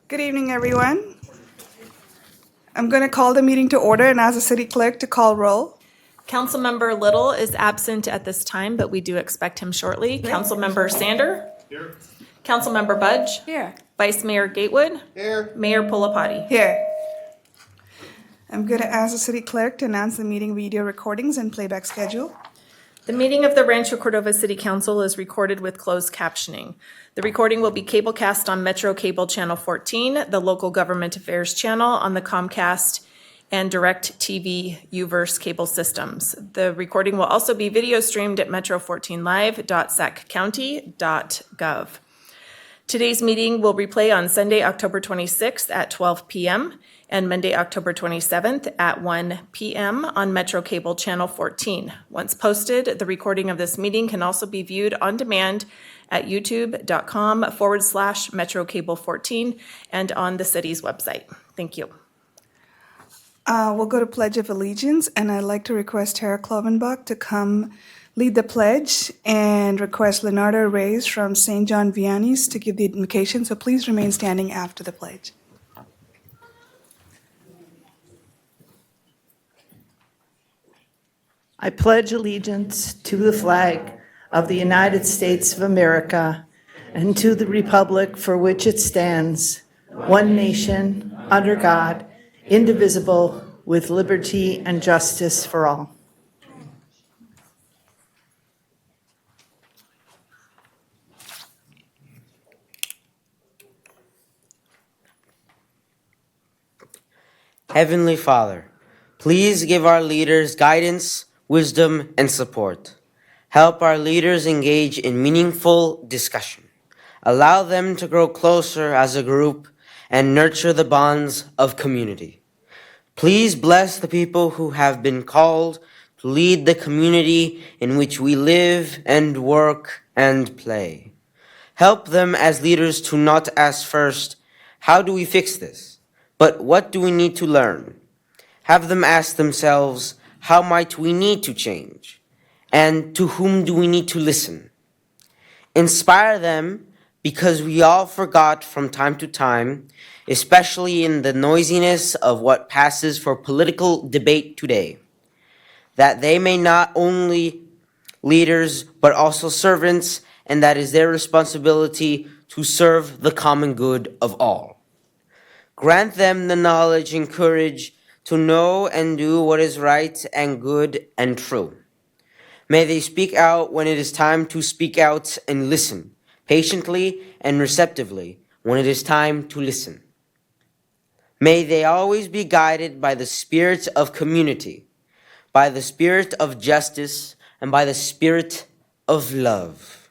Good evening, everyone. I'm going to call the meeting to order and ask the city clerk to call roll. Councilmember Little is absent at this time, but we do expect him shortly. Councilmember Sander? Here. Councilmember Budge? Here. Vice Mayor Gatewood? Here. Mayor Pulapati? Here. I'm going to ask the city clerk to announce the meeting video recordings and playback schedule. The meeting of the Rancho Cordova City Council is recorded with closed captioning. The recording will be cablecast on Metro Cable Channel 14, the Local Government Affairs channel on the Comcast and DirecTV Uverse cable systems. The recording will also be video streamed at metro14live.saccounty.gov. Today's meeting will replay on Sunday, October 26th at 12 p.m. and Monday, October 27th at 1 p.m. on Metro Cable Channel 14. Once posted, the recording of this meeting can also be viewed on demand at youtube.com/Metro Cable 14 and on the city's website. Thank you. We'll go to Pledge of Allegiance, and I'd like to request Tara Klovenbach to come lead the pledge and request Leonardo Reyes from St. John Vianney's to give the invocation, so please remain standing after the pledge. I pledge allegiance to the flag of the United States of America and to the republic for which it stands, one nation, under God, indivisible, with liberty and justice for all. Heavenly Father, please give our leaders guidance, wisdom, and support. Help our leaders engage in meaningful discussion. Allow them to grow closer as a group and nurture the bonds of community. Please bless the people who have been called to lead the community in which we live and work and play. Help them as leaders to not ask first, how do we fix this? But what do we need to learn? Have them ask themselves, how might we need to change? And to whom do we need to listen? Inspire them because we all forgot from time to time, especially in the noisiness of what passes for political debate today, that they may not only leaders but also servants, and that is their responsibility to serve the common good of all. Grant them the knowledge and courage to know and do what is right and good and true. May they speak out when it is time to speak out and listen, patiently and receptively when it is time to listen. May they always be guided by the spirit of community, by the spirit of justice, and by the spirit of love.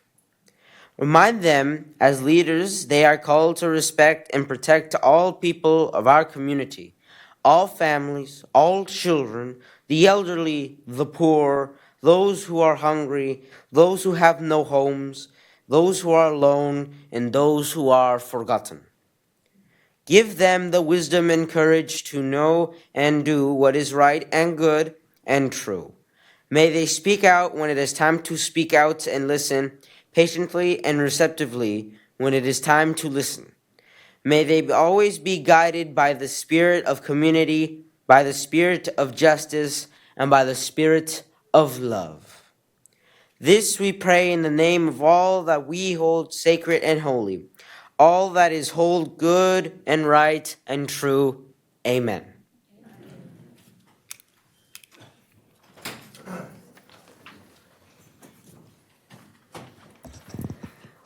Remind them, as leaders, they are called to respect and protect all people of our community, all families, all children, the elderly, the poor, those who are hungry, those who have no homes, those who are alone, and those who are forgotten. Give them the wisdom and courage to know and do what is right and good and true. May they speak out when it is time to speak out and listen, patiently and receptively when it is time to listen. May they always be guided by the spirit of community, by the spirit of justice, and by the spirit of love. This we pray in the name of all that we hold sacred and holy, all that is hold good and right and true. Amen.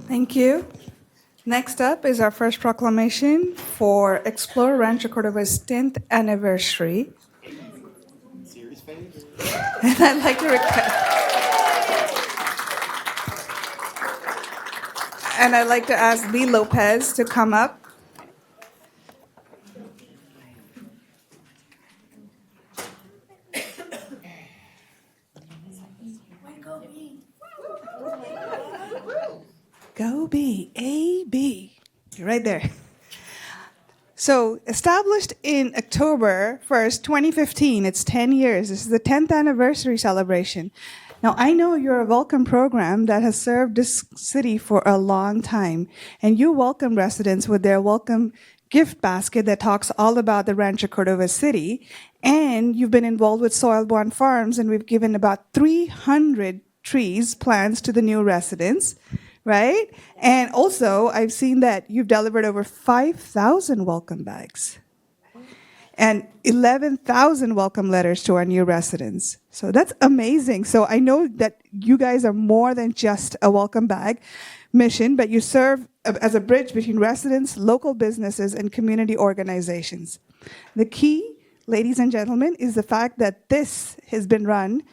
Thank you. Next up is our first proclamation for Explore Rancho Cordova's 10th anniversary. And I'd like to ask Lee Lopez to come up. Go B, A, B. You're right there. So, established in October 1st, 2015, it's 10 years. This is the 10th anniversary celebration. Now, I know you're a welcome program that has served this city for a long time, and you welcome residents with their welcome gift basket that talks all about the Rancho Cordova City. And you've been involved with Soil Born Farms, and we've given about 300 trees, plants to the new residents, right? And also, I've seen that you've delivered over 5,000 welcome bags and 11,000 welcome letters to our new residents. So that's amazing. So I know that you guys are more than just a welcome bag mission, but you serve as a bridge between residents, local businesses, and community organizations. The key, ladies and gentlemen, is the fact that this has been run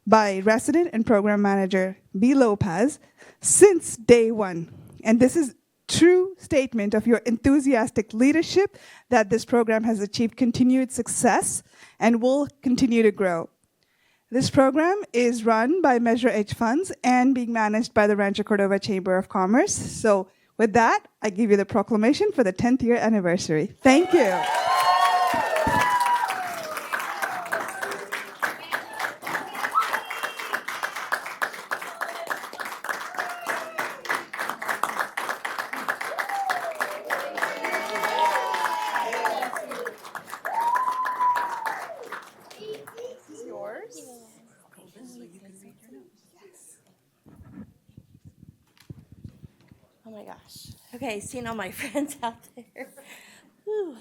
by resident and program manager B. Lopez since day one. And this is true statement of your enthusiastic leadership that this program has achieved continued success and will continue to grow. This program is run by Measure H Funds and being managed by the Rancho Cordova Chamber of Commerce. So with that, I give you the proclamation for the 10th year anniversary. Thank you. Oh my gosh. Okay, seeing all my friends out there. Whew.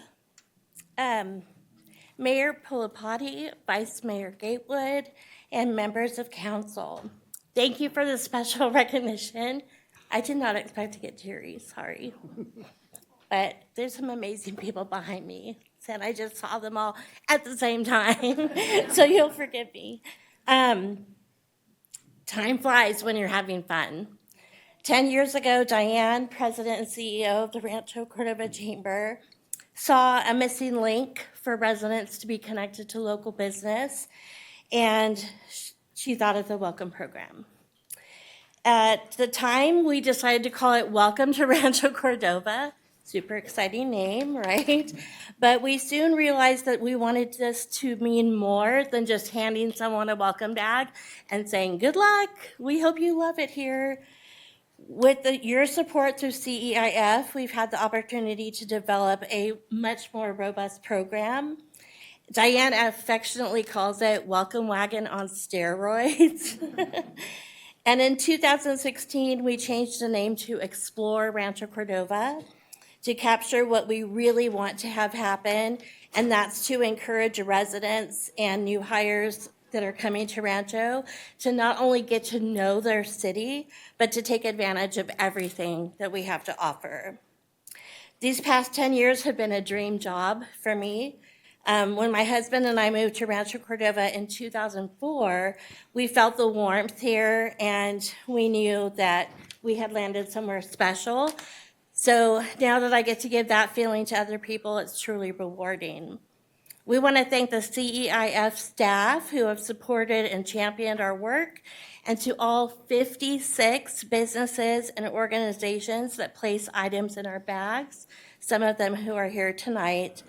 Mayor Pulapati, Vice Mayor Gatewood, and members of council, thank you for the special recognition. I did not expect to get teary, sorry. But there's some amazing people behind me, and I just saw them all at the same time, so you'll forgive me. Time flies when you're having fun. 10 years ago, Diane, president and CEO of the Rancho Cordova Chamber, saw a missing link for residents to be connected to local business, and she thought of the Welcome Program. At the time, we decided to call it Welcome to Rancho Cordova. Super exciting name, right? But we soon realized that we wanted this to mean more than just handing someone a welcome bag and saying, good luck, we hope you love it here. With your support through CEIF, we've had the opportunity to develop a much more robust program. Diane affectionately calls it Welcome Wagon on steroids. And in 2016, we changed the name to Explore Rancho Cordova to capture what we really want to have happen, and that's to encourage residents and new hires that are coming to Rancho to not only get to know their city, but to take advantage of everything that we have to offer. These past 10 years have been a dream job for me. When my husband and I moved to Rancho Cordova in 2004, we felt the warmth here, and we knew that we had landed somewhere special. So now that I get to give that feeling to other people, it's truly rewarding. We want to thank the CEIF staff who have supported and championed our work, and to all 56 businesses and organizations that place items in our bags, some of them who are here tonight.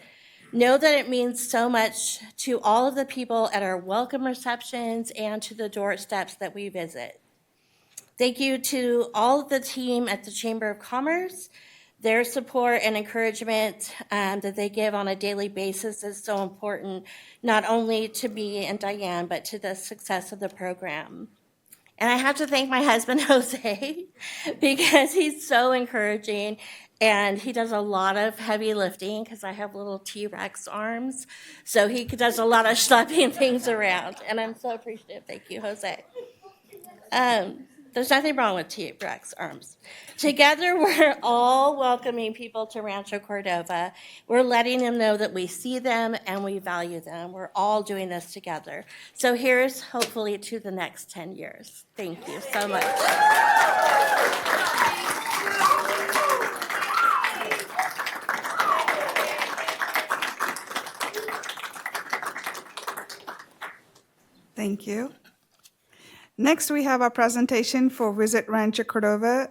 Know that it means so much to all of the people at our welcome receptions and to the doorsteps that we visit. Thank you to all of the team at the Chamber of Commerce. Their support and encouragement that they give on a daily basis is so important, not only to me and Diane, but to the success of the program. And I have to thank my husband, Jose, because he's so encouraging, and he does a lot of heavy lifting because I have little T-Rex arms. So he does a lot of schlepping things around, and I'm so appreciative. Thank you, Jose. There's nothing wrong with T-Rex arms. Together, we're all welcoming people to Rancho Cordova. We're letting them know that we see them and we value them. We're all doing this together. So here's hopefully to the next 10 years. Thank you so much. Thank you. Next, we have our presentation for Visit Rancho Cordova's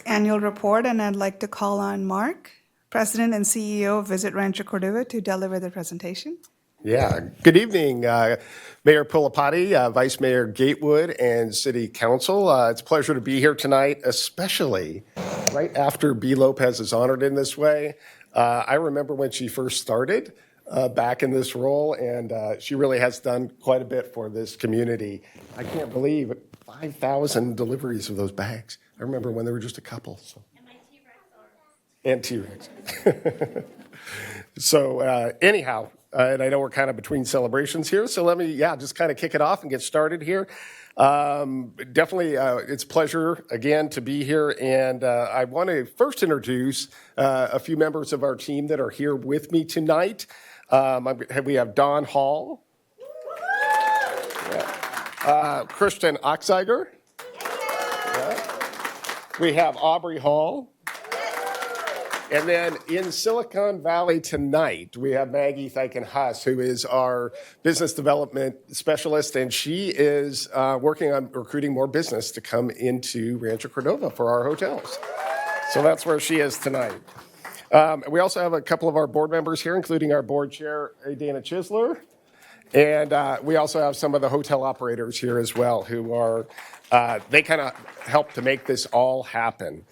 annual report, and I'd like to call on Mark, President and CEO of Visit Rancho Cordova, to deliver the presentation. Yeah, good evening, Mayor Pulapati, Vice Mayor Gatewood, and City Council. It's a pleasure to be here tonight, especially right after B. Lopez is honored in this way. I remember when she first started back in this role, and she really has done quite a bit for this community. I can't believe it, 5,000 deliveries of those bags. I remember when there were just a couple. So. And T-Rex. So anyhow, and I know we're kind of between celebrations here, so let me, just kind of kick it off and get started here. Definitely, it's a pleasure again to be here, and I want to first introduce a few members of our team that are here with me tonight. We have Don Hall, Christian Oxiger, we have Aubrey Hall. And then in Silicon Valley tonight, we have Maggie Thyken-Huss, who is our business development specialist, and she is working on recruiting more business to come into Rancho Cordova for our hotels. So that's where she is tonight. We also have a couple of our board members here, including our board chair, Dana Chisler. And we also have some of the hotel operators here as well, who are, they kind of help to make this all happen.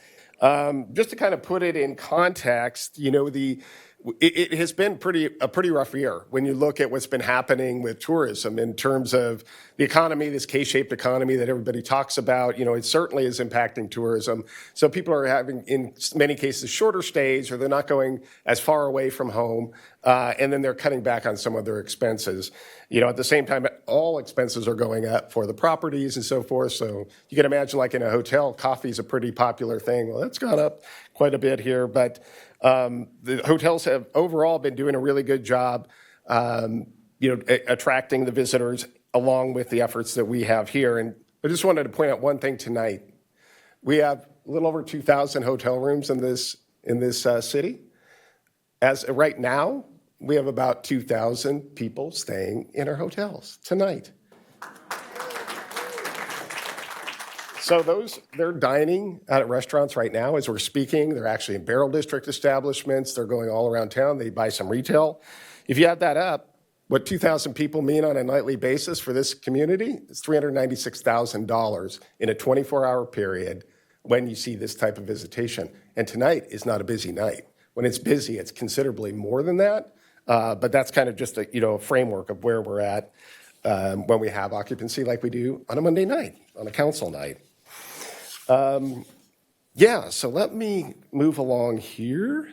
Just to kind of put it in context, it has been a pretty rough year when you look at what's been happening with tourism in terms of the economy, this K-shaped economy that everybody talks about. It certainly is impacting tourism. So people are having, in many cases, shorter stays, or they're not going as far away from home, and then they're cutting back on some of their expenses. At the same time, all expenses are going up for the properties and so forth. So you can imagine, like in a hotel, coffee is a pretty popular thing. Well, that's gone up quite a bit here, but the hotels have overall been doing a really good job, attracting the visitors along with the efforts that we have here. And I just wanted to point out one thing tonight. We have a little over 2,000 hotel rooms in this city. As right now, we have about 2,000 people staying in our hotels tonight. So they're dining at restaurants right now as we're speaking. They're actually in Barrel District establishments. They're going all around town. They buy some retail. If you add that up, what 2,000 people mean on a nightly basis for this community is $396,000 in a 24-hour period when you see this type of visitation. And tonight is not a busy night. When it's busy, it's considerably more than that. But that's kind of just a framework of where we're at when we have occupancy like we do on a Monday night, on a council night. So let me move along here.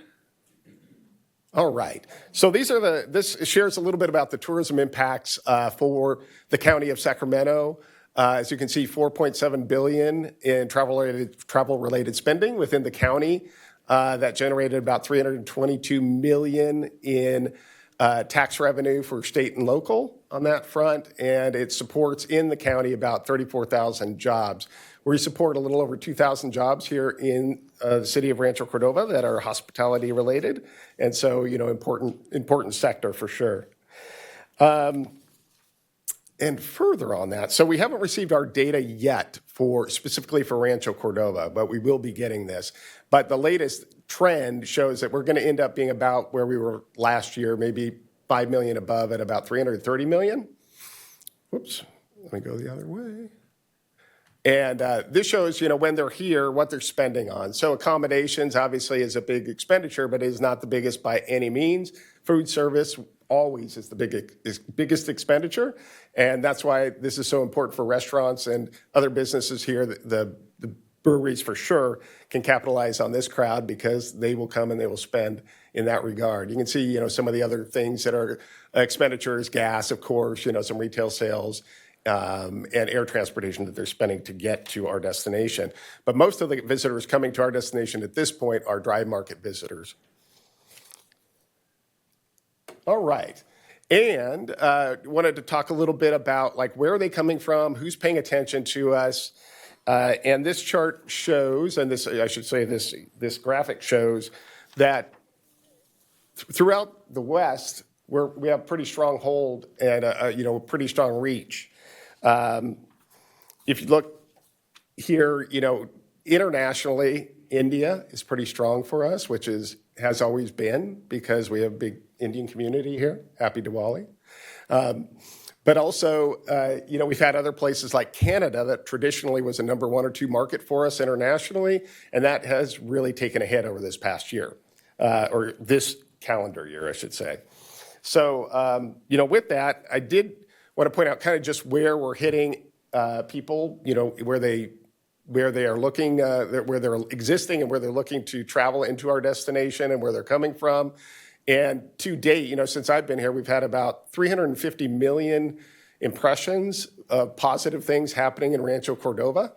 All right. So this shares a little bit about the tourism impacts for the county of Sacramento. As you can see, $4.7 billion in travel-related spending within the county. That generated about $322 million in tax revenue for state and local on that front, and it supports in the county about 34,000 jobs. We support a little over 2,000 jobs here in the city of Rancho Cordova that are hospitality related, and so important sector for sure. And further on that, so we haven't received our data yet specifically for Rancho Cordova, but we will be getting this. But the latest trend shows that we're going to end up being about where we were last year, maybe 5 million above at about 330 million. Whoops, let me go the other way. And this shows, when they're here, what they're spending on. So accommodations obviously is a big expenditure, but it is not the biggest by any means. Food service always is the biggest expenditure. And that's why this is so important for restaurants and other businesses here. The breweries for sure can capitalize on this crowd because they will come and they will spend in that regard. You can see, some of the other things that are expenditures, gas, of course, some retail sales, and air transportation that they're spending to get to our destination. But most of the visitors coming to our destination at this point are dry market visitors. All right. And wanted to talk a little bit about where are they coming from, who's paying attention to us. And this chart shows, and this graphic shows that throughout the West, we have pretty strong hold and a pretty strong reach. If you look here, internationally, India is pretty strong for us, which has always been because we have a big Indian community here. Happy Diwali. But also, we've had other places like Canada that traditionally was a number 1 or 2 market for us internationally, and that has really taken a hit over this past year. or this calendar year, I should say. So, with that, I did want to point out kind of just where we're hitting people, where they are looking, where they're existing and where they're looking to travel into our destination and where they're coming from. And to date, since I've been here, we've had about 350 million impressions of positive things happening in Rancho Cordova.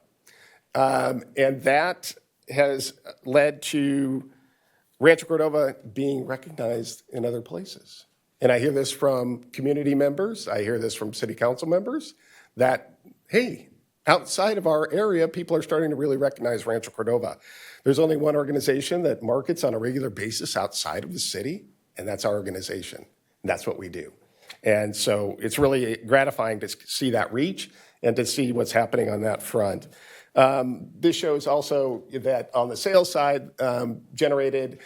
And that has led to Rancho Cordova being recognized in other places. And I hear this from community members, I hear this from city council members, that, hey, outside of our area, people are starting to really recognize Rancho Cordova. There's only one organization that markets on a regular basis outside of the city, and that's our organization. And that's what we do. And so it's really gratifying to see that reach and to see what's happening on that front. This shows also that on the sales side, generated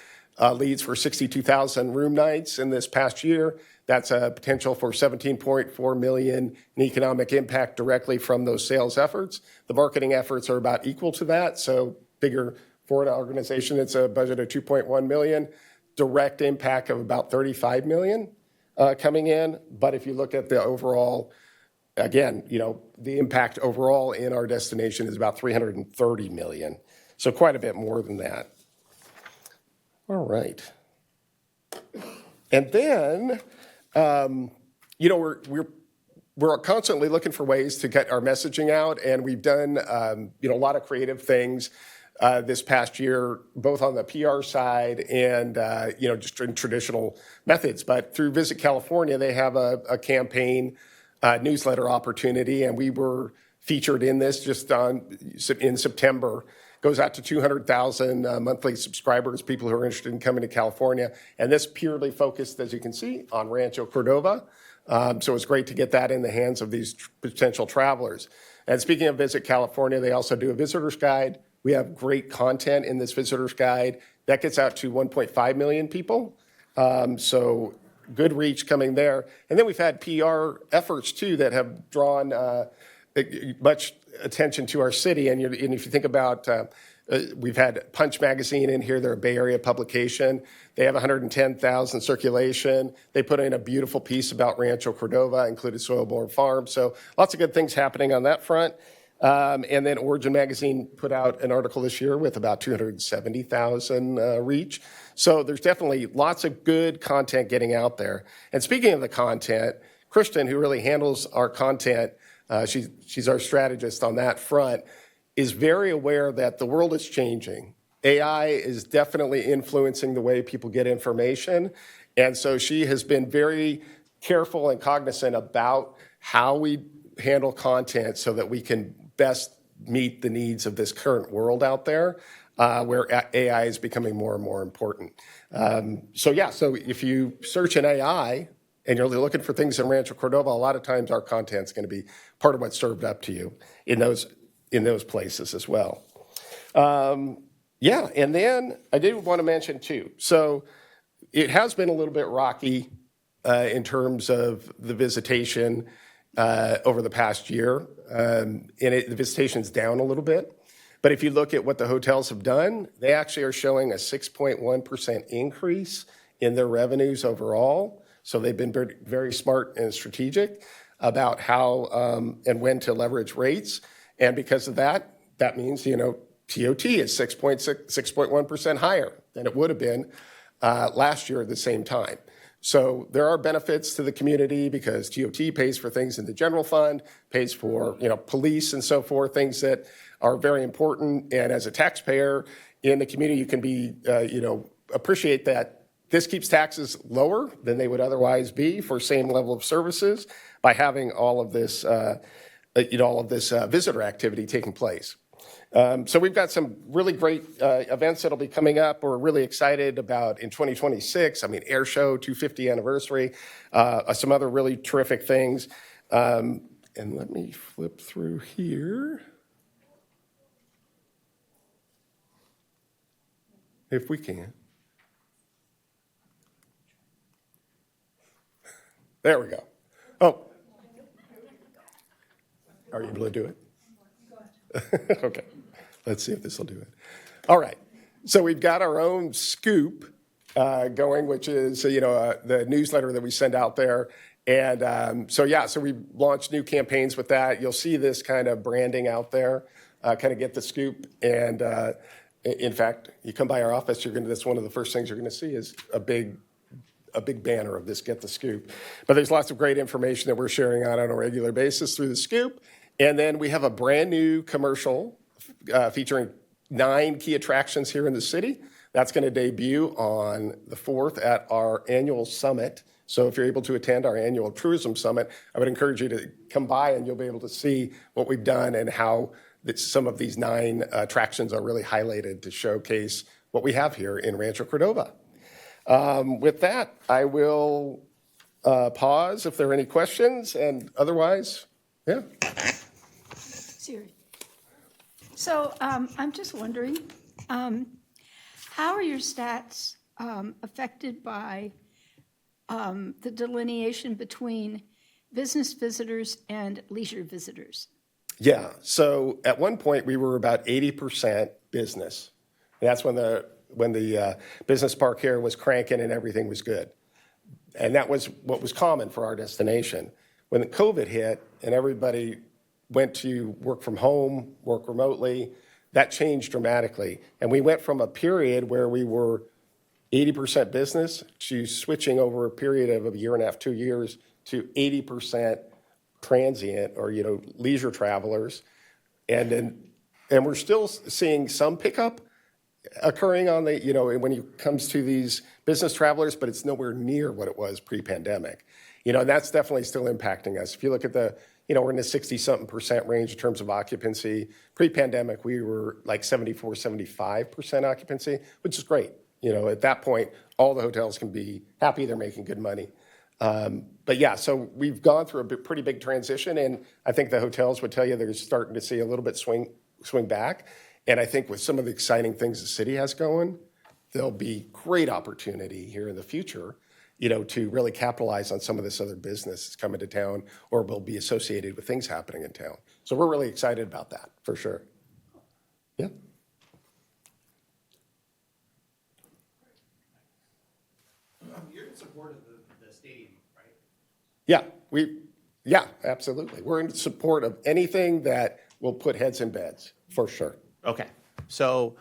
leads for 62,000 room nights in this past year. That's a potential for 17.4 million in economic impact directly from those sales efforts. The marketing efforts are about equal to that. So bigger for an organization, it's a budget of 2.1 million, direct impact of about 35 million coming in. But if you look at the overall, again, the impact overall in our destination is about 330 million. So quite a bit more than that. All right. And then, we're constantly looking for ways to get our messaging out, and we've done, a lot of creative things this past year, both on the PR side and, just in traditional methods. But through Visit California, they have a campaign newsletter opportunity, and we were featured in this just in September. Goes out to 200,000 monthly subscribers, people who are interested in coming to California. And this purely focused, as you can see, on Rancho Cordova. So it's great to get that in the hands of these potential travelers. And speaking of Visit California, they also do a visitor's guide. We have great content in this visitor's guide. That gets out to 1.5 million people. So good reach coming there. And then we've had PR efforts, too, that have drawn much attention to our city. And if you think about, we've had Punch Magazine in here. They're a Bay Area publication. They have 110,000 circulation. They put in a beautiful piece about Rancho Cordova, included Soil-Borne Farm. So lots of good things happening on that front. And then Origin Magazine put out an article this year with about 270,000 reach. So there's definitely lots of good content getting out there. And speaking of the content, Kristen, who really handles our content, she's our strategist on that front, is very aware that the world is changing. AI is definitely influencing the way people get information. And so she has been very careful and cognizant about how we handle content so that we can best meet the needs of this current world out there, where AI is becoming more and more important. So if you search in AI, and you're looking for things in Rancho Cordova, a lot of times our content's going to be part of what's served up to you in those places as well. And then I did want to mention too, so it has been a little bit rocky in terms of the visitation over the past year. The visitation's down a little bit. But if you look at what the hotels have done, they actually are showing a 6.1% increase in their revenues overall. So they've been very, very smart and strategic about how and when to leverage rates. And because of that, that means, TOT is 6.1% higher than it would have been last year at the same time. So there are benefits to the community because TOT pays for things in the general fund, pays for, police and so forth, things that are very important. And as a taxpayer in the community, you can be, appreciate that this keeps taxes lower than they would otherwise be for same level of services by having all of this, visitor activity taking place. So we've got some really great events that'll be coming up. We're really excited about in 2026. Air Show 250 anniversary, some other really terrific things. And let me flip through here. If we can. There we go. Oh. Are you able to do it? Okay. Let's see if this will do it. All right. So we've got our own scoop going, which is, the newsletter that we send out there. And so we launched new campaigns with that. You'll see this kind of branding out there, kind of get the scoop. And in fact, you come by our office, that's one of the first things you're going to see is a big banner of this Get the Scoop. But there's lots of great information that we're sharing out on a regular basis through the Scoop. And then we have a brand new commercial featuring 9 key attractions here in the city. That's going to debut on the 4th at our annual summit. So if you're able to attend our annual tourism summit, I would encourage you to come by and you'll be able to see what we've done and how some of these 9 attractions are really highlighted to showcase what we have here in Rancho Cordova. With that, I will pause if there are any questions, and otherwise, yeah. Siri. So I'm just wondering, how are your stats affected by the delineation between business visitors and leisure visitors? Yeah, so at one point we were about 80% business. That's when the business park here was cranking and everything was good. And that was what was common for our destination. When the COVID hit and everybody went to work from home, work remotely, that changed dramatically. And we went from a period where we were 80% business to switching over a period of a year and a half, 2 years, to 80% transient or, leisure travelers. And we're still seeing some pickup occurring on the, when it comes to these business travelers, but it's nowhere near what it was pre-pandemic. And that's definitely still impacting us. If you look at we're in the 60-something% range in terms of occupancy. Pre-pandemic, we were like 74, 75% occupancy, which is great. At that point, all the hotels can be happy, they're making good money. But yeah, so we've gone through a pretty big transition, and I think the hotels would tell you they're starting to see a little bit swing back. And I think with some of the exciting things the city has going, there'll be great opportunity here in the future, to really capitalize on some of this other business that's coming to town or will be associated with things happening in town. So we're really excited about that, for sure. Yeah. You're in support of the stadium, right? Yeah, absolutely. We're in support of anything that will put heads in beds, for sure. Okay, so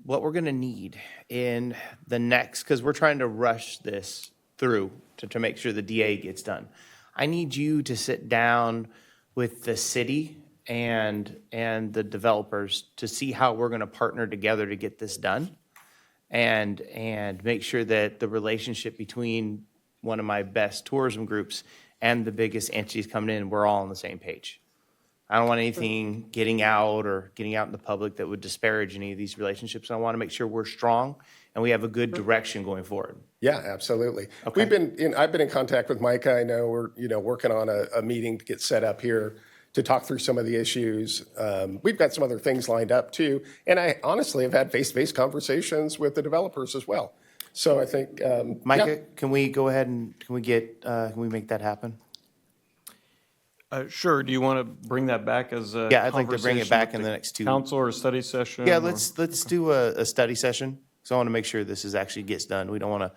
what we're gonna need in the next, because we're trying to rush this through to make sure the DA gets done. I need you to sit down with the city and the developers to see how we're gonna partner together to get this done. And make sure that the relationship between one of my best tourism groups and the biggest entities coming in, we're all on the same page. I don't want anything getting out in the public that would disparage any of these relationships. I want to make sure we're strong and we have a good direction going forward. Yeah, absolutely. Okay. I've been in contact with Micah. I know we're, working on a meeting to get set up here to talk through some of the issues. We've got some other things lined up too. And I honestly have had face-to-face conversations with the developers as well. So I think, Micah, yeah. can we go ahead and can we make that happen? Sure. Do you want to bring that back as a Yeah, I'd like to bring it conversation back with in the next 2 council or a study session? Yeah, or- let's do a study session. So I want to make sure this actually gets done. We don't want to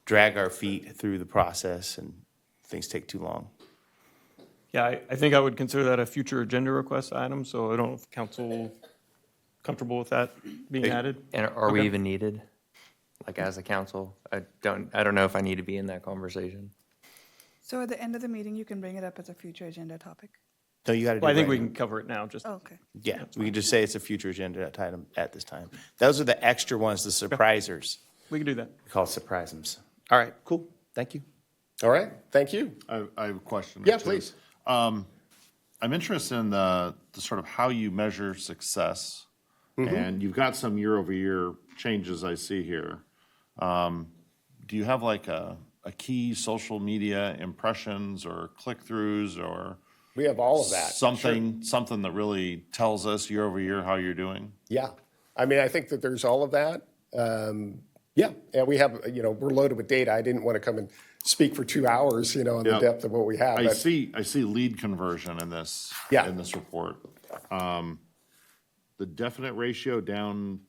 drag our feet through the process and things take too long. Yeah, I think I would consider that a future agenda request item, so I don't know if council comfortable with that being added. And are we Okay. even needed, like as a council? I don't know if I need to be in that conversation. So at the end of the meeting, you can bring it up as a future agenda topic. No, you got to do Well, I think right we now. can cover it now, just. Oh, okay. Yeah, we can just say it's a future agenda item at this time. Those are the extra ones, the surprisers. We can do that. We call it surprisems. All right, cool. Thank you. All right, thank you. I have a question. or Yeah, two. please. I'm interested in the sort of how you measure success. And you've got some year-over-year changes I see here. Do you have like a key social media impressions or click-throughs or We have all of that. something that really tells us year-over-year how you're doing? Yeah. I mean, I think that there's all of that. Yeah, and we have, we're loaded with data. I didn't want to come and speak for 2 hours, on the Yeah. depth of what we have. I but- see lead conversion in this, Yeah. in this report. The definite ratio down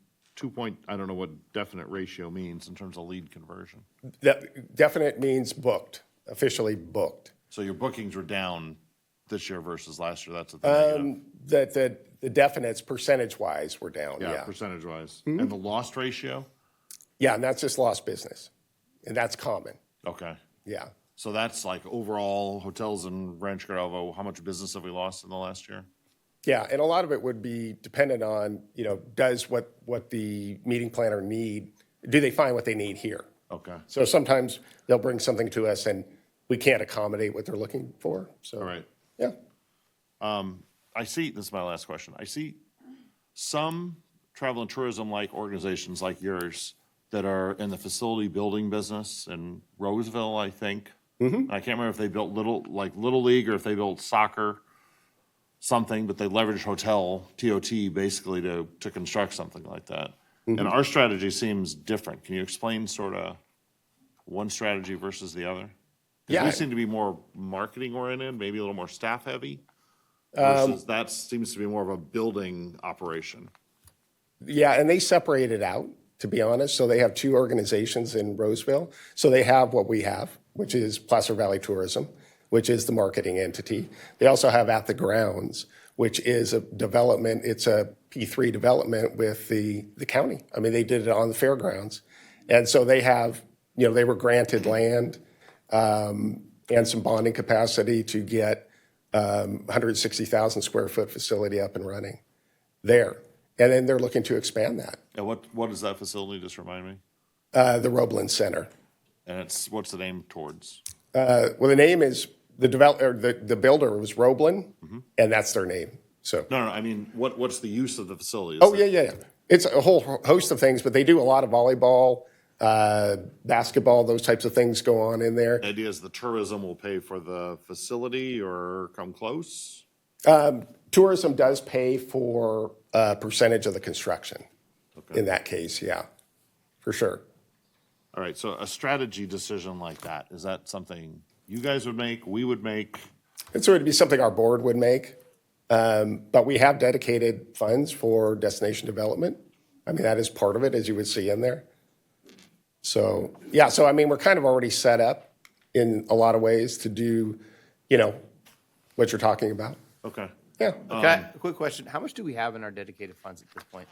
I don't know what definite ratio means in terms of lead conversion. That definite means booked, officially booked. So your bookings were down this year versus last year, that's the negative. The definites percentage-wise were down, Yeah, yeah. percentage-wise. And the lost ratio? Yeah, and that's just lost business, and that's common, Okay. yeah. So that's like overall hotels in Rancho Cordova, how much business have we lost in the last year? Yeah, and a lot of it would be dependent on, does what the meeting planner need, do they find what they need here? Okay. So sometimes they'll bring something to us and we can't accommodate what they're looking for, so. All right. Yeah, I see, this is my last question. I see some travel and tourism-like organizations like yours that are in the facility building business in Roseville, I think. I can't remember if they built Little League or if they built soccer, something, but they leveraged hotel, TOT, basically to construct something like that. And our strategy seems different. Can you explain sort of one strategy versus the other? Because Yeah. we seem to be more marketing oriented, maybe a little more staff heavy. Versus that seems to be more of a building operation. yeah, and they separate it out, to be honest, so they have two organizations in Roseville. So they have what we have, which is Placer Valley Tourism, which is the marketing entity. They also have At the Grounds, which is a development, it's a P3 development with the county. I mean, they did it on the fairgrounds. And so they have, they were granted land and some bonding capacity to get 160,000 square foot facility up and running there. And then they're looking to expand that. And what is that facility, just remind me? The Roebland Center. And what's the name towards? Well, the name is, the builder was Roebland, and that's their name, so. No, I mean, what's the use of the facility? Oh, yeah. It's a whole host of things, but they do a lot of volleyball, basketball, those types of things go on in there. The idea is the tourism will pay for the facility or come close? Tourism does pay for a percentage of the construction. In that case, yeah, for sure. All right, so a strategy decision like that, is that something you guys would make, we would make? It's going to be something our board would make, but we have dedicated funds for destination development. I mean, that is part of it, as you would see in there. So, yeah, I mean, we're kind of already set up in a lot of ways to do, what you're talking about. Okay. Yeah, Okay, a quick question. How much do we have in our dedicated funds at this point?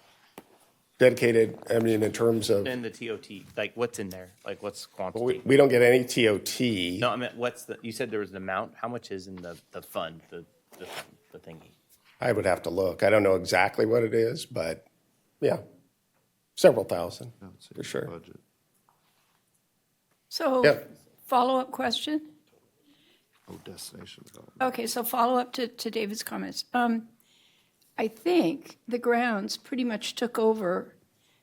dedicated, I mean, in terms of, In the TOT, like what's in there? Like what's quantity? we don't get any TOT. No, I mean, you said there was an amount. How much is in the fund, the thingy? I would have to look. I don't know exactly what it is, but yeah, several thousand, for sure. Budget. So, Yeah. follow-up question? Oh, destination development. Okay, so follow-up to David's comments. I think the grounds pretty much took over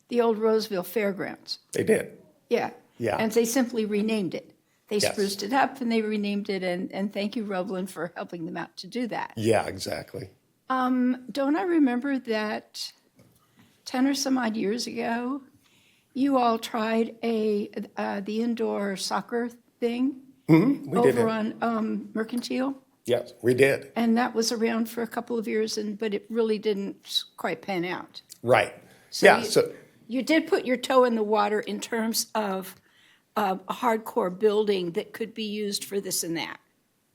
the old Roseville Fairgrounds. They did. Yeah. Yeah. And they simply renamed it. They Yes. spruced it up and they renamed it, and thank you, Roebland, for helping them out to do that. Yeah, exactly. Don't I remember that 10 or some odd years ago, you all tried the indoor soccer thing We did over it. on Mercantile? Yes, we did. And that was around for a couple of years, but it really didn't quite pan out. Right. So Yeah, you- so, You did put your toe in the water in terms of a hardcore building that could be used for this and that.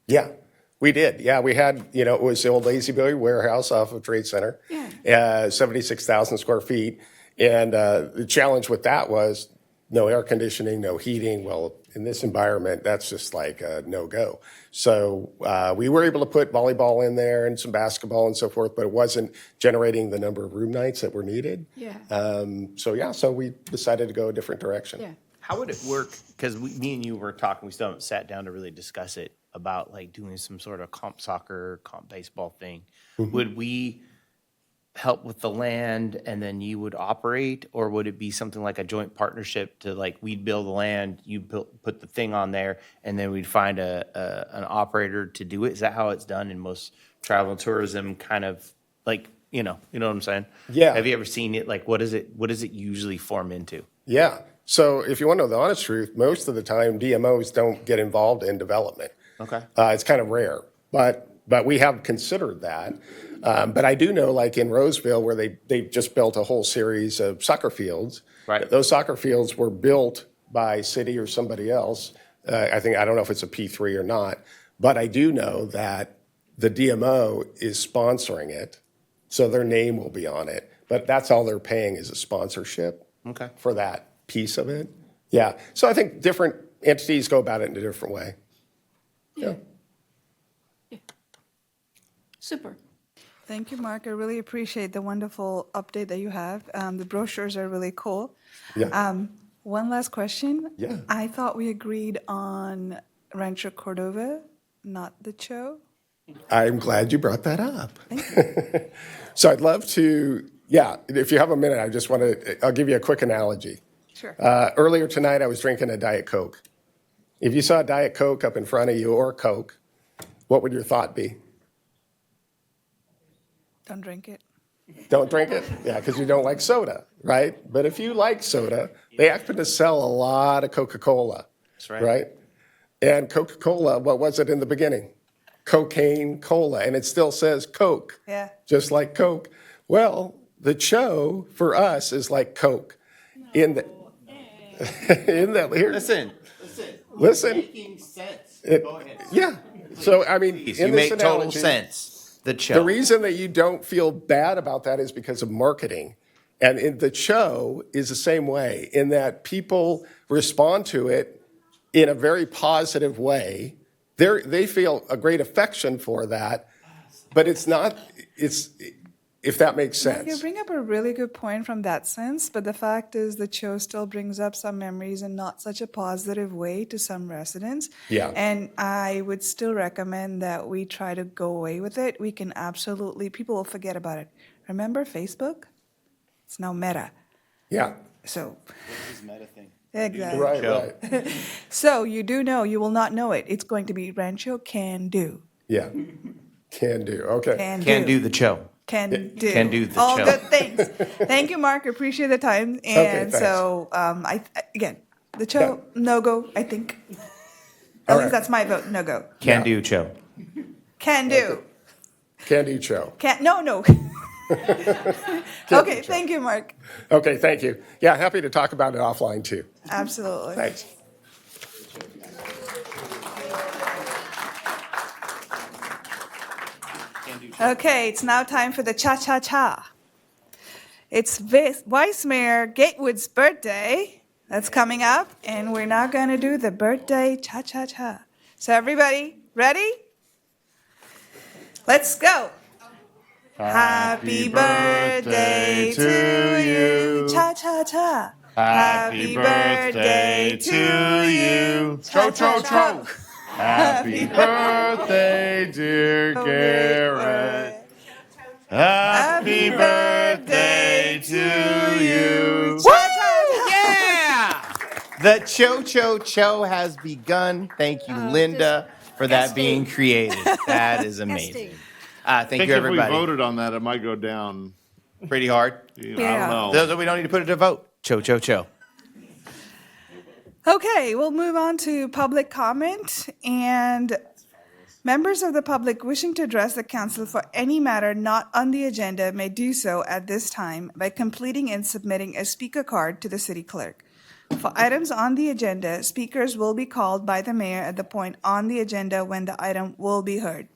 yeah, we did. Yeah, we had, it was the old Lazy Boy warehouse off of Trade Center. Yeah. 76,000 square feet. And the challenge with that was no air conditioning, no heating. Well, in this environment, that's just like a no-go. So we were able to put volleyball in there and some basketball and so forth, but it wasn't generating the number of room nights that were needed. Yeah. So we decided to go a different direction. Yeah. How would it work? Because me and you were talking, we still haven't sat down to really discuss it, about like doing some sort of comp soccer, comp baseball thing. Would we help with the land and then you would operate, or would it be something like a joint partnership to like we'd build the land, you put the thing on there, and then we'd find an operator to do it? Is that how it's done in most travel and tourism kind of like, you know what I'm saying? Yeah. Have you ever seen it? Like, what does it usually form into? Yeah. So if you want to know the honest truth, most of the time DMOs don't get involved in development. Okay. It's kind of rare, but we have considered that. But I do know, like in Roseville, where they just built a whole series of soccer fields. Right. Those soccer fields were built by city or somebody else. I don't know if it's a P3 or not, but I do know that the DMO is sponsoring it, so their name will be on it. But that's all they're paying is a sponsorship Okay. for that piece of it. Yeah. So I think different entities go about it in a different way. Yeah. Super. Thank you, Mark. I really appreciate the wonderful update that you have. The brochures are really cool. Yeah. One last question. Yeah. I thought we agreed on Rancho Cordova, not the Cho. I'm glad you brought that up. So I'd love to, if you have a minute, I'll give you a quick analogy. Sure. Earlier tonight, I was drinking a Diet Coke. If you saw a Diet Coke up in front of you or Coke, what would your thought be? Don't drink it. Don't drink it? Yeah, because you don't like soda, right? But if you like soda, they happen to sell a lot of Coca-Cola. That's right. Right? And Coca-Cola, what was it in the beginning? Cocaine Cola, and it still says Coke. Yeah. Just like Coke. Well, the Cho for us is like Coke. In that here. Listen. Making sense. Go ahead. Yeah. So I mean, Please, in you this make total analogy, sense. The Cho. the reason that you don't feel bad about that is because of marketing. And the Cho is the same way in that people respond to it in a very positive way. They feel a great affection for that, but it's not, if that makes You sense. bring up a really good point from that sense, but the fact is the Cho still brings up some memories in not such a positive way to some residents. Yeah. And I would still recommend that we try to go away with it. We can absolutely, people will forget about it. Remember Facebook? It's now Meta. Yeah. So, This Meta thing. exactly. Right, Cho. right. So you do know, you will not know it. It's going to be Rancho Can Do. Yeah. Can do. Okay. Can do the Cho. Can do. Can do the all Cho. good things. Thank you, Mark. Appreciate the time. And thanks. so, again, the Cho Yeah. no go. I think. At All least right. that's my vote. No go. Can do Cho. Can do. Can do Cho. Can no. Okay. Thank you, Mark. Okay, thank you. Yeah, happy to talk about it offline too. Absolutely. Thanks. Okay, it's now time for the cha-cha-cha. It's Vice Mayor Gatewood's birthday that's coming up, and we're now going to do the birthday cha-cha-cha. So everybody, ready? Let's go. Happy birthday to you. Cha-cha-cha. Happy birthday to you. Cha-cha-cha. Happy birthday, dear Garrett. Happy birthday to you. Yeah! The Cho Cho Cho has begun. Thank you, Linda, for that being created. That is amazing. I Thank think you, if we everybody. voted on that, it might go down. Pretty hard. I don't Yeah. know. Those we don't need to put it to vote. Cho Cho Cho. Okay, we'll move on to public comment, and members of the public wishing to address the council for any matter not on the agenda may do so at this time by completing and submitting a speaker card to the city clerk. For items on the agenda, speakers will be called by the mayor at the point on the agenda when the item will be heard.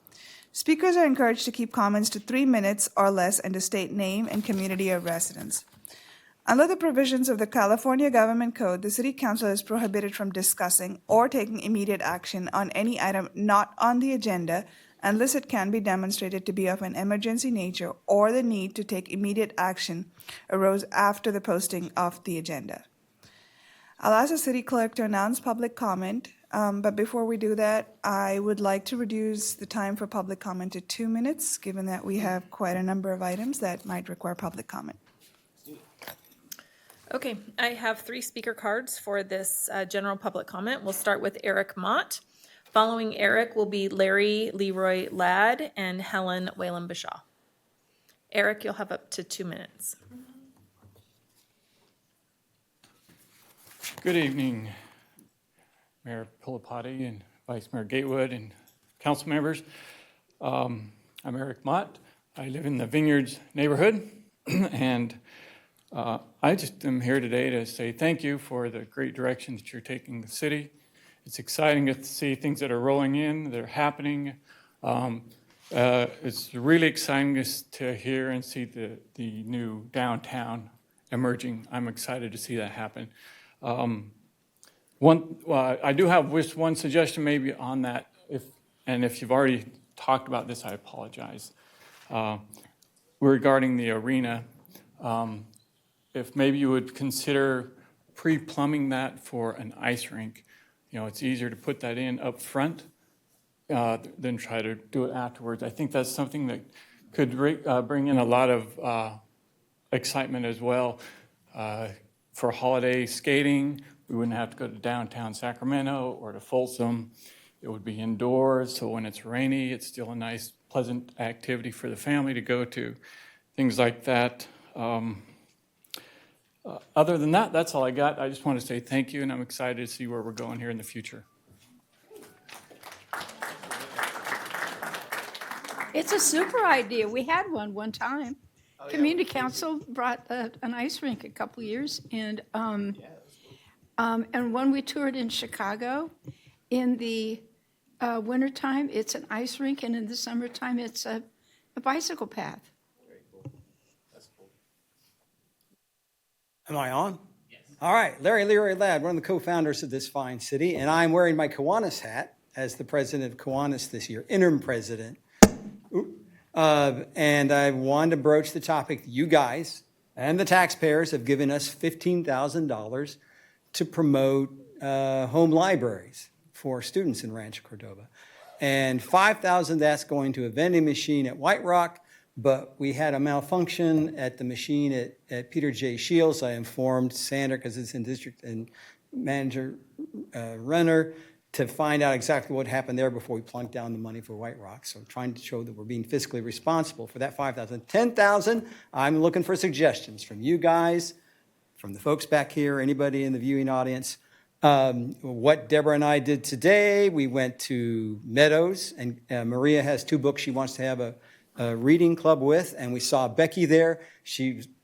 Speakers are encouraged to keep comments to 3 minutes or less and to state name and community of residence. Under the provisions of the California Government Code, the City Council is prohibited from discussing or taking immediate action on any item not on the agenda unless it can be demonstrated to be of an emergency nature or the need to take immediate action arose after the posting of the agenda. I'll ask the city clerk to announce public comment, but before we do that, I would like to reduce the time for public comment to 2 minutes, given that we have quite a number of items that might require public comment. Okay, I have 3 speaker cards for this general public comment. We'll start with Eric Mott. Following Eric will be Larry Leroy Ladd and Helen Whalen Bashaw. Eric, you'll have up to 2 minutes. Good evening, Mayor Pilipati and Vice Mayor Gatewood and council members. I'm Eric Mott. I live in the Vineyards neighborhood, and I just am here today to say thank you for the great direction that you're taking the city. It's exciting to see things that are rolling in, that are happening. It's really exciting to hear and see the new downtown emerging. I'm excited to see that happen. I do have just one suggestion maybe on that, if you've already talked about this, I apologize. Regarding the arena, if maybe you would consider pre-plumbing that for an ice rink. You know, it's easier to put that in up front than try to do it afterwards. I think that's something that could bring in a lot of excitement as well. For holiday skating, we wouldn't have to go to downtown Sacramento or to Folsom. It would be indoors, so when it's rainy, it's still a nice, pleasant activity for the family to go to, things like that. Other than that, that's all I got. I just want to say thank you, and I'm excited to see where we're going here in the future. It's a super idea. We had one time. Community Council brought an ice rink a couple years, and when we toured in Chicago, in the wintertime, it's an ice rink, and in the summertime, it's a bicycle path. Am I on? Yes. All right. Larry Leroy Ladd, one of the co-founders of this fine city, and I'm wearing my Kiwanis hat as the president of Kiwanis this year, interim president. And I wanted to broach the topic that you guys and the taxpayers have given us $15,000 to promote home libraries for students in Rancho Cordova. And $5,000 that's going to a vending machine at White Rock, but we had a malfunction at the machine at Peter J. Shields. I informed Sander, because it's in district, and manager Renner, to find out exactly what happened there before we plunked down the money for White Rock. So trying to show that we're being fiscally responsible for that $5,000. $10,000, I'm looking for suggestions from you guys, from the folks back here, anybody in the viewing audience. What Deborah and I did today, we went to Meadows, and Maria has 2 books she wants to have a reading club with, and we saw Becky there.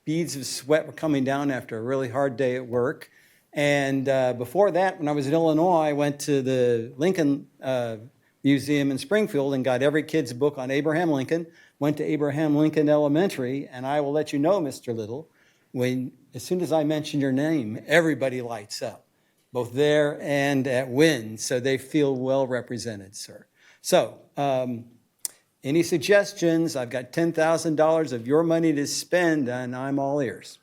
Beads of sweat were coming down after a really hard day at work. And before that, when I was in Illinois, I went to the Lincoln Museum in Springfield and got every kid's book on Abraham Lincoln, went to Abraham Lincoln Elementary, and I will let you know, Mr. Little, as soon as I mention your name, everybody lights up, both there and at Wynn, so they feel well represented, sir. So, any suggestions? I've got $10,000 of your money to spend, and I'm all ears.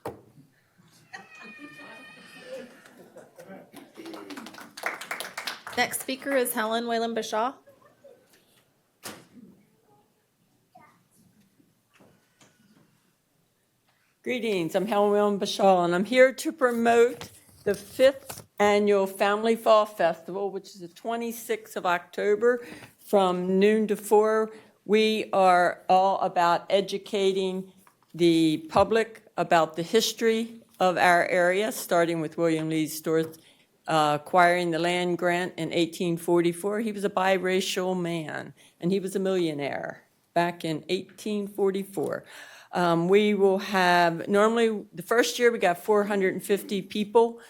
Next speaker is Helen Whalen-Bashaw. Greetings, I'm Helen Whalen-Bashaw, and I'm here to promote the 5th Annual Family Fall Festival, which is the 26th of October from noon to 4. We are all about educating the public about the history of our area, starting with William Lee Storth acquiring the land grant in 1844. He was a biracial man, and he was a millionaire back in 1844. We will have, normally, the first year we got 450 people.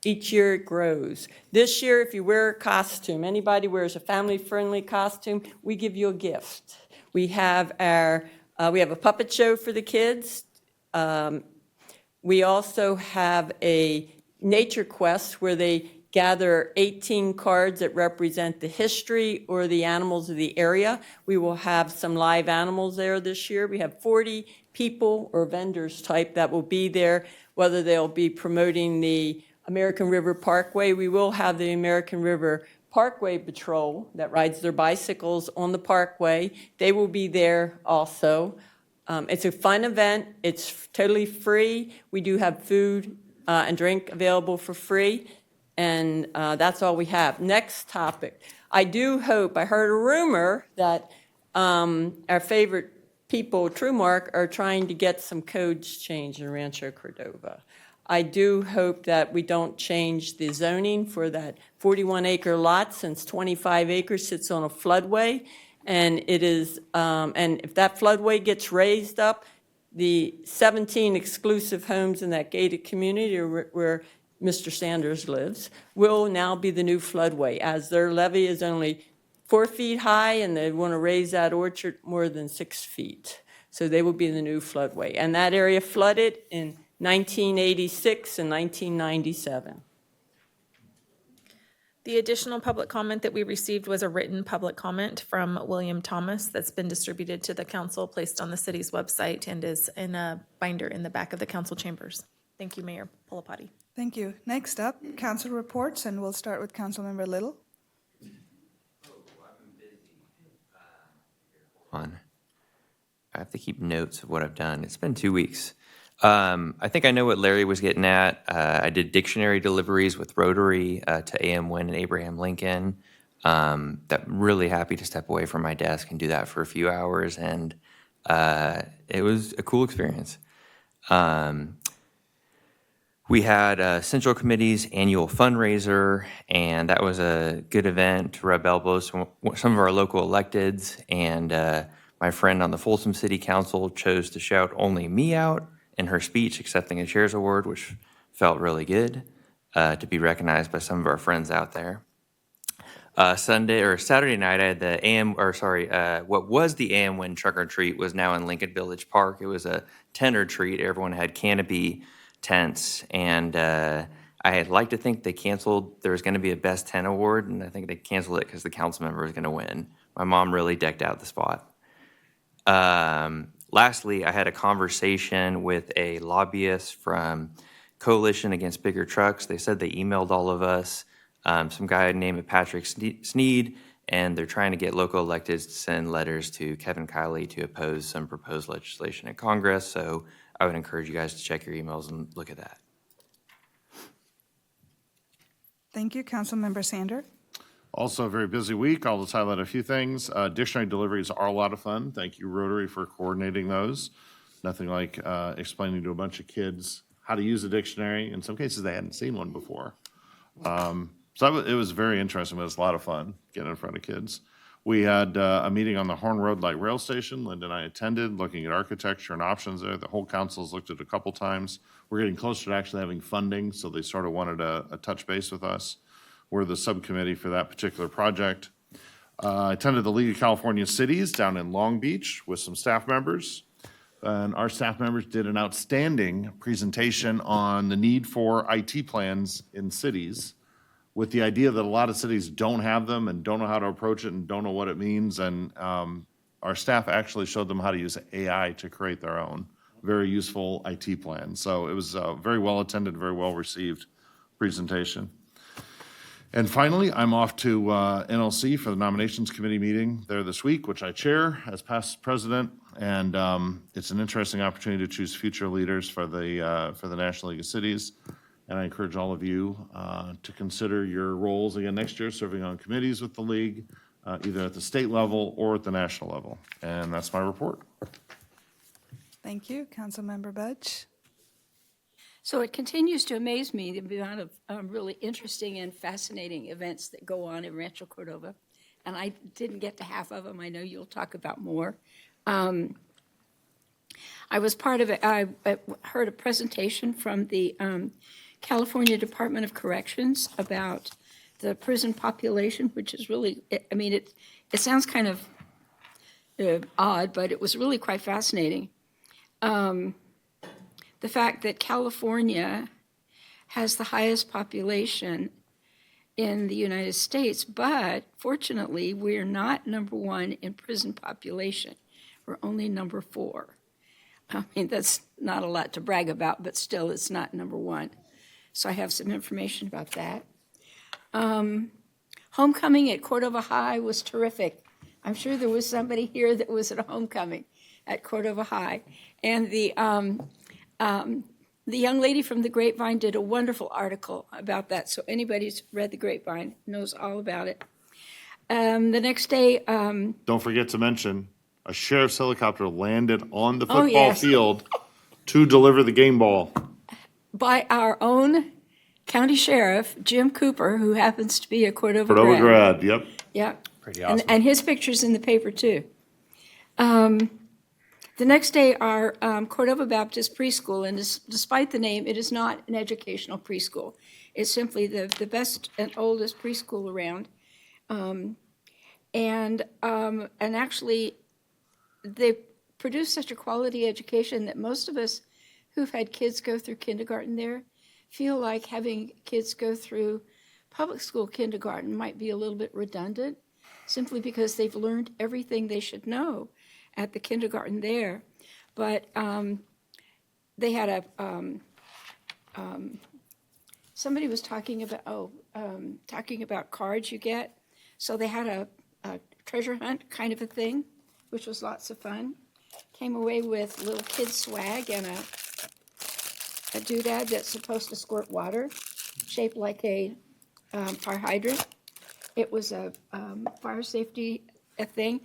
Each year it grows. This year, if you wear a costume, anybody wears a family-friendly costume, we give you a gift. We have a puppet show for the kids. We also have a nature quest where they gather 18 cards that represent the history or the animals of the area. We will have some live animals there this year. We have 40 people or vendors type that will be there, whether they'll be promoting the American River Parkway. We will have the American River Parkway Patrol that rides their bicycles on the parkway. They will be there also. It's a fun event. It's totally free. We do have food and drink available for free, and that's all we have. Next topic. I do hope, I heard a rumor that our favorite people, TrueMark, are trying to get some codes changed in Rancho Cordova. I do hope that we don't change the zoning for that 41-acre lot, since 25 acres sits on a floodway, And it is, and if that floodway gets raised up, the 17 exclusive homes in that gated community where Mr. Sanders lives will now be the new floodway, as their levee is only 4 feet high, and they want to raise that orchard more than 6 feet. So they will be the new floodway. And that area flooded in 1986 and 1997. The additional public comment that we received was a written public comment from William Thomas that's been distributed to the council, placed on the city's website, and is in a binder in the back of the council chambers. Thank you, Mayor Polapati. Thank you. Next up, council reports, and we'll start with Councilmember Little. I have to keep notes of what I've done. It's been 2 weeks. I think I know what Larry was getting at. I did dictionary deliveries with Rotary to A.M. Wynn and Abraham Lincoln. That really happy to step away from my desk and do that for a few hours, and it was a cool experience. We had Central Committee's annual fundraiser, and that was a good event to rub elbows with some of our local electeds, and my friend on the Folsom City Council chose to shout "Only Me" out in her speech accepting a Chair's Award, which felt really good to be recognized by some of our friends out there. Saturday night, I had the what was the AM Win Truck or Treat was now in Lincoln Village Park. It was a tent treat. Everyone had canopy tents, and I'd like to think they canceled. There was going to be a Best Tent Award, and I think they canceled it because the council member was going to win. My mom really decked out the spot. Lastly, I had a conversation with a lobbyist from Coalition Against Bigger Trucks. They said they emailed all of us, some guy named Patrick Sneed, and they're trying to get local electeds to send letters to Kevin Kiley to oppose some proposed legislation in Congress. So I would encourage you guys to check your emails and look at that. Thank you, Councilmember Sander. Also a very busy week. I'll just highlight a few things. Dictionary deliveries are a lot of fun. Thank you, Rotary, for coordinating those. Nothing like explaining to a bunch of kids how to use a dictionary. In some cases, they hadn't seen one before. It was very interesting, but it was a lot of fun getting in front of kids. We had a meeting on the Horn Road Light Rail Station. Linda and I attended, looking at architecture and options there. The whole council's looked at it a couple times. We're getting closer to actually having funding, so they sort of wanted a touch base with us. We're the subcommittee for that particular project. I attended the League of California Cities down in Long Beach with some staff members. And our staff members did an outstanding presentation on the need for IT plans in cities, with the idea that a lot of cities don't have them and don't know how to approach it and don't know what it means. And our staff actually showed them how to use AI to create their own very useful IT plan. So it was a very well attended, very well received presentation. And finally, I'm off to NLC for the Nominations Committee meeting there this week, which I chair as past president. And it's an interesting opportunity to choose future leaders for the National League of Cities. And I encourage all of you to consider your roles again next year, serving on committees with the league, either at the state level or at the national level. And that's my report. Thank you, Councilmember Budge. So it continues to amaze me the amount of really interesting and fascinating events that go on in Rancho Cordova. And I didn't get to half of them. I know you'll talk about more. I was part of it. I heard a presentation from the California Department of Corrections about the prison population, which is really, it sounds kind of odd, but it was really quite fascinating. The fact that California has the highest population in the United States, but fortunately, we're not number one in prison population. We're only number 4. I mean, that's not a lot to brag about, but still, it's not number 1. So I have some information about that. Homecoming at Cordova High was terrific. I'm sure there was somebody here that was at a homecoming at Cordova High. And the young lady from the Grapevine did a wonderful article about that. So anybody who's read the Grapevine knows all about it. The next day. Don't forget to mention, a sheriff's helicopter landed on the football field to deliver the game ball. By our own county sheriff, Jim Cooper, who happens to be a Cordova grad. Yep. Yeah. Pretty awesome. And his picture's in the paper, too. The next day, our Cordova Baptist Preschool, and despite the name, it is not an educational preschool. It's simply the best and oldest preschool around. And actually, they produce such a quality education that most of us who've had kids go through kindergarten there feel like having kids go through public school kindergarten might be a little bit redundant, simply because they've learned everything they should know at the kindergarten there. But they had somebody was talking about cards you get. So they had a treasure hunt kind of a thing, which was lots of fun. Came away with little kid swag and a doodad that's supposed to squirt water, shaped like a fire hydrant. It was a fire safety thing,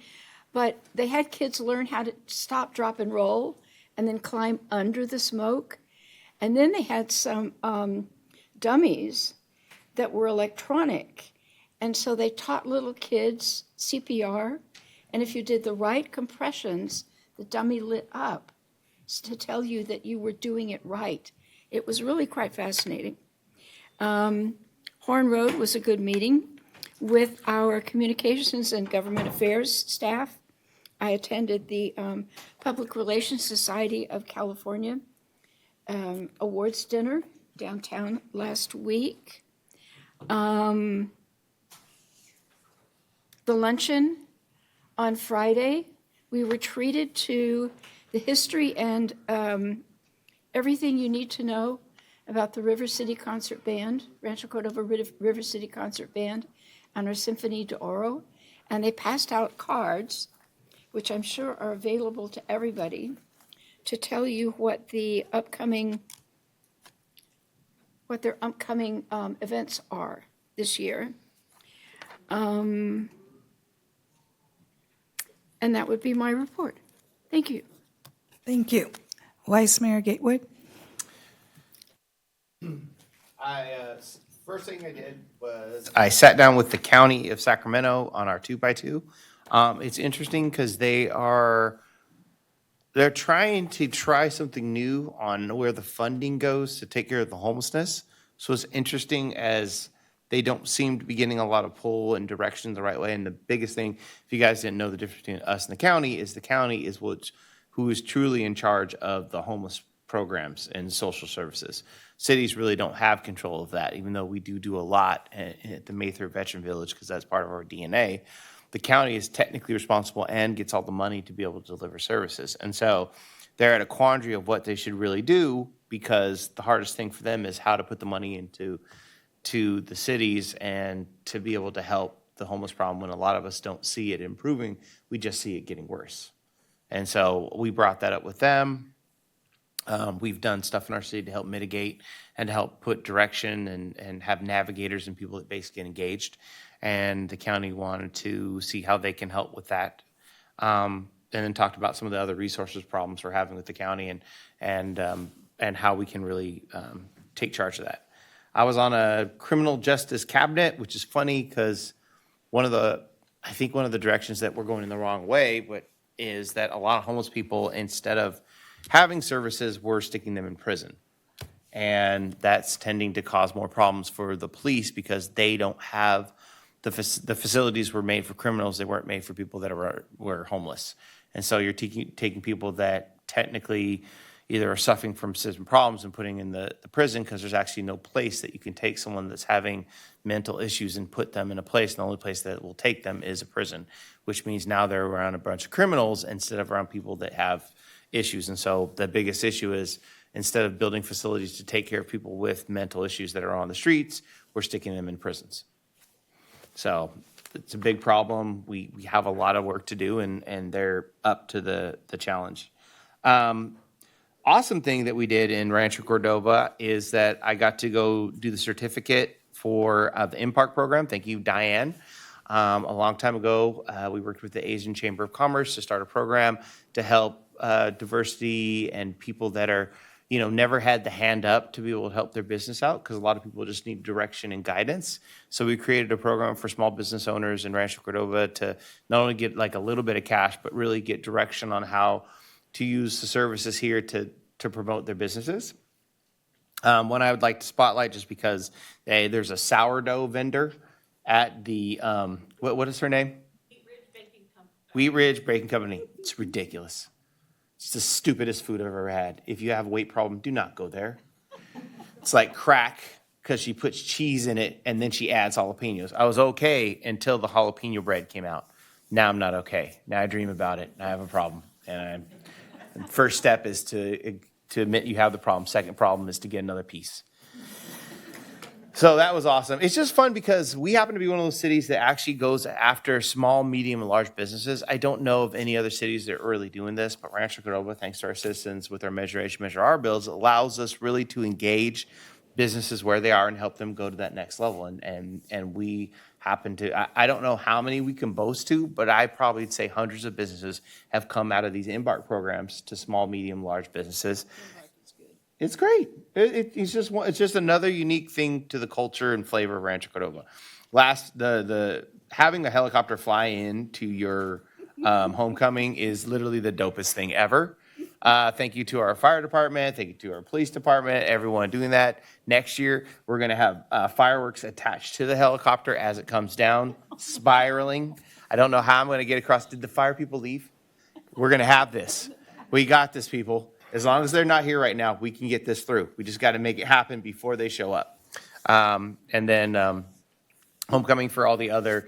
but they had kids learn how to stop, drop, and roll, and then climb under the smoke. And then they had some dummies that were electronic, and so they taught little kids CPR, and if you did the right compressions, the dummy lit up to tell you that you were doing it right. It was really quite fascinating. Horn Road was a good meeting with our communications and government affairs staff. I attended the Public Relations Society of California awards dinner downtown last week. The luncheon on Friday, we were treated to the history and everything you need to know about the River City Concert Band, Rancho Cordova River City Concert Band, and our Symphony de Oro. And they passed out cards, which I'm sure are available to everybody, to tell you what their upcoming events are this year. And that would be my report. Thank you. Thank you. Vice Mayor Gatewood. First thing I did was I sat down with the county of Sacramento on our 2x2. It's interesting because they're trying to try something new on where the funding goes to take care of the homelessness. So it's interesting as they don't seem to be getting a lot of pull and direction the right way. And the biggest thing, if you guys didn't know the difference between us and the county is who is truly in charge of the homeless programs and social services. Cities really don't have control of that, even though we do a lot at the Mather Veteran Village because that's part of our DNA. The county is technically responsible and gets all the money to be able to deliver services. And so they're at a quandary of what they should really do because the hardest thing for them is how to put the money into the cities and to be able to help the homeless problem when a lot of us don't see it improving, we just see it getting worse. And so we brought that up with them. We've done stuff in our city to help mitigate and to help put direction and have navigators and people that basically get engaged. And the county wanted to see how they can help with that. And then talked about some of the other resources problems we're having with the county and how we can really take charge of that. I was on a criminal justice cabinet, which is funny because one of the directions that we're going in the wrong way, is that a lot of homeless people, instead of having services, we're sticking them in prison. And that's tending to cause more problems for the police because they don't have the facilities were made for criminals. They weren't made for people that were homeless. And so you're taking people that technically either are suffering from system problems and putting in the prison because there's actually no place that you can take someone that's having mental issues and put them in a place. And the only place that will take them is a prison, which means now they're around a bunch of criminals instead of around people that have issues. And so the biggest issue is instead of building facilities to take care of people with mental issues that are on the streets, we're sticking them in prisons. So it's a big problem. We have a lot of work to do, and they're up to the challenge. Awesome thing that we did in Rancho Cordova is that I got to go do the certificate for the in-park program. Thank you, Diane. A long time ago, we worked with the Asian Chamber of Commerce to start a program to help diversity and people that are never had the hand up to be able to help their business out because a lot of people just need direction and guidance. So we created a program for small business owners in Rancho Cordova to not only get like a little bit of cash, but really get direction on how to use the services here to promote their businesses. One I would like to spotlight just because there's a sourdough vendor at the, what is her name? Wheat Ridge Baking Company. It's ridiculous. It's the stupidest food I've ever had. If you have a weight problem, do not go there. It's like crack because she puts cheese in it and then she adds jalapenos. I was okay until the jalapeno bread came out. Now I'm not okay. Now I dream about it. I have a problem. And first step is to admit you have the problem. Second problem is to get another piece. So that was awesome. It's just fun because we happen to be one of those cities that actually goes after small, medium, and large businesses. I don't know of any other cities that are really doing this, but Rancho Cordova, thanks to our citizens with our Measure H, Measure R bills, allows us really to engage businesses where they are and help them go to that next level. And we happen to, I don't know how many we can boast to, but I probably would say hundreds of businesses have come out of these Embark programs to small, medium, large businesses. It's great. It's just another unique thing to the culture and flavor of Rancho Cordova. The having a helicopter fly in to your homecoming is literally the dopest thing ever. Thank you to our fire department. Thank you to our police department. Everyone doing that. Next year, we're going to have fireworks attached to the helicopter as it comes down, spiraling. I don't know how I'm going to get across. Did the fire people leave? We're going to have this. We got this, people. As long as they're not here right now, we can get this through. We just got to make it happen before they show up. And then homecoming for all the other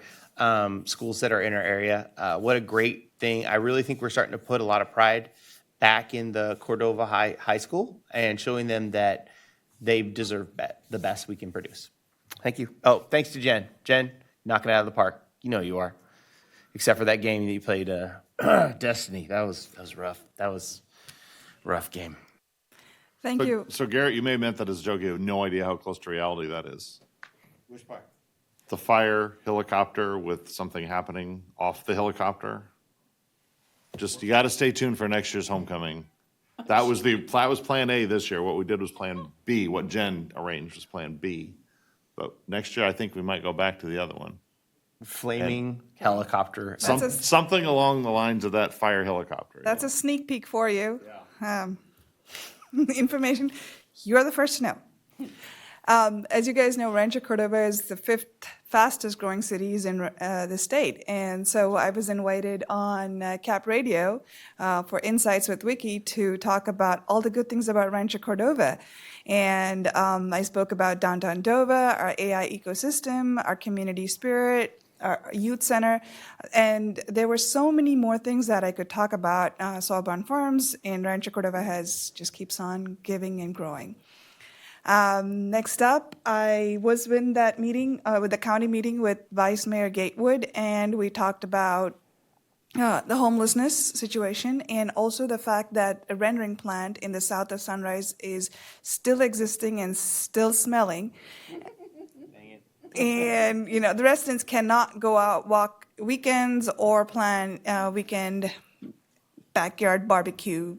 schools that are in our area. What a great thing. I really think we're starting to put a lot of pride back in the Cordova High School and showing them that they deserve the best we can produce. Thank you. Oh, thanks to Jen. Jen, knocking it out of the park. You know you are. Except for that game that you played, Destiny. That was rough. That was rough game. Thank you. So Garrett, you may have meant that as a joke. You have no idea how close to reality that is. Which part? The fire helicopter with something happening off the helicopter. Just, you got to stay tuned for next year's homecoming. That was plan A this year. What we did was plan B. What Jen arranged was plan B. But next year, I think we might go back to the other one. Flaming helicopter. Something along the lines of that fire helicopter. That's a sneak peek for you. Information you're the first to know. As you guys know, Rancho Cordova is the 5th fastest growing cities in the state. And so I was invited on Cap Radio for Insights with Wiki to talk about all the good things about Rancho Cordova. And I spoke about Downtown Dova, our AI ecosystem, our community spirit, our youth center, and there were so many more things that I could talk about. Sawbarn Farms in Rancho Cordova just keeps on giving and growing. Next up, I was in that meeting, with the county meeting with Vice Mayor Gatewood, and we talked about the homelessness situation and also the fact that a rendering plant in the south of Sunrise is still existing and still smelling. And, the residents cannot go out, walk weekends or plan weekend backyard barbecue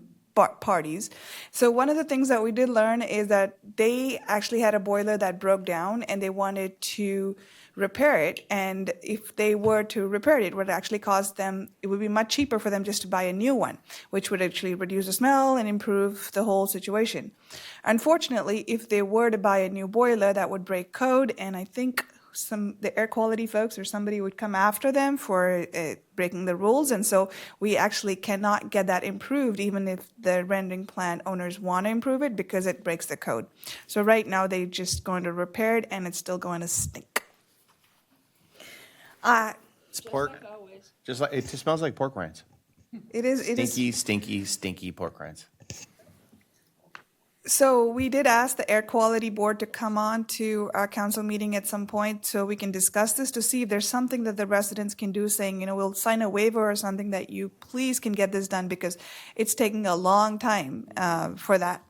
parties. So one of the things that we did learn is that they actually had a boiler that broke down and they wanted to repair it. And if they were to repair it, it would actually cost them, it would be much cheaper for them just to buy a new one, which would actually reduce the smell and improve the whole situation. Unfortunately, if they were to buy a new boiler, that would break code, and I think the air quality folks or somebody would come after them for breaking the rules, and so we actually cannot get that improved even if the rendering plant owners want to improve it because it breaks the code. So right now they're just going to repair it and it's still going to stink. It's pork. It just smells like pork rinds. It is Stinky pork rinds. So we did ask the Air Quality Board to come on to our council meeting at some point so we can discuss this to see if there's something that the residents can do, saying, we'll sign a waiver or something that you please can get this done because it's taking a long time for that.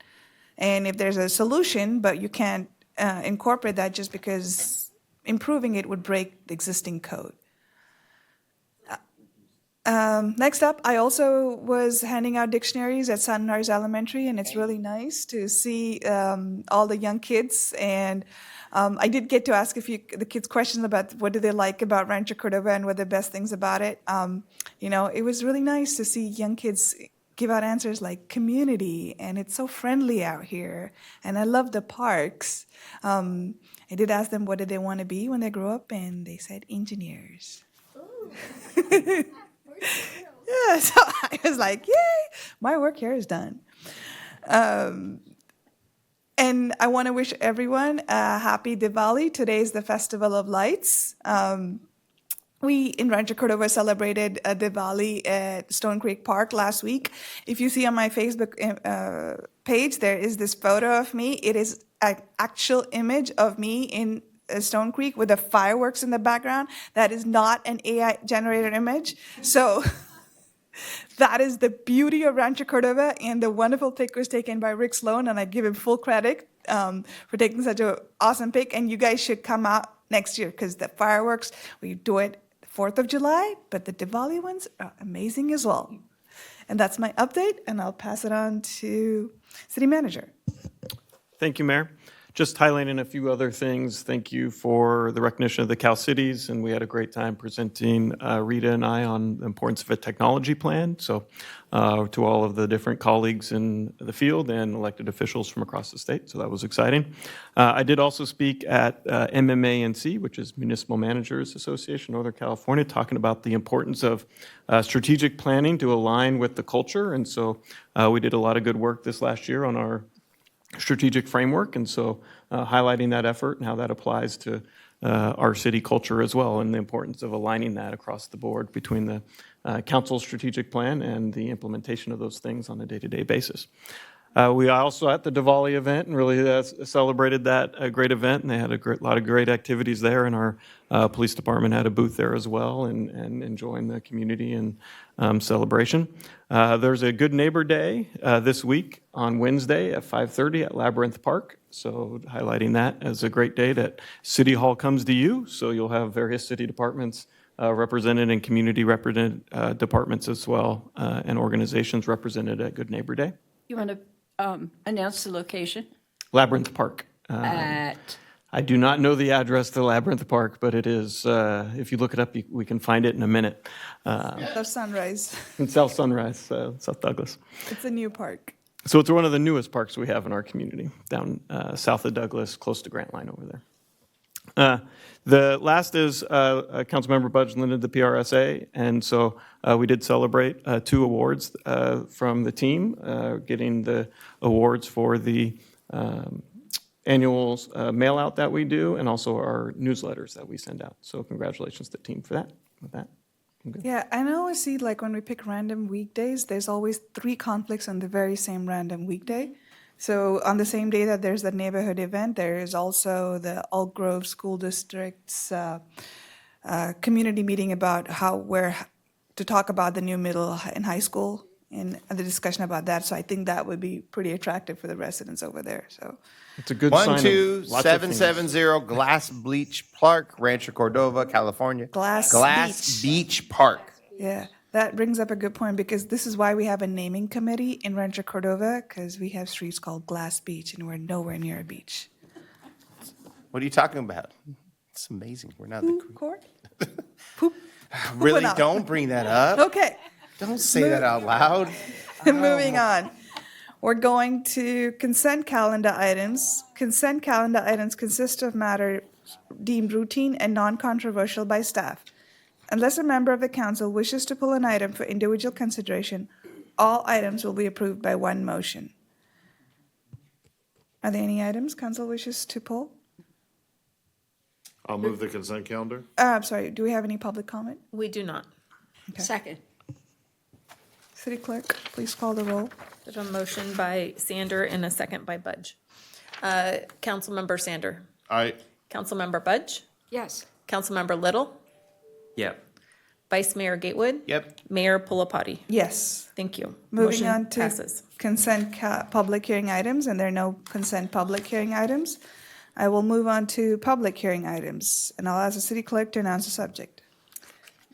And if there's a solution, but you can't incorporate that just because improving it would break the existing code. Next up, I also was handing out dictionaries at Sunrise Elementary, and it's really nice to see all the young kids. And I did get to ask the kids questions about what do they like about Rancho Cordova and what are the best things about it. It was really nice to see young kids give out answers like community, and it's so friendly out here, and I love the parks. I did ask them what did they want to be when they grow up, and they said engineers. Yeah, so I was like, yay, my work here is done. And I want to wish everyone a happy Diwali. Today is the Festival of Lights. We in Rancho Cordova celebrated Diwali at Stone Creek Park last week. If you see on my Facebook page, there is this photo of me. It is an actual image of me in Stone Creek with the fireworks in the background. That is not an AI-generated image. So that is the beauty of Rancho Cordova, and the wonderful pic was taken by Rick Sloan, and I give him full credit for taking such an awesome pic. And you guys should come out next year because the fireworks, we do it 4th of July, but the Diwali ones are amazing as well. And that's my update, and I'll pass it on to City Manager. Thank you, Mayor. Just highlighting a few other things. Thank you for the recognition of the Cal Cities, and we had a great time presenting Rita and I on the importance of a technology plan. So to all of the different colleagues in the field and elected officials from across the state. So that was exciting. I did also speak at MMANC, which is Municipal Managers Association, Northern California, talking about the importance of strategic planning to align with the culture. And so we did a lot of good work this last year on our strategic framework, and so highlighting that effort and how that applies to our city culture as well, and the importance of aligning that across the board between the council's strategic plan and the implementation of those things on a day-to-day basis. We also at the Diwali event and really celebrated that great event, and they had a lot of great activities there, and our police department had a booth there as well, and enjoying the community and celebration. There's a Good Neighbor Day this week on Wednesday at 5:30 at Labyrinth Park, so highlighting that as a great day that City Hall comes to you, so you'll have various city departments represented and community represented departments as well, and organizations represented at Good Neighbor Day. You want to announce the location? Labyrinth Park. At? I do not know the address to Labyrinth Park, but it is, if you look it up, we can find it in a minute. The Sunrise. In South Sunrise, South Douglas. It's a new park. So it's one of the newest parks we have in our community, down south of Douglas, close to Grant Line over there. The last is Councilmember Budge Linden, the PRSA, and so we did celebrate 2 awards from the team, getting the awards for the annual mail out that we do, and also our newsletters that we send out. So congratulations to the team for that. With that, I'm good. Yeah, and I always see like when we pick random weekdays, there's always 3 conflicts on the very same random weekday. So on the same day that there's the neighborhood event, there is also the Elk Grove School District's community meeting about to talk about the new middle and high school and the discussion about that. So I think that would be pretty attractive for the residents over there. So it's a good sign of lots of things. 12770 Glass Beach Park, Rancho Cordova, California. Glass Beach Park. yeah, that brings up a good point because this is why we have a naming committee in Rancho Cordova, because we have streets called Glass Beach and we're nowhere near a beach. What are you talking about? It's amazing. We're not the creek. Court? Poop. Really, out. don't bring that up. Okay. Don't say that out loud. Moving on. We're going to consent calendar items. Consent calendar items consist of matter deemed routine and non-controversial by staff. Unless a member of the council wishes to pull an item for individual consideration, all items will be approved by one motion. Are there any items council wishes to pull? I'll move the consent calendar. I'm sorry, do we have any public comment? We do not. Second. City Clerk, please call the roll. There's a motion by Sander and a second by Budge. Councilmember Sander. Aye. Councilmember Budge. Yes. Councilmember Little. Yep. Vice Mayor Gatewood. Yep. Mayor Pulapati. Yes. Thank you. Moving Motion on to passes. consent public hearing items, and there are no consent public hearing items. I will move on to public hearing items, and I'll ask the city clerk to announce the subject.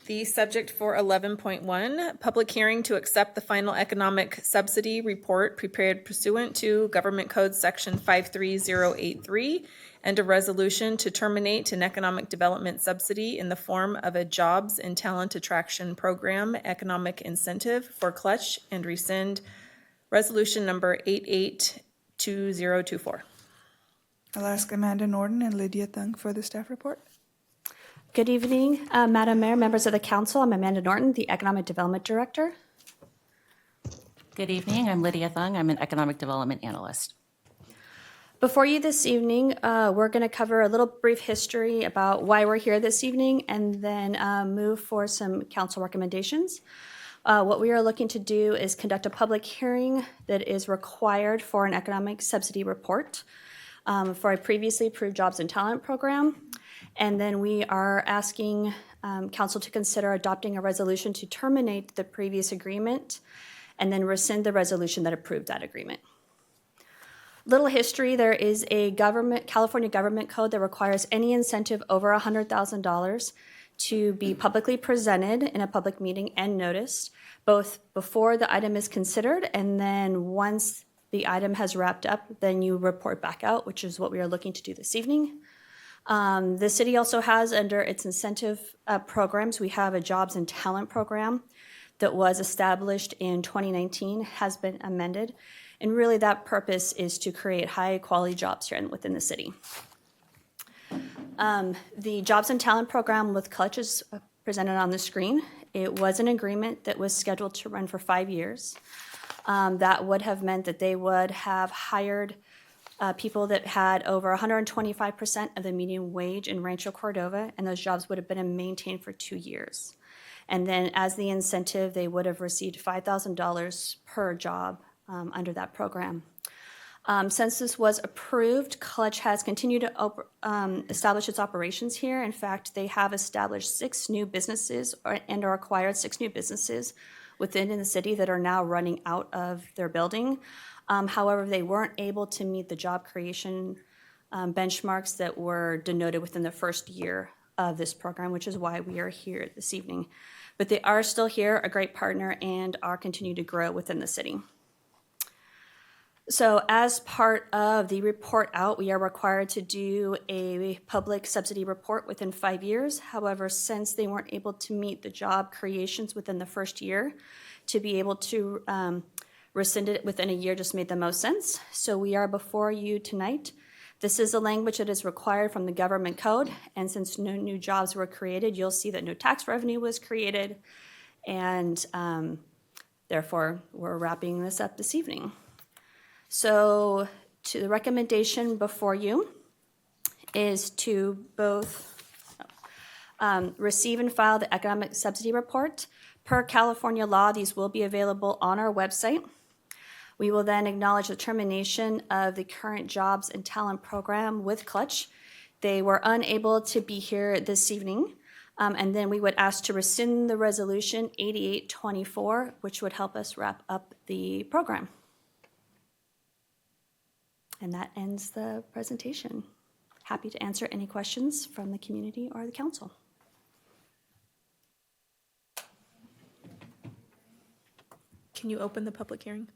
The subject for 11.1, public hearing to accept the final economic subsidy report prepared pursuant to Government Code Section 53083 and a resolution to terminate an economic development subsidy in the form of a Jobs and Talent Attraction Program economic incentive for Clutch and rescind resolution number 882024. I'll ask Amanda Norton and Lydia Thung for the staff report. Good evening, Madam Mayor, members of the council. I'm Amanda Norton, the Economic Development Director. Good evening. I'm Lydia Thung. I'm an Economic Development Analyst. Before you this evening, we're going to cover a little brief history about why we're here this evening and then move for some council recommendations. What we are looking to do is conduct a public hearing that is required for an economic subsidy report for a previously approved jobs and talent program. And then we are asking council to consider adopting a resolution to terminate the previous agreement and then rescind the resolution that approved that agreement. Little history, there is a California government code that requires any incentive over $100,000 to be publicly presented in a public meeting and noticed, both before the item is considered and then once the item has wrapped up, then you report back out, which is what we are looking to do this evening. The city also has under its incentive programs, we have a jobs and talent program that was established in 2019, has been amended. And really that purpose is to create high quality jobs here within the city. The jobs and talent program with Clutch is presented on the screen. It was an agreement that was scheduled to run for 5 years. That would have meant that they would have hired people that had over 125% of the median wage in Rancho Cordova, and those jobs would have been maintained for 2 years. And then as the incentive, they would have received $5,000 per job under that program. Since this was approved, Clutch has continued to establish its operations here. In fact, they have established 6 new businesses and/or acquired 6 new businesses within the city that are now running out of their building. However, they weren't able to meet the job creation benchmarks that were denoted within the first year of this program, which is why we are here this evening. But they are still here, a great partner, and are continuing to grow within the city. So as part of the report out, we are required to do a public subsidy report within 5 years. However, since they weren't able to meet the job creations within the first year, to be able to rescind it within a year just made the most sense. So we are before you tonight. This is a language that is required from the government code, and since no new jobs were created, you'll see that no tax revenue was created, and therefore we're wrapping this up this evening. So to the recommendation before you is to both receive and file the economic subsidy report. Per California law, these will be available on our website. We will then acknowledge the termination of the current jobs and talent program with Clutch. They were unable to be here this evening. And then we would ask to rescind the resolution 8824, which would help us wrap up the program. And that ends the presentation. Happy to answer any questions from the community or the council. Can you open the public hearing?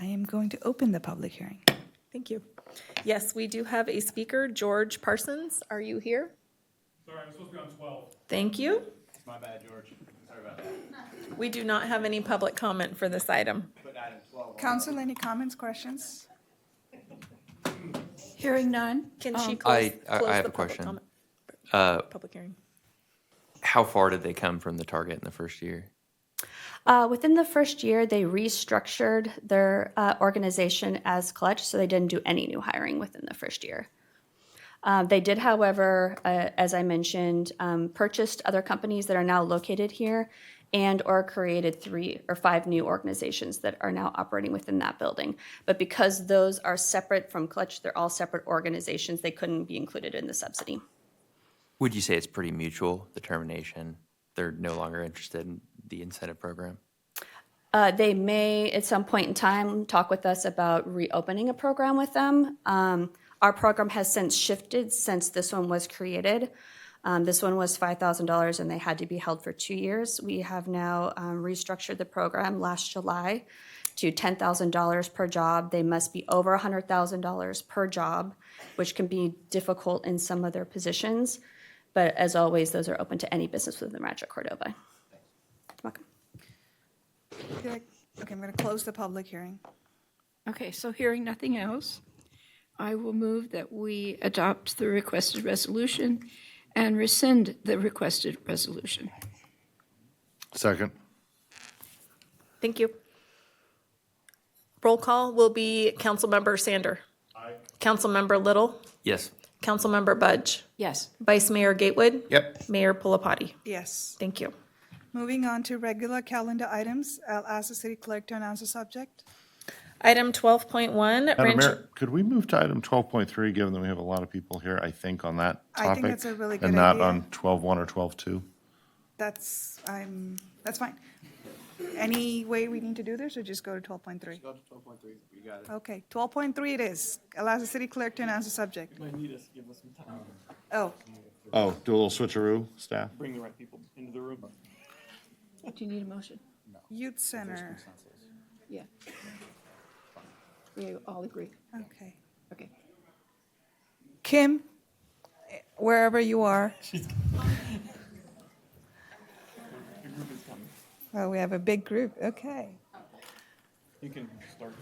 I am going to open the public hearing. Thank you. Yes, we do have a speaker, George Parsons. Are you here? Sorry, I'm supposed to be on 12. Thank you. My bad, George. Sorry about that. We do not have any public comment for this item. Council, any comments, questions? Hearing none. Can she I close have the a public question. comment? Public hearing. How far did they come from the target in the first year? Within the first year, they restructured their organization as Clutch, so they didn't do any new hiring within the first year. They did, however, as I mentioned, purchased other companies that are now located here and or created 3 or 5 new organizations that are now operating within that building. But because those are separate from Clutch, they're all separate organizations, they couldn't be included in the subsidy. Would you say it's pretty mutual, the termination? They're no longer interested in the incentive program? They may, at some point in time, talk with us about reopening a program with them. Our program has since shifted since this one was created. This one was $5,000 and they had to be held for 2 years. We have now restructured the program last July to $10,000 per job. They must be over $100,000 per job, which can be difficult in some of their positions. But as always, those are open to any business within Rancho Cordova. Welcome. Okay, I'm going to close the public hearing. Okay, so hearing nothing else, I will move that we adopt the requested resolution and rescind the requested resolution. Second. Thank you. Roll call will be Councilmember Sander. Aye. Councilmember Little. Yes. Councilmember Budge. Yes. Vice Mayor Gatewood. Yep. Mayor Pulapati. Yes. Thank you. Moving on to regular calendar items, I'll ask the city clerk to announce the subject. Item 12.1. Madam Mayor, could we move to item 12.3, given that we have a lot of people here, I think, on that topic? I think that's a really good And not idea. on 12.1 or 12.2? That's fine. Any way we need to do this, or just go to 12.3? Go to 12.3, you got it. Okay, 12.3 it is. Allows the city clerk to announce the subject. You might need us to give us some time. Oh, Oh, do a little switcheroo, staff? Bring the right people into the room. Do you need a motion? Youth Center. Yeah. We all agree. Okay. Okay. Kim, wherever you are. Oh, we have a big group. Okay. You can start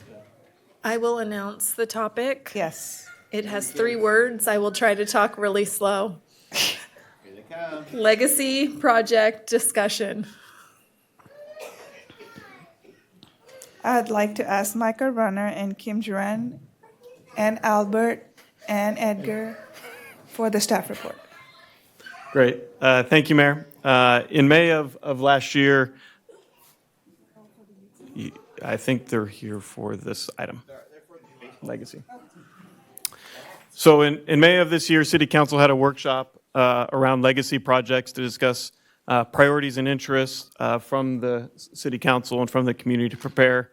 I will announce the topic. Yes. It has 3 words. I will try to talk really slow. Legacy project discussion. I'd like to ask Michael Runner and Kim Duran and Albert and Edgar for the staff report. Great. Thank you, Mayor. In May of last year, I think they're here for this item, legacy. So in May of this year, City Council had a workshop around legacy projects to discuss priorities and interests from the City Council and from the community to prepare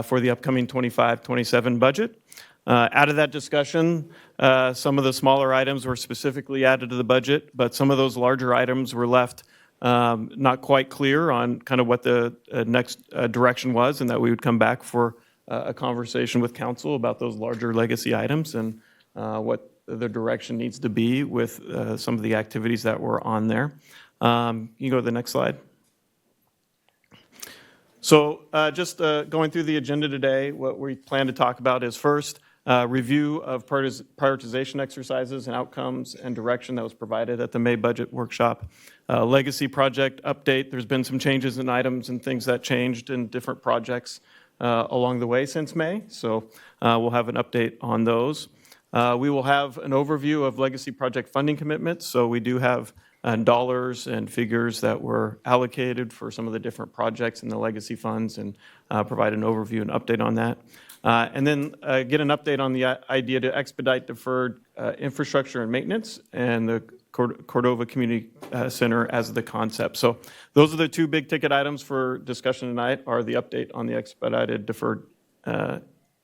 for the upcoming 25-27 budget. Out of that discussion, some of the smaller items were specifically added to the budget, but some of those larger items were left not quite clear on kind of what the next direction was, and that we would come back for a conversation with council about those larger legacy items and what the direction needs to be with some of the activities that were on there. You can go to the next slide. So just going through the agenda today, what we plan to talk about is first, review of prioritization exercises and outcomes and direction that was provided at the May budget workshop. Legacy project update. There's been some changes in items and things that changed in different projects along the way since May. So we'll have an update on those. We will have an overview of legacy project funding commitments. So we do have dollars and figures that were allocated for some of the different projects in the legacy funds and provide an overview and update on that. And then get an update on the idea to expedite deferred infrastructure and maintenance and the Cordova Community Center as the concept. So those are the 2 big ticket items for discussion tonight, are the update on the expedited deferred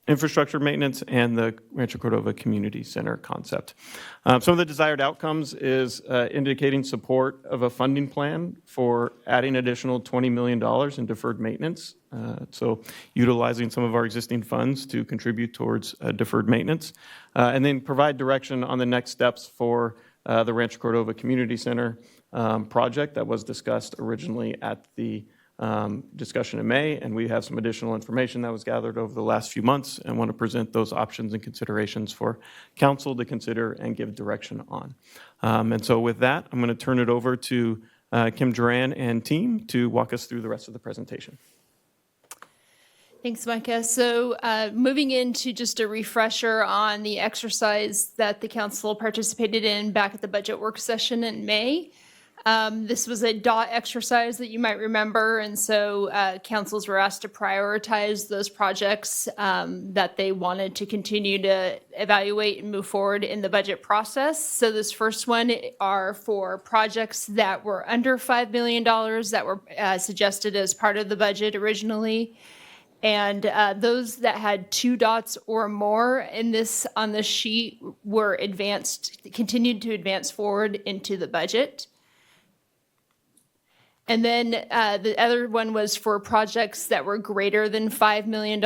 infrastructure maintenance and the Rancho Cordova Community Center concept. Some of the desired outcomes is indicating support of a funding plan for adding additional $20 million in deferred maintenance. So utilizing some of our existing funds to contribute towards deferred maintenance. And then provide direction on the next steps for the Rancho Cordova Community Center project that was discussed originally at the discussion in May, and we have some additional information that was gathered over the last few months and want to present those options and considerations for council to consider and give direction on. And so with that, I'm going to turn it over to Kim Duran and team to walk us through the rest of the presentation. Thanks, Micah. So moving into just a refresher on the exercise that the council participated in back at the budget work session in May. This was a DOT exercise that you might remember, and so councils were asked to prioritize those projects that they wanted to continue to evaluate and move forward in the budget process. So this first one are for projects that were under $5 million that were suggested as part of the budget originally. And those that had 2 dots or more in this on this sheet were continued to advance forward into the budget. And then the other one was for projects that were greater than $5 million.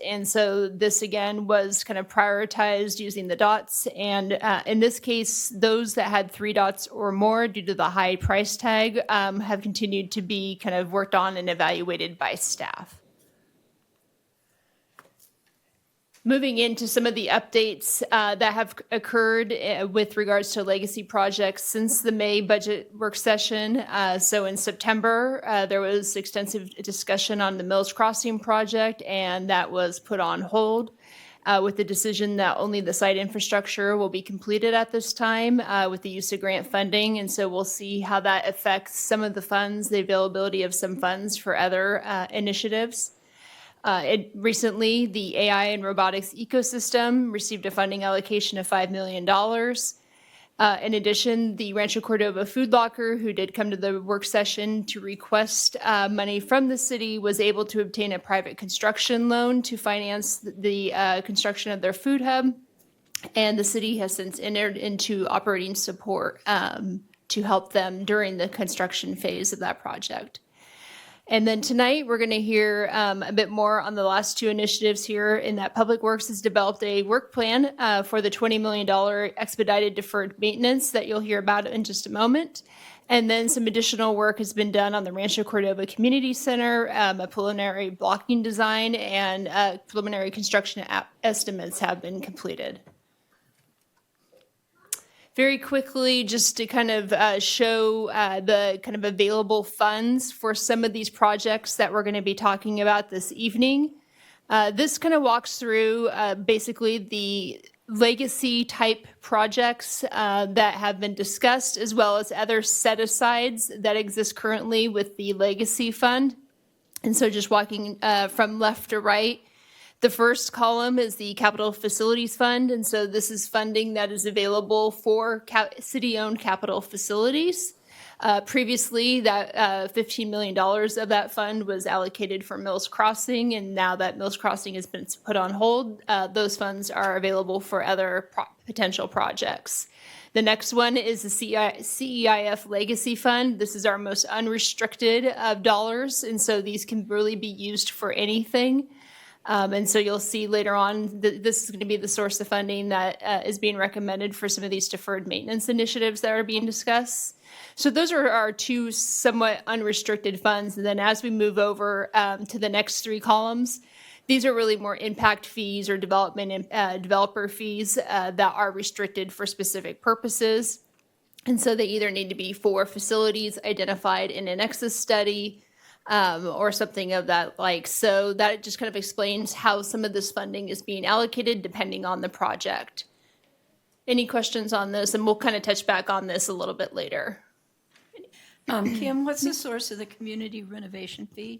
And so this again was kind of prioritized using the dots. And in this case, those that had 3 dots or more due to the high price tag have continued to be kind of worked on and evaluated by staff. Moving into some of the updates that have occurred with regards to legacy projects since the May budget work session. So in September, there was extensive discussion on the Mills Crossing project, and that was put on hold with the decision that only the site infrastructure will be completed at this time with the use of grant funding. And so we'll see how that affects some of the funds, the availability of some funds for other initiatives. Recently, the AI and robotics ecosystem received a funding allocation of $5 million. In addition, the Rancho Cordova Food Locker, who did come to the work session to request money from the city, was able to obtain a private construction loan to finance the construction of their food hub. And the city has since entered into operating support to help them during the construction phase of that project. And then tonight, we're going to hear a bit more on the last 2 initiatives here in that Public Works has developed a work plan for the $20 million expedited deferred maintenance that you'll hear about in just a moment. And then some additional work has been done on the Rancho Cordova Community Center, a preliminary blocking design, and preliminary construction estimates have been completed. Very quickly, just to kind of show the kind of available funds for some of these projects that we're going to be talking about this evening. This kind of walks through basically the legacy type projects that have been discussed, as well as other set-asides that exist currently with the legacy fund. And so just walking from left to right, the first column is the Capital Facilities Fund, and so this is funding that is available for city-owned capital facilities. Previously, that $15 million of that fund was allocated for Mills Crossing, and now that Mills Crossing has been put on hold, those funds are available for other potential projects. The next one is the CEIF Legacy Fund. This is our most unrestricted of dollars, and so these can really be used for anything. And so you'll see later on that this is going to be the source of funding that is being recommended for some of these deferred maintenance initiatives that are being discussed. So those are our 2 somewhat unrestricted funds. And then as we move over to the next 3 columns, these are really more impact fees or development and developer fees that are restricted for specific purposes. And so they either need to be for facilities identified in an nexus study, or something of that like. So that just kind of explains how some of this funding is being allocated depending on the project. Any questions on this? And we'll kind of touch back on this a little bit later. Kim, what's the source of the community renovation fee?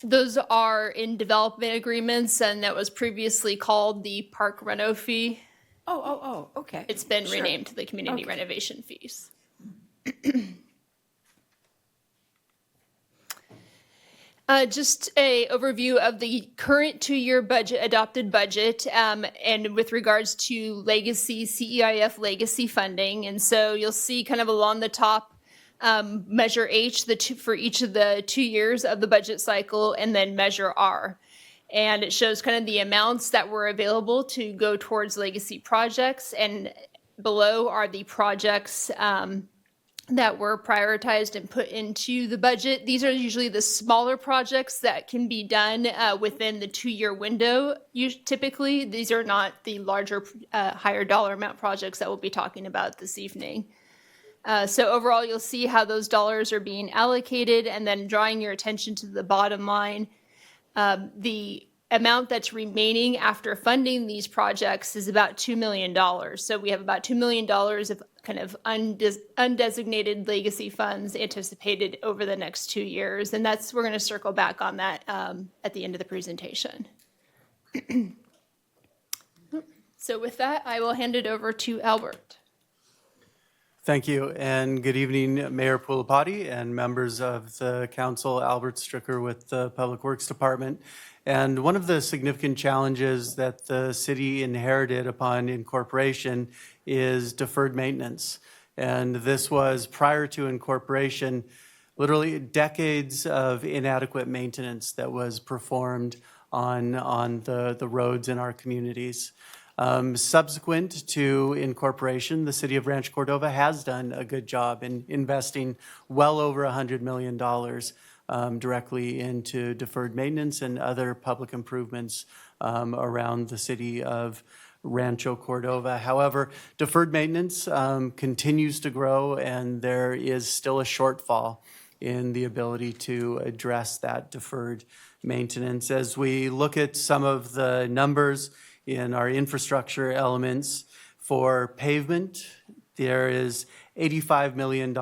Those are in development agreements, and that was previously called the park reno fee. Oh, okay. It's been Sure. renamed to the community renovation fees. Just a overview of the current 2-year budget, adopted budget, and with regards to legacy, CEIF legacy funding. And so you'll see kind of along the top, Measure H, for each of the 2 years of the budget cycle, and then Measure R. And it shows kind of the amounts that were available to go towards legacy projects, and below are the projects that were prioritized and put into the budget. These are usually the smaller projects that can be done within the 2-year window. Typically, these are not the larger, higher dollar amount projects that we'll be talking about this evening. So overall, you'll see how those dollars are being allocated, and then drawing your attention to the bottom line. The amount that's remaining after funding these projects is about $2 million. So we have about $2 million of kind of undesignated legacy funds anticipated over the next 2 years. And we're going to circle back on that at the end of the presentation. So with that, I will hand it over to Albert. Thank you, and good evening, Mayor Pulapati and members of the council, Albert Stricker with the Public Works Department. And one of the significant challenges that the city inherited upon incorporation is deferred maintenance. And this was prior to incorporation, literally decades of inadequate maintenance that was performed on the roads in our communities. Subsequent to incorporation, the city of Rancho Cordova has done a good job in investing well over $100 million directly into deferred maintenance and other public improvements around the city of Rancho Cordova. However, deferred maintenance continues to grow, and there is still a shortfall in the ability to address that deferred maintenance. As we look at some of the numbers in our infrastructure elements for pavement, there is $85 million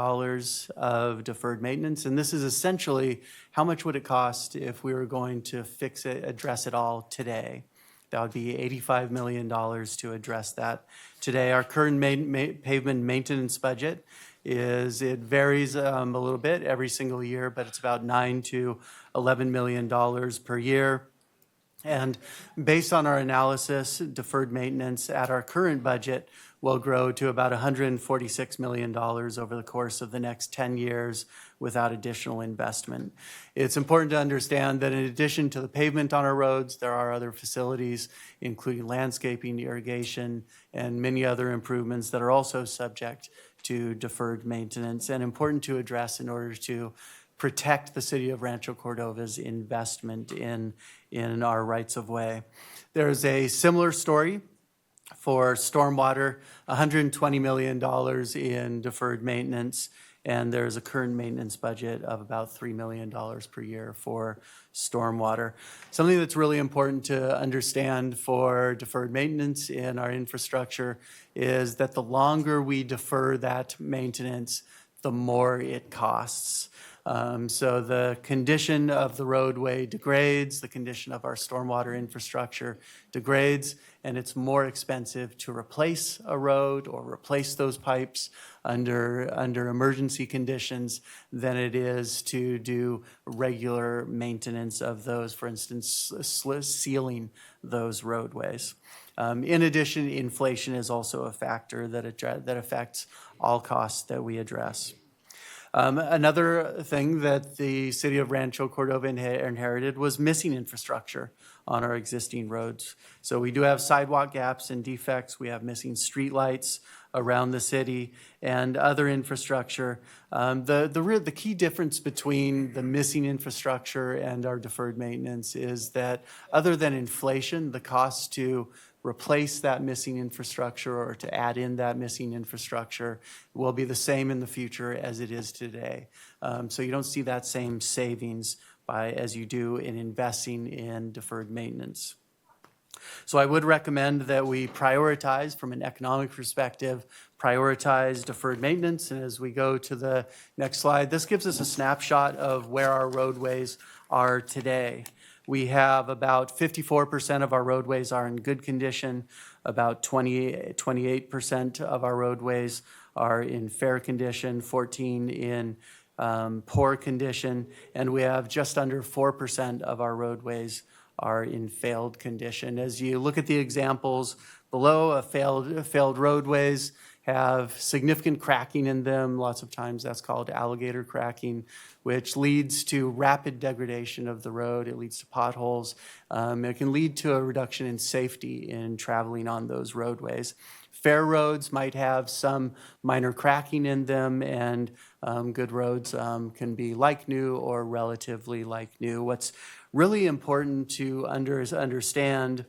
of deferred maintenance, and this is essentially how much would it cost if we were going to fix it, address it all today. That would be $85 million to address that today. Our current pavement maintenance budget it varies a little bit every single year, but it's about $9 to $11 million per year. And based on our analysis, deferred maintenance at our current budget will grow to about $146 million over the course of the next 10 years without additional investment. It's important to understand that in addition to the pavement on our roads, there are other facilities, including landscaping, irrigation, and many other improvements that are also subject to deferred maintenance and important to address in order to protect the city of Rancho Cordova's investment in our rights of way. There's a similar story for stormwater, $120 million in deferred maintenance, and there's a current maintenance budget of about $3 million per year for stormwater. Something that's really important to understand for deferred maintenance in our infrastructure is that the longer we defer that maintenance, the more it costs. So the condition of the roadway degrades, the condition of our stormwater infrastructure degrades, and it's more expensive to replace a road or replace those pipes under emergency conditions than it is to do regular maintenance of those, for instance, sealing those roadways. In addition, inflation is also a factor that affects all costs that we address. Another thing that the city of Rancho Cordova inherited was missing infrastructure on our existing roads. So we do have sidewalk gaps and defects. We have missing streetlights around the city and other infrastructure. The key difference between the missing infrastructure and our deferred maintenance is that other than inflation, the cost to replace that missing infrastructure or to add in that missing infrastructure will be the same in the future as it is today. So you don't see that same savings as you do in investing in deferred maintenance. So I would recommend that we prioritize, from an economic perspective, prioritize deferred maintenance. And as we go to the next slide, this gives us a snapshot of where our roadways are today. We have about 54% of our roadways are in good condition, about 28% of our roadways are in fair condition, 14% in poor condition, and we have just under 4% of our roadways are in failed condition. As you look at the examples below, failed roadways have significant cracking in them. Lots of times that's called alligator cracking, which leads to rapid degradation of the road. It leads to potholes. It can lead to a reduction in safety in traveling on those roadways. Fair roads might have some minor cracking in them, and good roads can be like new or relatively like new. What's really important to understand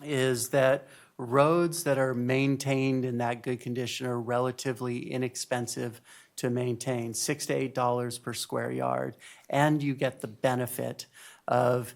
is that roads that are maintained in that good condition are relatively inexpensive to maintain, $6 to $8 per square yard, and you get the benefit of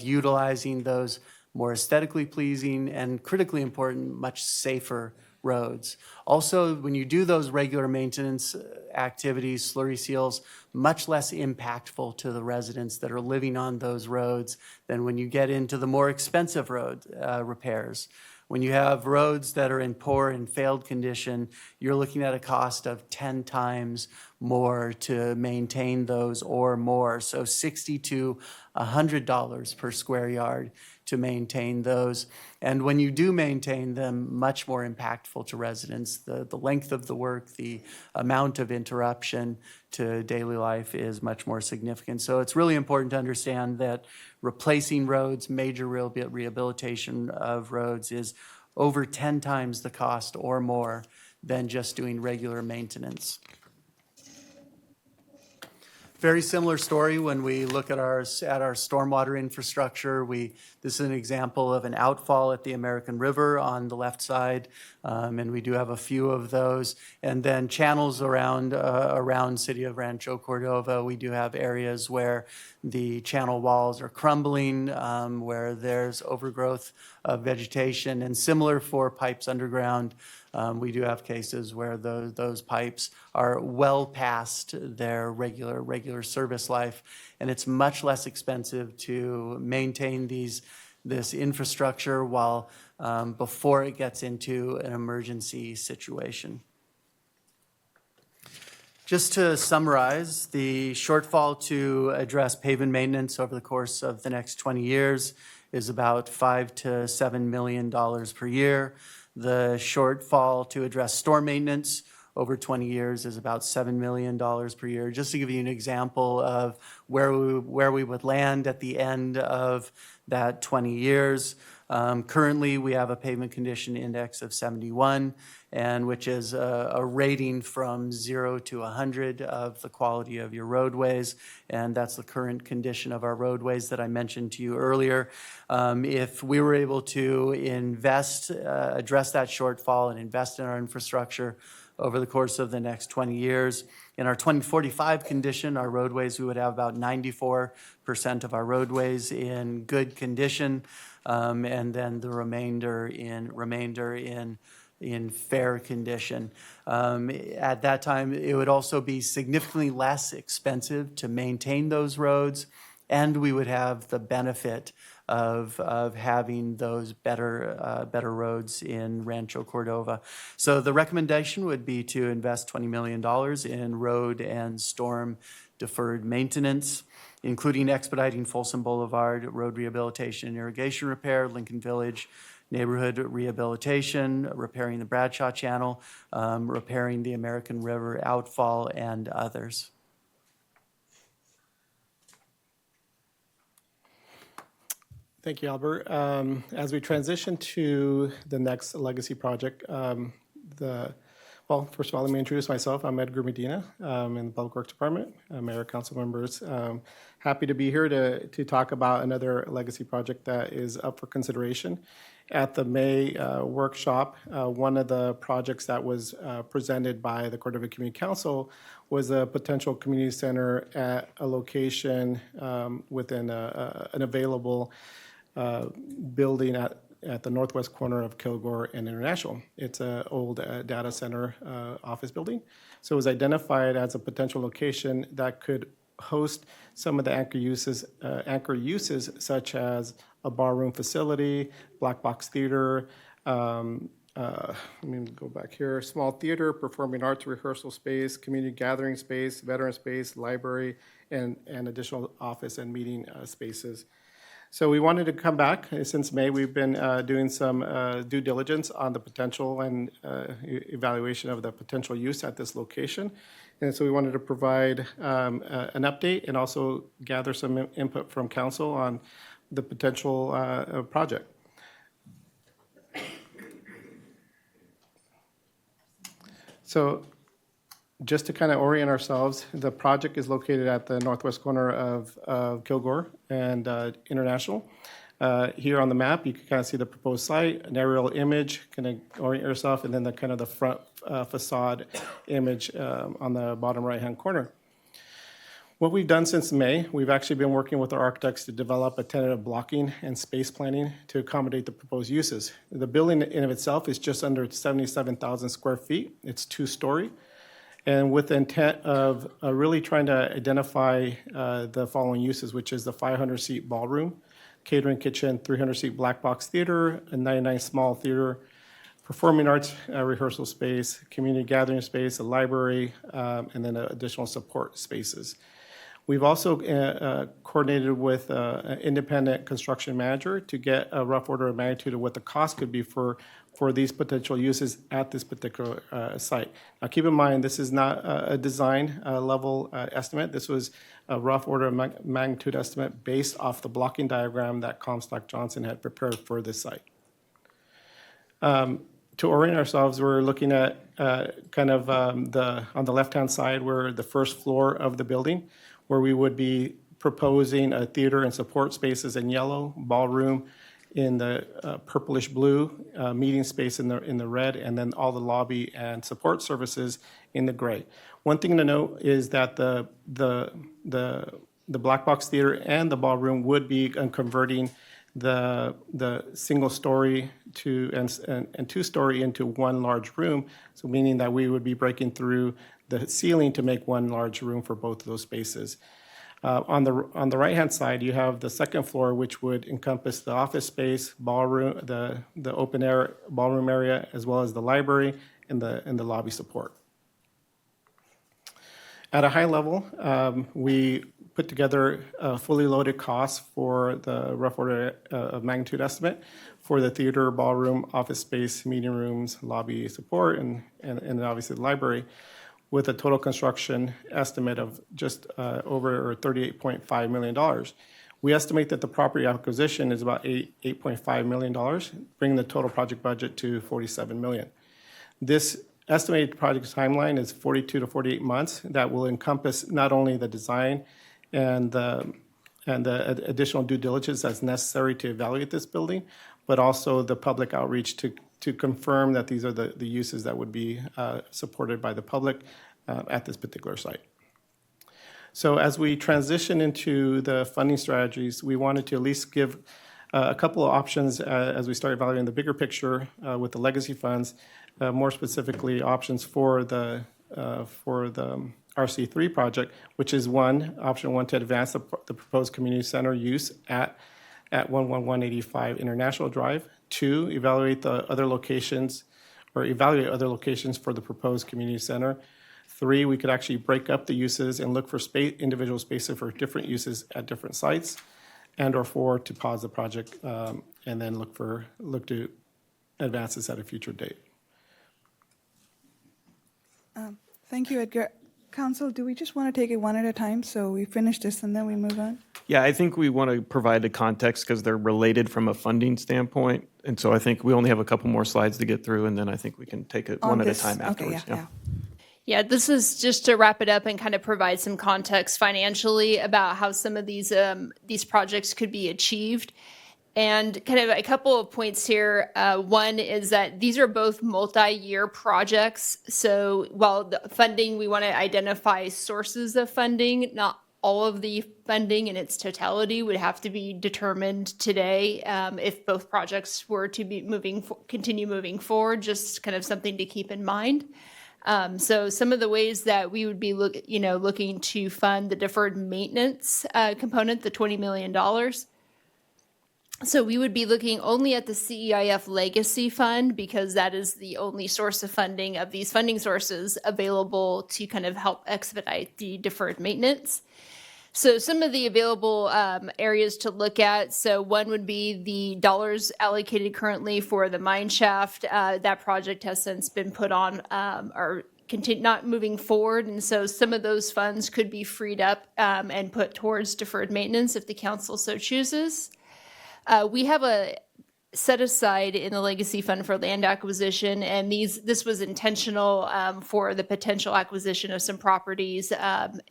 utilizing those more aesthetically pleasing and, critically important, much safer roads. Also, when you do those regular maintenance activities, slurry seals, much less impactful to the residents that are living on those roads than when you get into the more expensive road repairs, When you have roads that are in poor and failed condition, you're looking at a cost of 10 times more to maintain those or more. So $60 to $100 per square yard to maintain those. And when you do maintain them, much more impactful to residents. The length of the work, the amount of interruption to daily life is much more significant. So it's really important to understand that replacing roads, major rehabilitation of roads is over 10 times the cost or more than just doing regular maintenance. Very similar story when we look at our stormwater infrastructure. This is an example of an outfall at the American River on the left side, and we do have a few of those. And then channels around city of Rancho Cordova. We do have areas where the channel walls are crumbling, where there's overgrowth of vegetation, and similar for pipes underground. We do have cases where those pipes are well past their regular service life, and it's much less expensive to maintain this infrastructure while before it gets into an emergency situation. Just to summarize, the shortfall to address pavement maintenance over the course of the next 20 years is about $5 to $7 million per year. The shortfall to address storm maintenance over 20 years is about $7 million per year. Just to give you an example of where we would land at the end of that 20 years. Currently, we have a pavement condition index of 71, and which is a rating from 0 to 100 of the quality of your roadways, and that's the current condition of our roadways that I mentioned to you earlier. If we were able to address that shortfall and invest in our infrastructure over the course of the next 20 years, in our 2045 condition, our roadways, we would have about 94% of our roadways in good condition, and then the remainder in fair condition. At that time, it would also be significantly less expensive to maintain those roads, and we would have the benefit of having those better roads in Rancho Cordova. So the recommendation would be to invest $20 million in road and storm deferred maintenance, including expediting Folsom Boulevard, road rehabilitation and irrigation repair, Lincoln Village neighborhood rehabilitation, repairing the Bradshaw Channel, repairing the American River outfall, and others. Thank you, Albert. As we transition to the next legacy project, well, first of all, let me introduce myself. I'm Edgar Medina in the Public Works Department. Mayor, council members, happy to be here to talk about another legacy project that is up for consideration. At the May workshop, one of the projects that was presented by the Cordova Community Council was a potential community center at a location within an available building at the northwest corner of Kilgore and International. It's an old data center office building. So it was identified as a potential location that could host some of the anchor uses such as a barroom facility, black box theater, let me go back here, small theater, performing arts rehearsal space, community gathering space, veteran space, library, and additional office and meeting spaces. So we wanted to come back. Since May, we've been doing some due diligence on the potential and evaluation of the potential use at this location. And so we wanted to provide an update and also gather some input from council on the potential project. So just to kind of orient ourselves, the project is located at the northwest corner of Kilgore and International. Here on the map, you can kind of see the proposed site, an aerial image, kind of orient yourself, and then the front facade image on the bottom right-hand corner. What we've done since May, we've actually been working with our architects to develop a tentative blocking and space planning to accommodate the proposed uses. The building in of itself is just under 77,000 square feet. It's 2-story. And with the intent of really trying to identify the following uses, which is the 500-seat ballroom, catering kitchen, 300-seat black box theater, a 99 small theater, performing arts rehearsal space, community gathering space, a library, and then additional support spaces. We've also coordinated with an independent construction manager to get a rough order of magnitude of what the cost could be for these potential uses at this particular site. Now, keep in mind, this is not a design level estimate. This was a rough order of magnitude estimate based off the blocking diagram that Comstock Johnson had prepared for this site. To orient ourselves, we're looking at kind of on the left-hand side, where the first floor of the building, where we would be proposing a theater and support spaces in yellow, ballroom in the purplish blue, meeting space in the red, and then all the lobby and support services in the gray. One thing to note is that the black box theater and the ballroom would be converting the single story and two-story into one large room, so meaning that we would be breaking through the ceiling to make one large room for both of those spaces. On the right-hand side, you have the second floor, which would encompass the office space, ballroom, the open air ballroom area, as well as the library and the lobby support. At a high level, we put together a fully loaded cost for the rough order of magnitude estimate for the theater, ballroom, office space, meeting rooms, lobby support, and obviously the library, with a total construction estimate of just over $38.5 million. We estimate that the property acquisition is about $8.5 million, bringing the total project budget to $47 million. This estimated project timeline is 42 to 48 months. That will encompass not only the design and the additional due diligence that's necessary to evaluate this building, but also the public outreach to confirm that these are the uses that would be supported by the public at this particular site. So as we transition into the funding strategies, we wanted to at least give a couple of options as we start evaluating the bigger picture with the legacy funds, more specifically options for the RC3 project, which is option one, to advance the proposed community center use at 11185 International Drive. 2, evaluate other locations for the proposed community center. 3, we could actually break up the uses and look for individual spaces for different uses at different sites. And/or 4, to pause the project and then look to advance this at a future date. Thank you, Edgar. Council, do we just want to take it one at a time so we finish this and then we move on? Yeah, I think we want to provide the context because they're related from a funding standpoint. And so I think we only have a couple more slides to get through, and then I think we can take it one at a time afterwards. Okay, yeah. Yeah, this is just to wrap it up and kind of provide some context financially about how some of these projects could be achieved. And kind of a couple of points here. One is that these are both multi-year projects. So while the funding, we want to identify sources of funding, not all of the funding in its totality would have to be determined today if both projects were to be continue moving forward, just kind of something to keep in mind. So some of the ways that we would be looking to fund the deferred maintenance component, the $20 million. So we would be looking only at the CEIF Legacy Fund because that is the only source of funding of these funding sources available to kind of help expedite the deferred maintenance. So some of the available areas to look at. So one would be the dollars allocated currently for the mine shaft. That project has since been put on not moving forward. And so some of those funds could be freed up and put towards deferred maintenance if the council so chooses. We have a set aside in the Legacy Fund for land acquisition, and this was intentional for the potential acquisition of some properties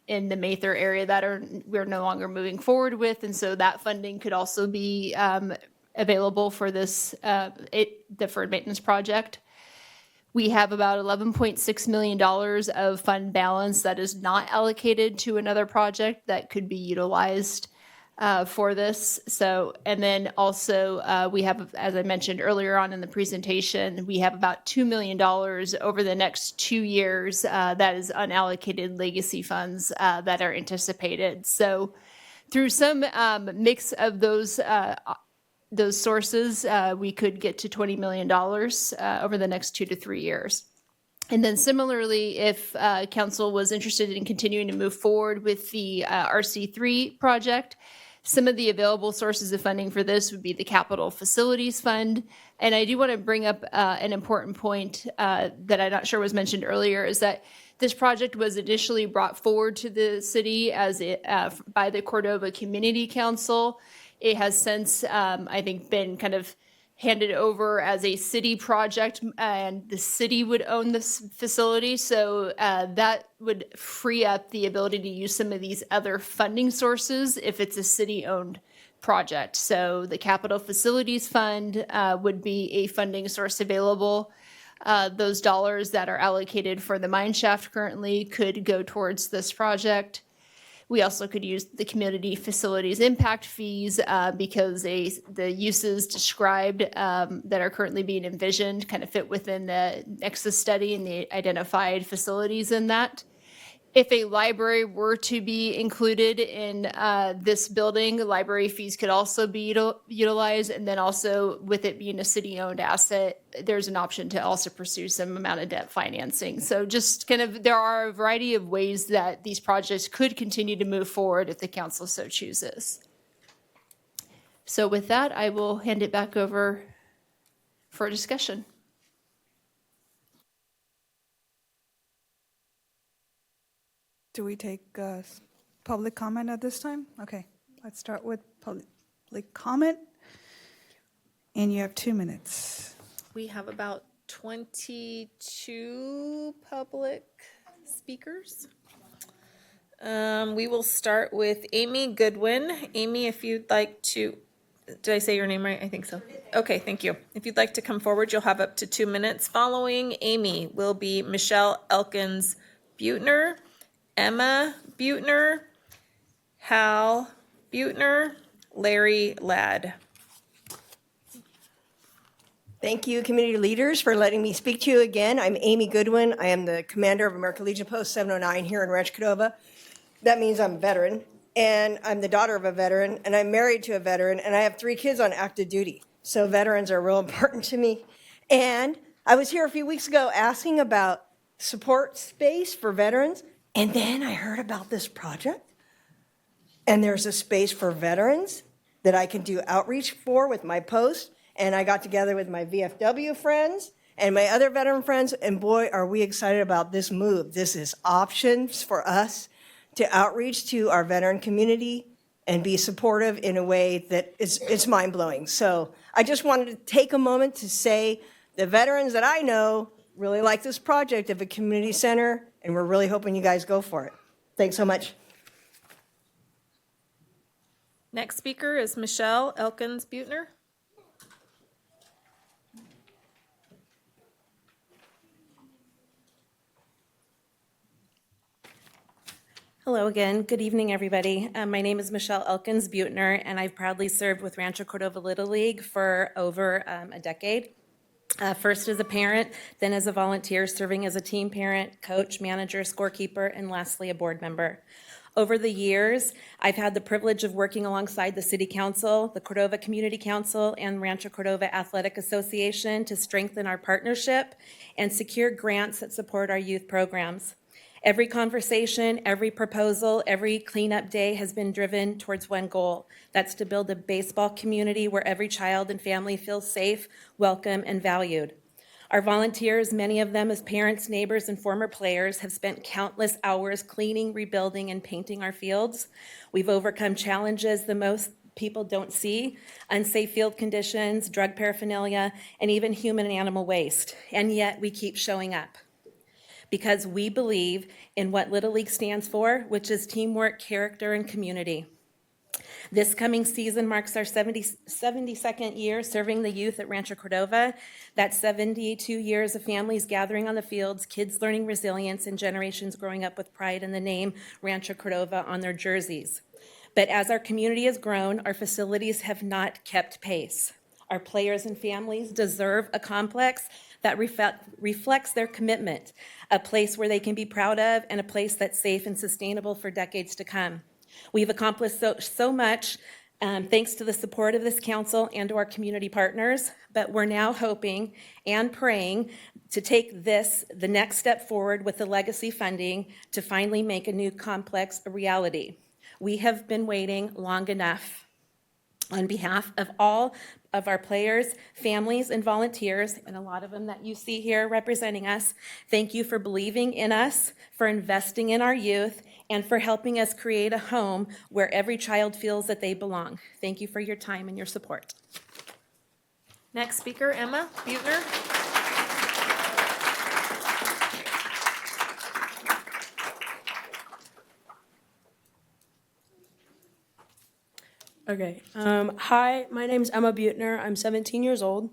in the Mather area that we're no longer moving forward with, and so that funding could also be available for this deferred maintenance project. We have about $11.6 million of fund balance that is not allocated to another project that could be utilized for this. So, and then also we have, as I mentioned earlier on in the presentation, we have about $2 million over the next 2 years that is unallocated legacy funds that are anticipated. So through some mix of those sources, we could get to $20 million over the next 2 to 3 years. And then similarly, if council was interested in continuing to move forward with the RC3 project, some of the available sources of funding for this would be the Capital Facilities Fund. And I do want to bring up an important point that I'm not sure was mentioned earlier, is that this project was initially brought forward to the city as by the Cordova Community Council. It has since, I think, been kind of handed over as a city project, and the city would own this facility. So that would free up the ability to use some of these other funding sources if it's a city-owned project. So the Capital Facilities Fund would be a funding source available. Those dollars that are allocated for the mine shaft currently could go towards this project. We also could use the community facilities impact fees because the uses described that are currently being envisioned kind of fit within the Nexus study and the identified facilities in that. If a library were to be included in this building, library fees could also be utilized. And then also with it being a city-owned asset, there's an option to also pursue some amount of debt financing. So just kind of, there are a variety of ways that these projects could continue to move forward if the council so chooses. So with that, I will hand it back over for discussion. Do we take public comment at this time? Okay, let's start with public comment. And you have 2 minutes. We have about 22 public speakers. We will start with Amy Goodwin. Amy, if you'd like to, did I say your name right? I think so. Okay, thank you. If you'd like to come forward, you'll have up to 2 minutes. Following Amy will be Michelle Elkins Butner, Emma Butner, Hal Butner, Larry Ladd. Thank you, community leaders, for letting me speak to you again. I'm Amy Goodwin. I am the commander of American Legion Post 709 here in Rancho Cordova. That means I'm a veteran, and I'm the daughter of a veteran, and I'm married to a veteran, and I have 3 kids on active duty. So veterans are real important to me. And I was here a few weeks ago asking about support space for veterans, and then I heard about this project. And there's a space for veterans that I can do outreach for with my post. And I got together with my VFW friends and my other veteran friends, and boy, are we excited about this move. This is options for us to outreach to our veteran community and be supportive in a way that it's mind-blowing. So I just wanted to take a moment to say the veterans that I know really like this project of a community center, and we're really hoping you guys go for it. Thanks so much. Next speaker is Michelle Elkins Butner. Hello again. Good evening, everybody. My name is Michelle Elkins Butner, and I've proudly served with Rancho Cordova Little League for over a decade. First as a parent, then as a volunteer, serving as a team parent, coach, manager, scorekeeper, and lastly, a board member. Over the years, I've had the privilege of working alongside the City Council, the Cordova Community Council, and Rancho Cordova Athletic Association to strengthen our partnership and secure grants that support our youth programs. Every conversation, every proposal, every cleanup day has been driven towards one goal. That's to build a baseball community where every child and family feels safe, welcome, and valued. Our volunteers, many of them as parents, neighbors, and former players, have spent countless hours cleaning, rebuilding, and painting our fields. We've overcome challenges the most people don't see: unsafe field conditions, drug paraphernalia, and even human and animal waste. And yet we keep showing up because we believe in what Little League stands for, which is teamwork, character, and community. This coming season marks our 72nd year serving the youth at Rancho Cordova. That's 72 years of families gathering on the fields, kids learning resilience, and generations growing up with pride in the name Rancho Cordova on their jerseys. But as our community has grown, our facilities have not kept pace. Our players and families deserve a complex that reflects their commitment, a place where they can be proud of, and a place that's safe and sustainable for decades to come. We've accomplished so much thanks to the support of this council and to our community partners, but we're now hoping and praying to take this the next step forward with the legacy funding to finally make a new complex a reality. We have been waiting long enough. On behalf of all of our players, families, and volunteers, and a lot of them that you see here representing us, thank you for believing in us, for investing in our youth, and for helping us create a home where every child feels that they belong. Thank you for your time and your support. Next speaker, Emma Buettner. Okay. Hi, my name is Emma Buettner. I'm 17 years old.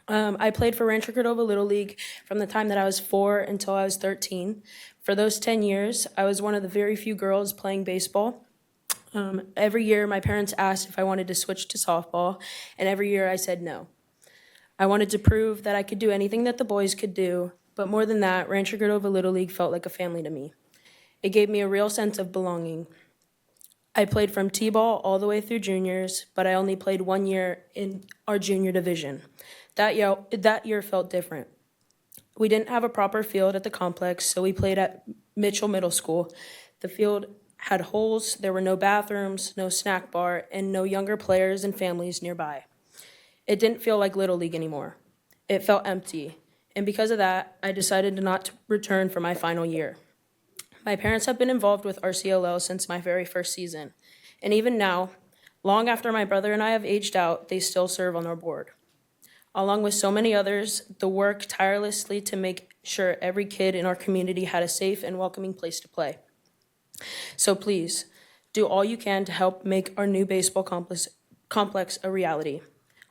I played for Rancho Cordova Little League from the time that I was 4 until I was 13. For those 10 years, I was one of the very few girls playing baseball. Every year, my parents asked if I wanted to switch to softball, and every year I said no. I wanted to prove that I could do anything that the boys could do, but more than that, Rancho Cordova Little League felt like a family to me. It gave me a real sense of belonging. I played from T-ball all the way through juniors, but I only played 1 year in our junior division. That year felt different. We didn't have a proper field at the complex, so we played at Mitchell Middle School. The field had holes, there were no bathrooms, no snack bar, and no younger players and families nearby. It didn't feel like Little League anymore. It felt empty, and because of that, I decided to not return for my final year. My parents have been involved with RCLL since my very first season, and even now, long after my brother and I have aged out, they still serve on our board. Along with so many others, they work tirelessly to make sure every kid in our community had a safe and welcoming place to play. So please, do all you can to help make our new baseball complex a reality,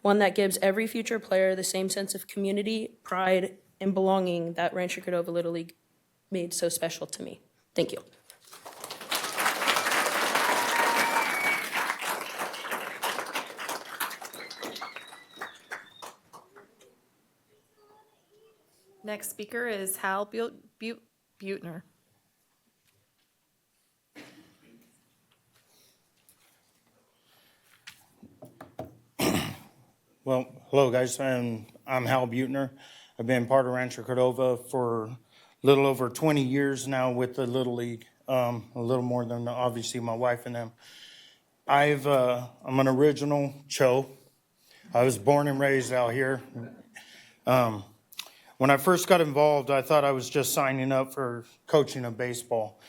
one that gives every future player the same sense of community, pride, and belonging that Rancho Cordova Little League made so special to me. Thank you. Next speaker is Hal Buettner. Well, hello guys, I'm Hal Buettner. I've been part of Rancho Cordova for a little over 20 years now with the Little League, a little more than obviously my wife and them. I'm an original Cho. I was born and raised out here. When I first got involved, I thought I was just signing up for coaching of baseball.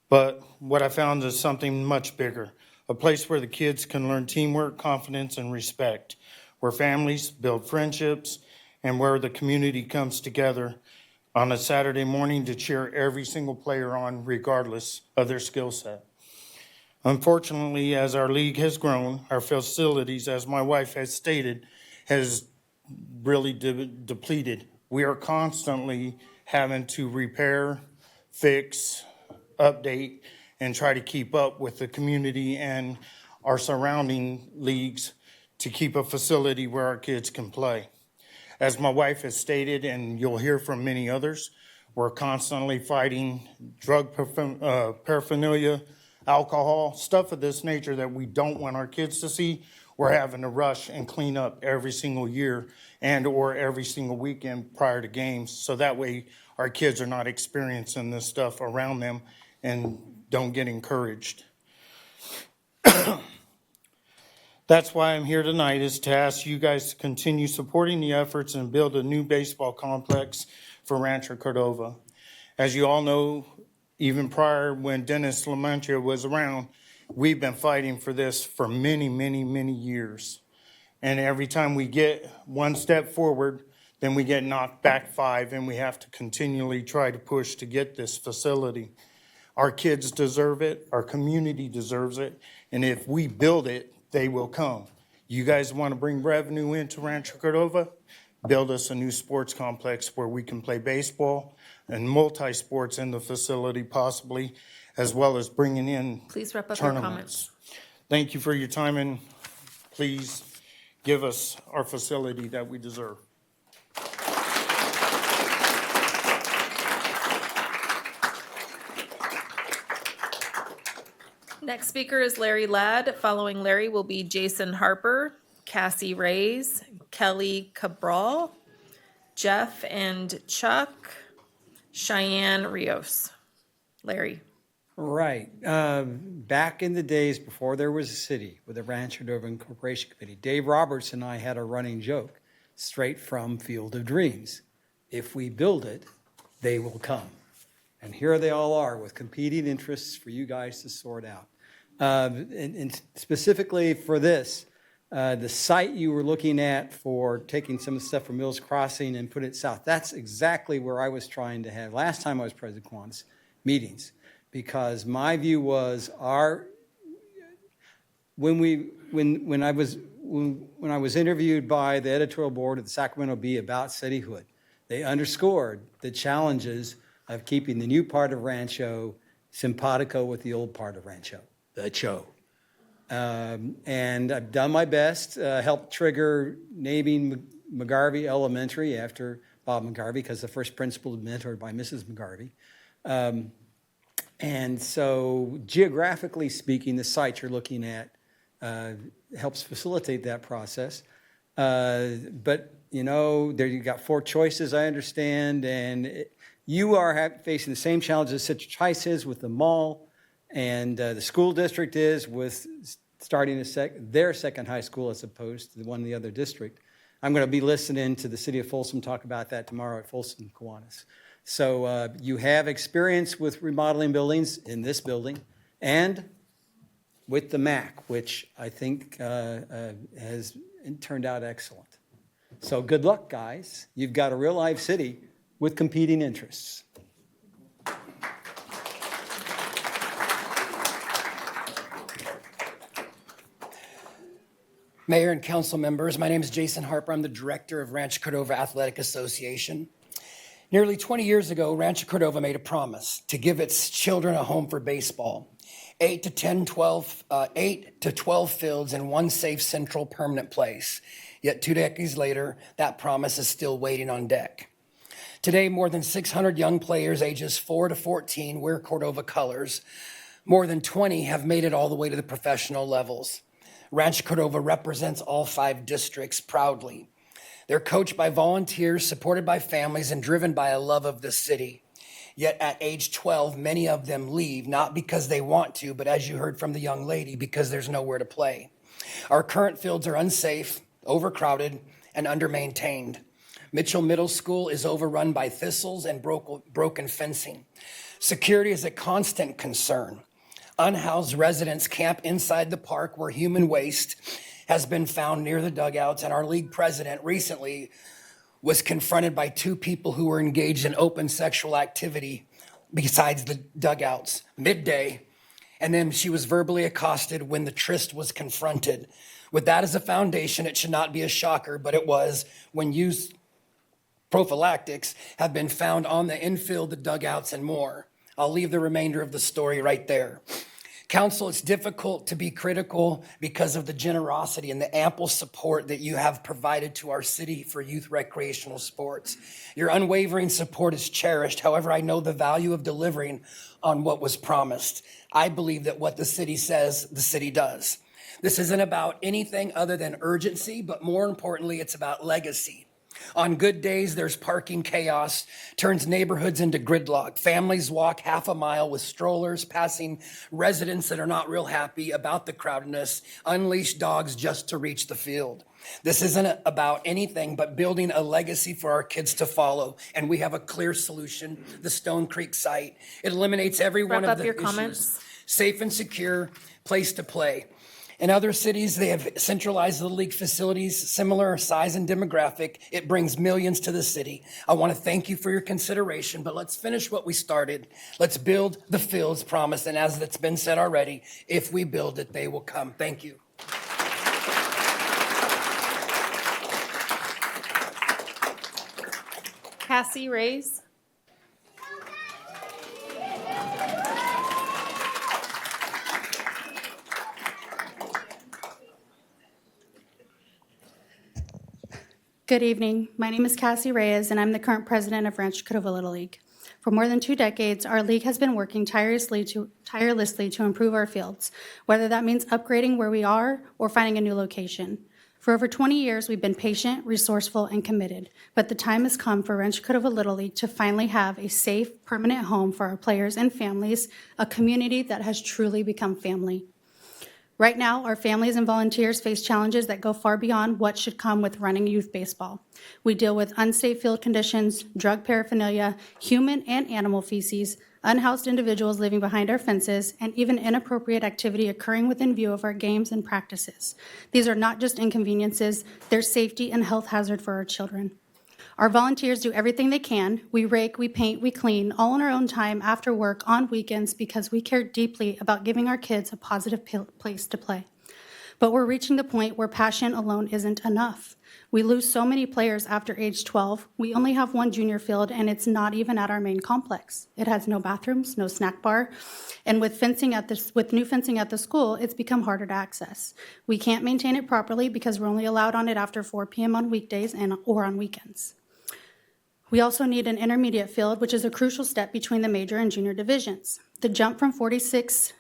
But what I found is something much bigger, a place where the kids can learn teamwork, confidence, and respect, where families build friendships, and where the community comes together on a Saturday morning to cheer every single player on, regardless of their skill set. Unfortunately, as our league has grown, our facilities, as my wife has stated, has really depleted. We are constantly having to repair, fix, update, and try to keep up with the community and our surrounding leagues to keep a facility where our kids can play. As my wife has stated, and you'll hear from many others, we're constantly fighting drug paraphernalia, alcohol, stuff of this nature that we don't want our kids to see. We're having to rush and clean up every single year and or every single weekend prior to games, so that way our kids are not experiencing this stuff around them and don't get encouraged. That's why I'm here tonight, is to ask you guys to continue supporting the efforts and build a new baseball complex for Rancho Cordova. As you all know, even prior when Dennis LaMantia was around, we've been fighting for this for many, many, many years. And every time we get one step forward, then we get knocked back 5, and we have to continually try to push to get this facility. Our kids deserve it, our community deserves it, and if we build it, they will come. You guys want to bring revenue into Rancho Cordova? Build us a new sports complex where we can play baseball and multi-sports in the facility possibly, as well as bringing in Please wrap up tournaments. your comments. Thank you for your time, and please give us our facility that we deserve. Next speaker is Larry Ladd. Following Larry will be Jason Harper, Cassie Reyes, Kelly Cabral, Jeff and Chuck, Cheyenne Rios. Larry. Right. Back in the days before there was a city with a Rancho Cordova Incorporation Committee, Dave Roberts and I had a running joke straight from Field of Dreams. If we build it, they will come. And here they all are with competing interests for you guys to sort out. And specifically for this, the site you were looking at for taking some of the stuff from Mills Crossing and put it south, that's exactly where I was trying to have, last time I was President Quan's meetings. Because my view was when I was interviewed by the editorial board of the Sacramento Bee about cityhood, they underscored the challenges of keeping the new part of Rancho simpatico with the old part of Rancho, the Cho. And I've done my best, helped trigger naming McGarvey Elementary after Bob McGarvey, because the first principal was mentored by Mrs. McGarvey. And so geographically speaking, the site you're looking at helps facilitate that process. But, you know, there you've got 4 choices, I understand, and you are facing the same challenges Citrus Heights is with the mall, and the school district is with starting their second high school as opposed to the one in the other district. I'm going to be listening to the city of Folsom talk about that tomorrow at Folsom Kiwanis. So you have experience with remodeling buildings in this building and with the MAC, which I think has turned out excellent. So good luck, guys. You've got a real live city with competing interests. Mayor and council members, my name is Jason Harper. I'm the director of Rancho Cordova Athletic Association. Nearly 20 years ago, Rancho Cordova made a promise to give its children a home for baseball. 8 to 12 fields and one safe central permanent place. Yet 2 decades later, that promise is still waiting on deck. Today, more than 600 young players ages 4 to 14 wear Cordova colors. More than 20 have made it all the way to the professional levels. Rancho Cordova represents all 5 districts proudly. They're coached by volunteers, supported by families, and driven by a love of the city. Yet at age 12, many of them leave, not because they want to, but as you heard from the young lady, because there's nowhere to play. Our current fields are unsafe, overcrowded, and under-maintained. Mitchell Middle School is overrun by thistles and broken fencing. Security is a constant concern. Unhoused residents camp inside the park where human waste has been found near the dugouts, and our league president recently was confronted by 2 people who were engaged in open sexual activity besides the dugouts midday, and then she was verbally accosted when the tryst was confronted. With that as a foundation, it should not be a shocker, but it was when youth prophylactics have been found on the infield, the dugouts, and more. I'll leave the remainder of the story right there. Council, it's difficult to be critical because of the generosity and the ample support that you have provided to our city for youth recreational sports. Your unwavering support is cherished. However, I know the value of delivering on what was promised. I believe that what the city says, the city does. This isn't about anything other than urgency, but more importantly, it's about legacy. On good days, there's parking chaos, turns neighborhoods into gridlock. Families walk half a mile with strollers, passing residents that are not real happy about the crowdedness, unleash dogs just to reach the field. This isn't about anything but building a legacy for our kids to follow, and we have a clear solution, the Stone Creek site. It eliminates every one of the issues. Comments. Safe and secure place to play. In other cities, they have centralized the league facilities, similar size and demographic. It brings millions to the city. I want to thank you for your consideration, but let's finish what we started. Let's build the fields promised, and as it's been said already, if we build it, they will come. Thank you. Cassie Reyes. Good evening. My name is Cassie Reyes, and I'm the current president of Rancho Cordova Little League. For more than 2 decades, our league has been working tirelessly to improve our fields, whether that means upgrading where we are or finding a new location. For over 20 years, we've been patient, resourceful, and committed, but the time has come for Rancho Cordova Little League to finally have a safe, permanent home for our players and families, a community that has truly become family. Right now, our families and volunteers face challenges that go far beyond what should come with running youth baseball. We deal with unsafe field conditions, drug paraphernalia, human and animal feces, unhoused individuals living behind our fences, and even inappropriate activity occurring within view of our games and practices. These are not just inconveniences, they're safety and health hazard for our children. Our volunteers do everything they can. We rake, we paint, we clean, all in our own time after work on weekends because we care deeply about giving our kids a positive place to play. But we're reaching the point where passion alone isn't enough. We lose so many players after age 12. We only have one junior field, and it's not even at our main complex. It has no bathrooms, no snack bar, and with new fencing at the school, it's become harder to access. We can't maintain it properly because we're only allowed on it after 4 p.m. on weekdays or on weekends. We also need an intermediate field, which is a crucial step between the major and junior divisions. The jump from 46-60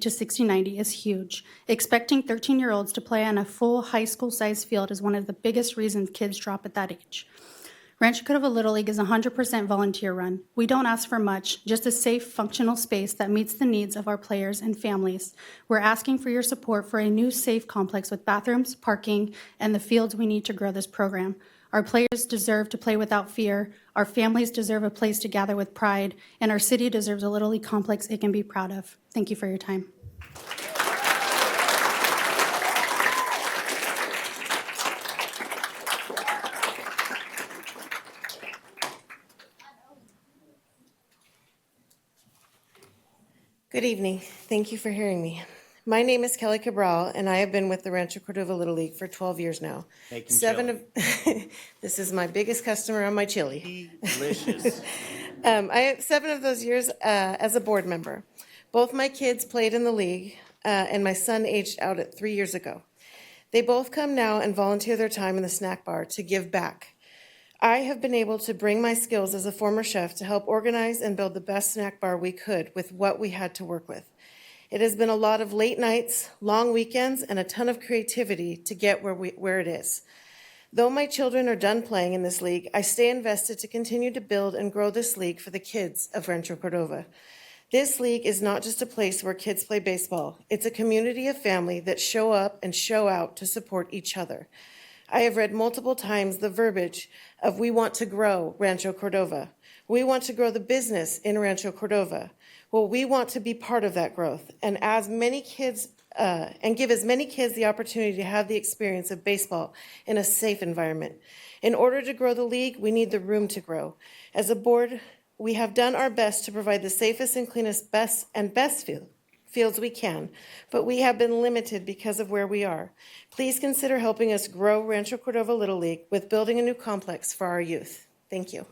to 60-90 is huge. Expecting 13-year-olds to play on a full high school-sized field is one of the biggest reasons kids drop at that age. Rancho Cordova Little League is 100% volunteer run. We don't ask for much, just a safe, functional space that meets the needs of our players and families. We're asking for your support for a new safe complex with bathrooms, parking, and the fields we need to grow this program. Our players deserve to play without fear, our families deserve a place to gather with pride, and our city deserves a Little League complex it can be proud of. Thank you for your time. Good evening. Thank you for hearing me. My name is Kelly Cabral, and I have been with the Rancho Cordova Little League for 12 years now. This is my biggest customer on my chili. Delicious. I have 7 of those years as a board member. Both my kids played in the league, and my son aged out at 3 years ago. They both come now and volunteer their time in the snack bar to give back. I have been able to bring my skills as a former chef to help organize and build the best snack bar we could with what we had to work with. It has been a lot of late nights, long weekends, and a ton of creativity to get where it is. Though my children are done playing in this league, I stay invested to continue to build and grow this league for the kids of Rancho Cordova. This league is not just a place where kids play baseball. It's a community of family that show up and show out to support each other. I have read multiple times the verbiage of "we want to grow Rancho Cordova." We want to grow the business in Rancho Cordova. Well, we want to be part of that growth and give as many kids the opportunity to have the experience of baseball in a safe environment. In order to grow the league, we need the room to grow. As a board, we have done our best to provide the safest and cleanest best fields we can, but we have been limited because of where we are. Please consider helping us grow Rancho Cordova Little League with building a new complex for our youth. Thank you.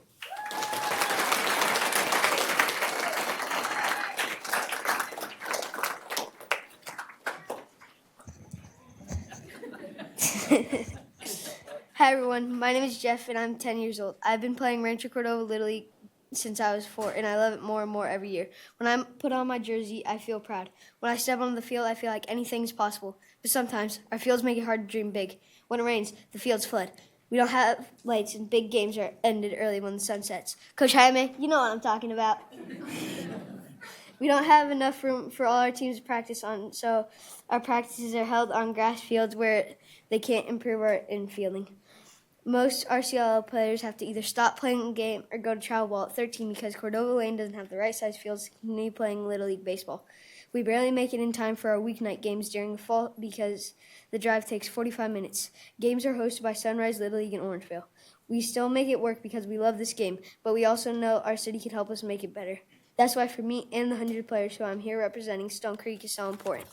Hi everyone, my name is Jeff and I'm 10 years old. I've been playing Rancho Cordova Little League since I was 4 and I love it more and more every year. When I put on my jersey, I feel proud. When I step on the field, I feel like anything's possible. But sometimes, our fields make it hard to dream big. When it rains, the fields flood. We don't have lights and big games are ended early when the sun sets. Coach Jaime, you know what I'm talking about. We don't have enough room for all our teams to practice on, so our practices are held on grass fields where they can't improve our infielding. Most RCLL players have to either stop playing a game or go to travel ball at 13 because Cordova Lane doesn't have the right size fields to continue playing Little League baseball. We barely make it in time for our weeknight games during the fall because the drive takes 45 minutes. Games are hosted by Sunrise Little League in Orangevale. We still make it work because we love this game, but we also know our city can help us make it better. That's why for me and the 100 players who I'm here representing, Stone Creek is so important.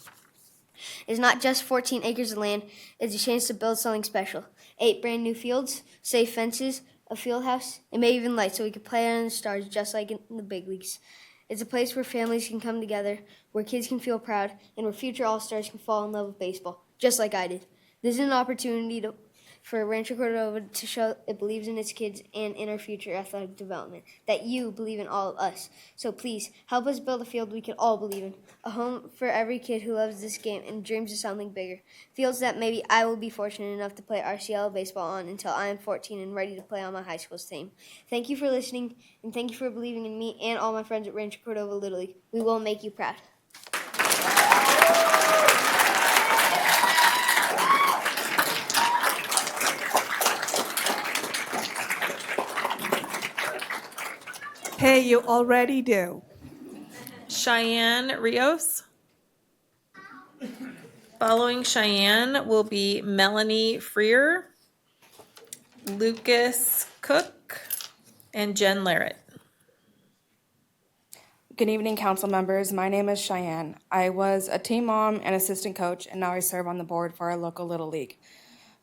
It's not just 14 acres of land, it's a chance to build something special. 8 brand new fields, safe fences, a field house, and maybe even lights so we can play under the stars just like in the big leagues. It's a place where families can come together, where kids can feel proud, and where future All-Stars can fall in love with baseball, just like I did. This is an opportunity for Rancho Cordova to show it believes in its kids and in our future athletic development, that you believe in all of us. So please, help us build a field we can all believe in, a home for every kid who loves this game and dreams of something bigger, fields that maybe I will be fortunate enough to play RCL baseball on until I am 14 and ready to play on my high school's team. Thank you for listening, and thank you for believing in me and all my friends at Rancho Cordova Little League. We will make you proud. Hey, you already do. Cheyenne Rios. Following Cheyenne will be Melanie Freer, Lucas Cook, and Jen Larrett. Good evening, council members. My name is Cheyenne. I was a team mom and assistant coach, and now I serve on the board for our local Little League.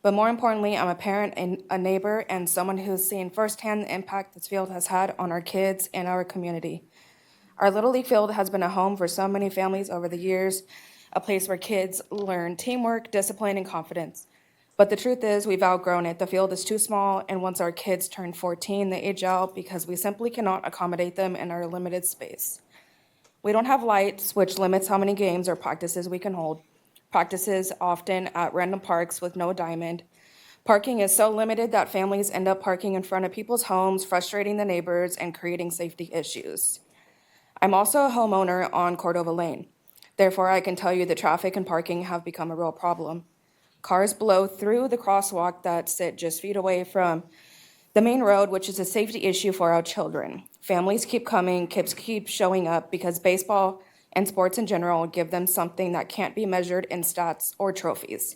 But more importantly, I'm a parent and a neighbor and someone who's seen firsthand the impact this field has had on our kids and our community. Our Little League field has been a home for so many families over the years, a place where kids learn teamwork, discipline, and confidence. But the truth is, we've outgrown it. The field is too small, and once our kids turn 14, they age out because we simply cannot accommodate them in our limited space. We don't have lights, which limits how many games or practices we can hold. Practices often at random parks with no diamond. Parking is so limited that families end up parking in front of people's homes, frustrating the neighbors and creating safety issues. I'm also a homeowner on Cordova Lane. Therefore, I can tell you that traffic and parking have become a real problem. Cars blow through the crosswalk that sit just feet away from the main road, which is a safety issue for our children. Families keep coming, kids keep showing up because baseball and sports in general give them something that can't be measured in stats or trophies.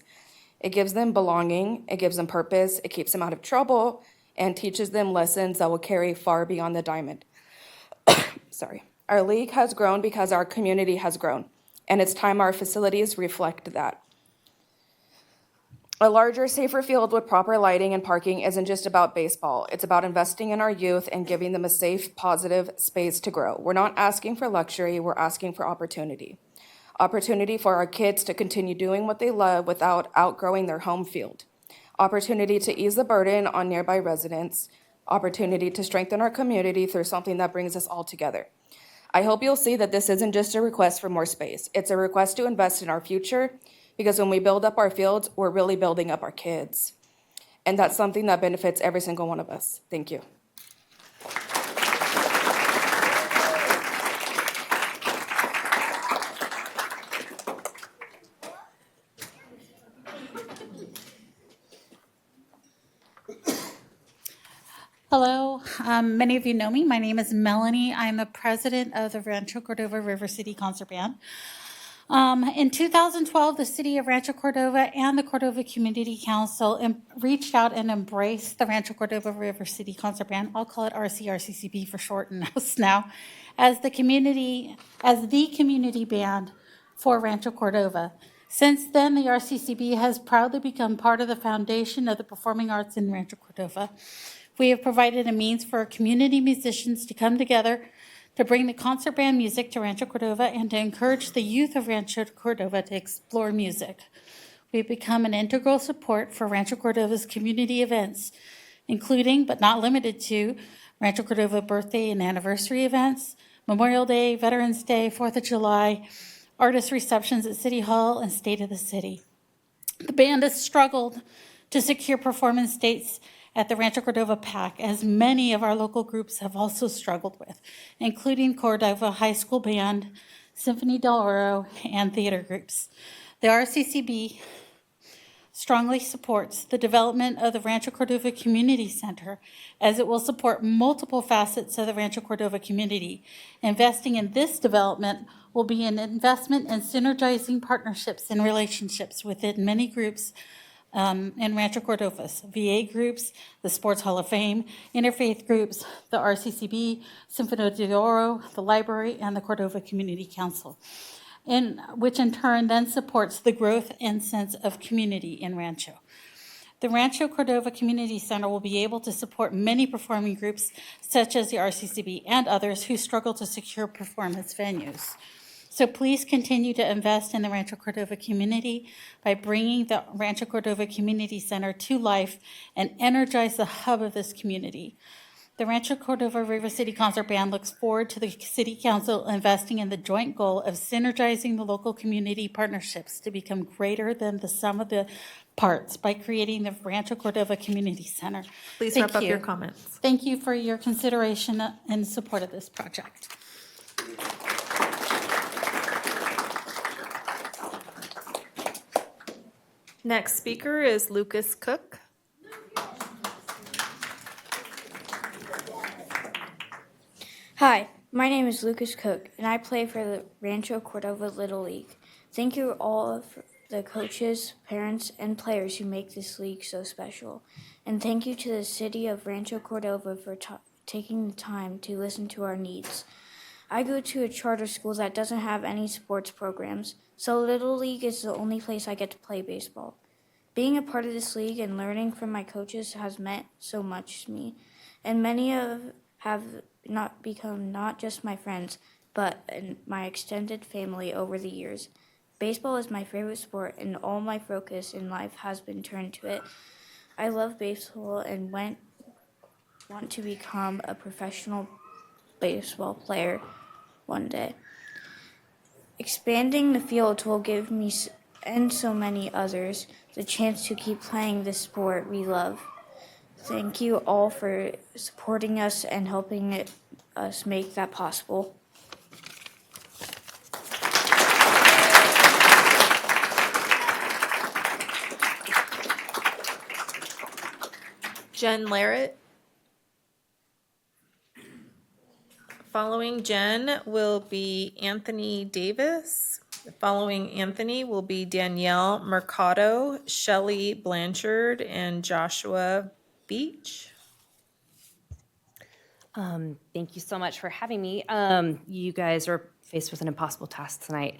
It gives them belonging, it gives them purpose, it keeps them out of trouble, and teaches them lessons that will carry far beyond the diamond. Sorry. Our league has grown because our community has grown, and it's time our facilities reflect that. A larger, safer field with proper lighting and parking isn't just about baseball. It's about investing in our youth and giving them a safe, positive space to grow. We're not asking for luxury, we're asking for opportunity. Opportunity for our kids to continue doing what they love without outgrowing their home field. Opportunity to ease the burden on nearby residents. Opportunity to strengthen our community through something that brings us all together. I hope you'll see that this isn't just a request for more space. It's a request to invest in our future, because when we build up our fields, we're really building up our kids. And that's something that benefits every single one of us. Thank you. Hello, many of you know me. My name is Melanie. I'm the president of the Rancho Cordova River City Concert Band. In 2012, the city of Rancho Cordova and the Cordova Community Council reached out and embraced the Rancho Cordova River City Concert Band. I'll call it RCRCCB for short now, as the community band for Rancho Cordova. Since then, the RCCB has proudly become part of the foundation of the performing arts in Rancho Cordova. We have provided a means for community musicians to come together to bring the concert band music to Rancho Cordova and to encourage the youth of Rancho Cordova to explore music. We've become an integral support for Rancho Cordova's community events, including, but not limited to, Rancho Cordova birthday and anniversary events, Memorial Day, Veterans Day, 4th of July, artist receptions at City Hall, and State of the City. The band has struggled to secure performance dates at the Rancho Cordova PAC, as many of our local groups have also struggled with, including Cordova High School Band, Symphony del Oro, and theater groups. The RCCB strongly supports the development of the Rancho Cordova Community Center, as it will support multiple facets of the Rancho Cordova community. Investing in this development will be an investment in synergizing partnerships and relationships within many groups in Rancho Cordova's VA groups, the Sports Hall of Fame, interfaith groups, the RCCB, Symphony de Oro, the library, and the Cordova Community Council, which in turn then supports the growth and sense of community in Rancho. The Rancho Cordova Community Center will be able to support many performing groups, such as the RCCB and others who struggle to secure performance venues. So please continue to invest in the Rancho Cordova community by bringing the Rancho Cordova Community Center to life and energize the hub of this community. The Rancho Cordova River City Concert Band looks forward to the City Council investing in the joint goal of synergizing the local community partnerships to become greater than the sum of the parts by creating the Rancho Cordova Community Center. Please Thank wrap up you. your comments. Thank you for your consideration and support of this project. Next speaker is Lucas Cook. Hi, my name is Lucas Cook, and I play for the Rancho Cordova Little League. Thank you all for the coaches, parents, and players who make this league so special. And thank you to the city of Rancho Cordova for taking the time to listen to our needs. I go to a charter school that doesn't have any sports programs, so Little League is the only place I get to play baseball. Being a part of this league and learning from my coaches has meant so much to me, and many have not become not just my friends, but my extended family over the years. Baseball is my favorite sport, and all my focus in life has been turned to it. I love baseball and want to become a professional baseball player one day. Expanding the field will give me and so many others the chance to keep playing the sport we love. Thank you all for supporting us and helping us make that possible. Jen Larrett. Following Jen will be Anthony Davis. Following Anthony will be Danielle Mercado, Shelley Blanchard, and Joshua Beach. Thank you so much for having me. You guys are faced with an impossible task tonight.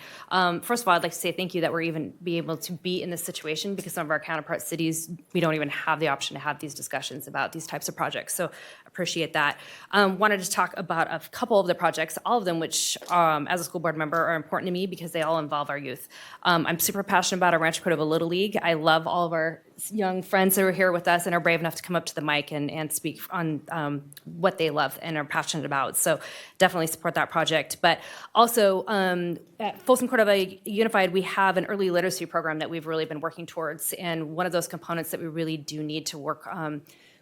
First of all, I'd like to say thank you that we're even be able to be in this situation because some of our counterpart cities, we don't even have the option to have these discussions about these types of projects. So appreciate that. Wanted to talk about a couple of the projects, all of them which, as a school board member, are important to me because they all involve our youth. I'm super passionate about our Rancho Cordova Little League. I love all of our young friends that are here with us and are brave enough to come up to the mic and speak on what they love and are passionate about. So definitely support that project. But also at Folsom Cordova Unified, we have an early literacy program that we've really been working towards. And one of those components that we really do need to work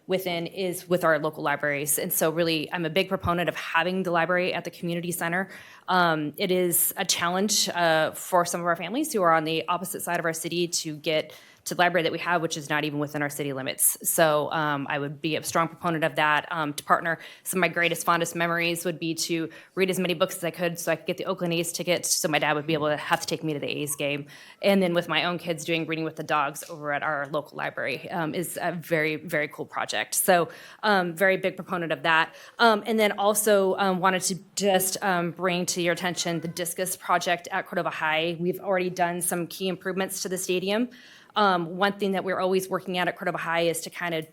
within is with our local libraries. And so really, I'm a big proponent of having the library at the community center. It is a challenge for some of our families who are on the opposite side of our city to get to the library that we have, which is not even within our city limits. So I would be a strong proponent of that, to partner. Some of my greatest, fondest memories would be to read as many books as I could so I could get the Oakland A's tickets so my dad would be able to have to take me to the A's game. And then with my own kids doing Reading with the Dogs over at our local library is a very, very cool project. So very big proponent of that. And then also wanted to just bring to your attention the Discus project at Cordova High. We've already done some key improvements to the stadium. One thing that we're always working at Cordova High is to kind of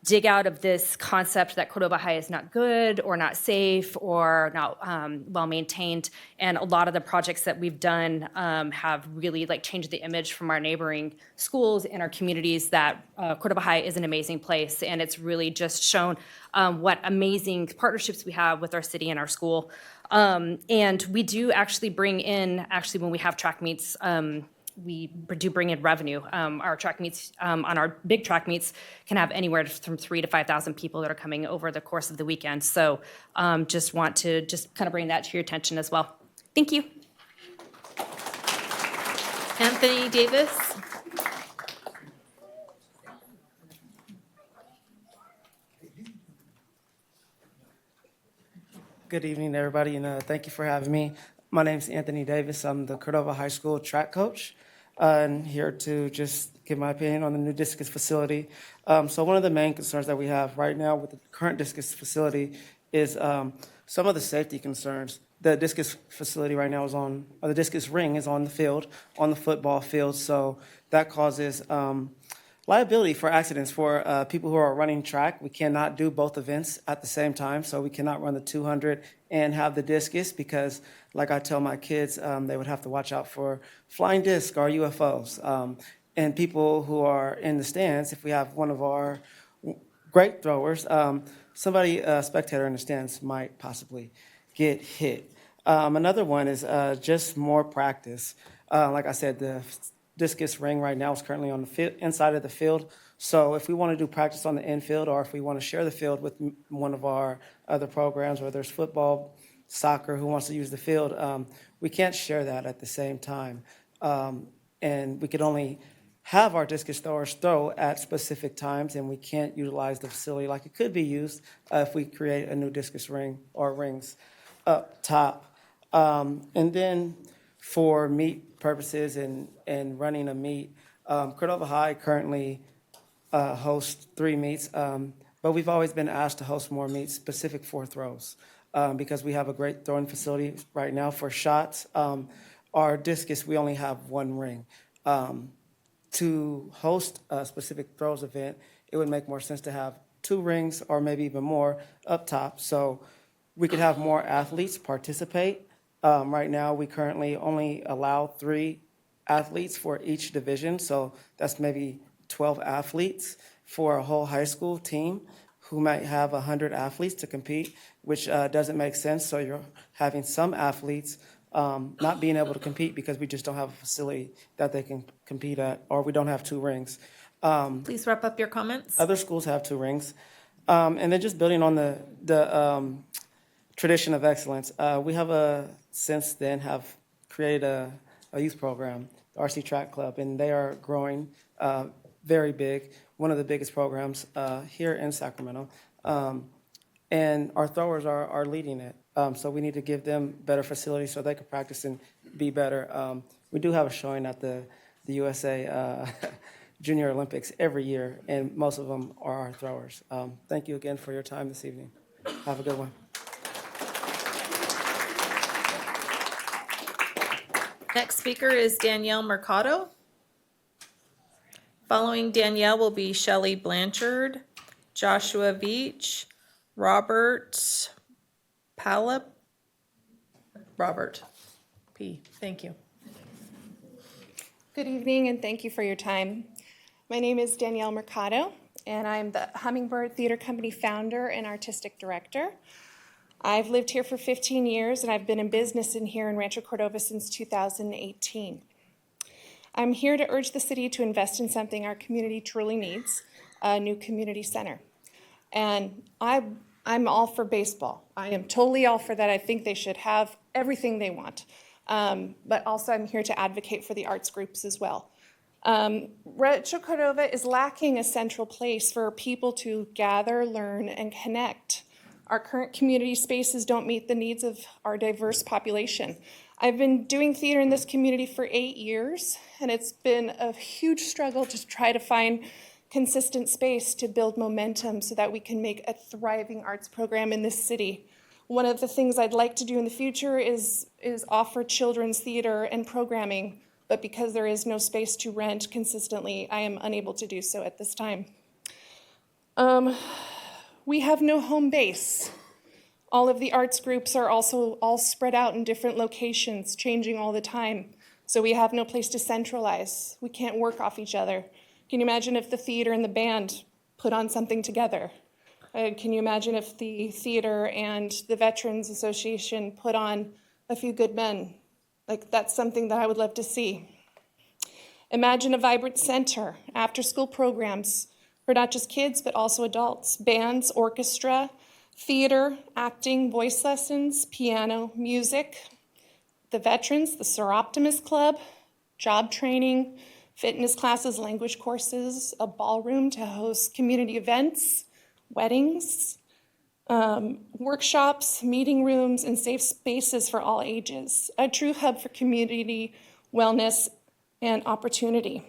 dig out of this concept that Cordova High is not good or not safe or not well maintained. And a lot of the projects that we've done have really changed the image from our neighboring schools and our communities that Cordova High is an amazing place. And it's really just shown what amazing partnerships we have with our city and our school. And we do actually bring in, when we have track meets, we do bring in revenue. Our track meets, on our big track meets, can have anywhere from 3,000 to 5,000 people that are coming over the course of the weekend. So just want to kind of bring that to your attention as well. Thank you. Anthony Davis. Good evening, everybody, and thank you for having me. My name is Anthony Davis. I'm the Cordova High School track coach. And here to just give my opinion on the new discus facility. So one of the main concerns that we have right now with the current discus facility is some of the safety concerns. The discus facility right now the discus ring is on the field, on the football field. So that causes liability for accidents for people who are running track. We cannot do both events at the same time, so we cannot run the 200 and have the discus because, like I tell my kids, they would have to watch out for flying discs or UFOs. And people who are in the stands, if we have one of our great throwers, somebody, a spectator in the stands, might possibly get hit. Another one is just more practice. Like I said, the discus ring right now is currently on the inside of the field. So if we want to do practice on the infield, or if we want to share the field with one of our other programs, whether it's football, soccer, who wants to use the field, we can't share that at the same time. And we could only have our discus throwers throw at specific times, and we can't utilize the facility like it could be used if we create a new discus ring or rings up top. And then for meet purposes and running a meet, Cordova High currently hosts 3 meets, but we've always been asked to host more meets specific for throws because we have a great throwing facility right now for shots. Our discus, we only have 1 ring. To host a specific throws event, it would make more sense to have 2 rings or maybe even more up top so we could have more athletes participate. Right now, we currently only allow 3 athletes for each division, so that's maybe 12 athletes for a whole high school team who might have 100 athletes to compete, which doesn't make sense. So you're having some athletes not being able to compete because we just don't have a facility that they can compete at, or we don't have 2 rings. Please wrap up your comments. Other schools have 2 rings. And then just building on the tradition of excellence, we have since then have created a youth program, the RC Track Club, and they are growing very big, one of the biggest programs here in Sacramento. And our throwers are leading it. So we need to give them better facilities so they can practice and be better. We do have a showing at the USA Junior Olympics every year, and most of them are our throwers. Thank you again for your time this evening. Have a good one. Next speaker is Danielle Mercado. Following Danielle will be Shelley Blanchard, Joshua Veach, Robert Palop. Robert P. Thank you. Good evening, and thank you for your time. My name is Danielle Mercado, and I'm the Hummingbird Theater Company founder and artistic director. I've lived here for 15 years, and I've been in business here in Rancho Cordova since 2018. I'm here to urge the city to invest in something our community truly needs, a new community center. And I'm all for baseball. I am totally all for that. I think they should have everything they want. But also I'm here to advocate for the arts groups as well. Rancho Cordova is lacking a central place for people to gather, learn, and connect. Our current community spaces don't meet the needs of our diverse population. I've been doing theater in this community for 8 years, and it's been a huge struggle to try to find consistent space to build momentum so that we can make a thriving arts program in this city. One of the things I'd like to do in the future is offer children's theater and programming, but because there is no space to rent consistently, I am unable to do so at this time. We have no home base. All of the arts groups are also all spread out in different locations, changing all the time. So we have no place to centralize. We can't work off each other. Can you imagine if the theater and the band put on something together? Can you imagine if the theater and the Veterans Association put on A Few Good Men? Like, that's something that I would love to see. Imagine a vibrant center, after-school programs for not just kids, but also adults, bands, orchestra, theater, acting, voice lessons, piano, music, the veterans, the Seroptimus Club, job training, fitness classes, language courses, a ballroom to host community events, weddings, workshops, meeting rooms, and safe spaces for all ages, a true hub for community wellness and opportunity.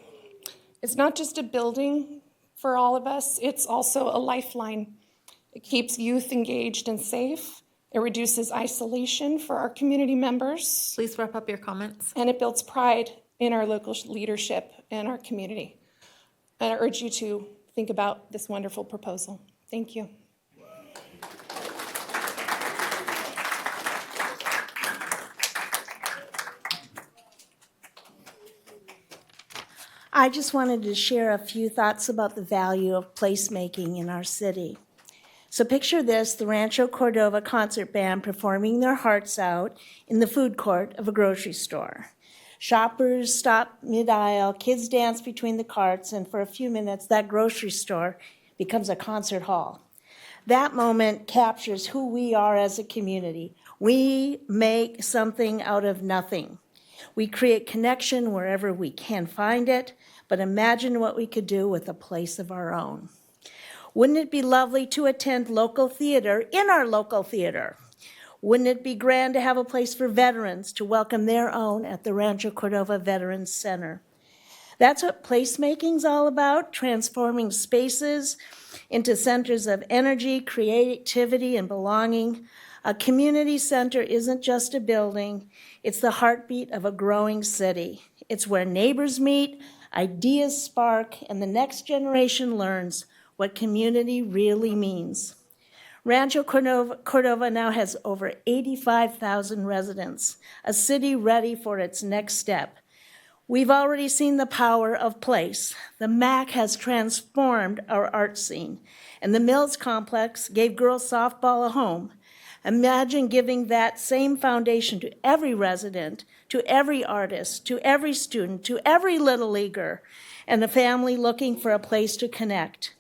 It's not just a building for all of us, it's also a lifeline. It keeps youth engaged and safe. It reduces isolation for our community members. Please wrap up your comments. And it builds pride in our local leadership and our community. And I urge you to think about this wonderful proposal. Thank you. I just wanted to share a few thoughts about the value of placemaking in our city. So picture this, the Rancho Cordova concert band performing their hearts out in the food court of a grocery store. Shoppers stop mid-aisle, kids dance between the carts, and for a few minutes, that grocery store becomes a concert hall. That moment captures who we are as a community. We make something out of nothing. We create connection wherever we can find it, but imagine what we could do with a place of our own. Wouldn't it be lovely to attend local theater in our local theater? Wouldn't it be grand to have a place for veterans to welcome their own at the Rancho Cordova Veterans Center? That's what placemaking's all about, transforming spaces into centers of energy, creativity, and belonging. A community center isn't just a building, it's the heartbeat of a growing city. It's where neighbors meet, ideas spark, and the next generation learns what community really means. Rancho Cordova now has over 85,000 residents, a city ready for its next step. We've already seen the power of place. The MAC has transformed our art scene, and the Mills Complex gave girls softball a home. Imagine giving that same foundation to every resident, to every artist, to every student, to every little leaguer, and a family looking for a place to connect.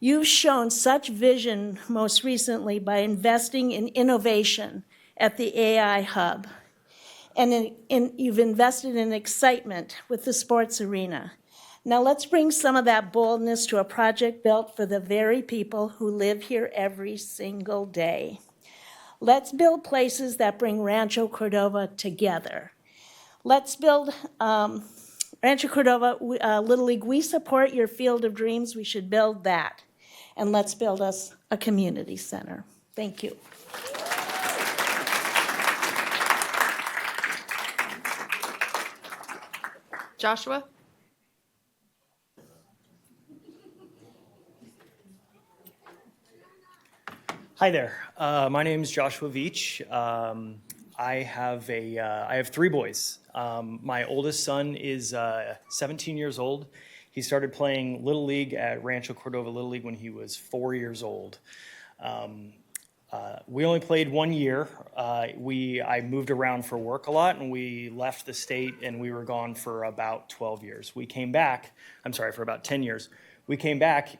You've shown such vision most recently by investing in innovation at the AI Hub. And you've invested in excitement with the sports arena. Now let's bring some of that boldness to a project built for the very people who live here every single day. Let's build places that bring Rancho Cordova together. Let's build Rancho Cordova Little League. We support your field of dreams. We should build that. And let's build us a community center. Thank you. Joshua? Hi there. My name is Joshua Veach. I have three boys. My oldest son is 17 years old. He started playing Little League at Rancho Cordova Little League when he was 4 years old. We only played 1 year. I moved around for work a lot, and we left the state, and we were gone for about 12 years. We came back, for about 10 years. We came back.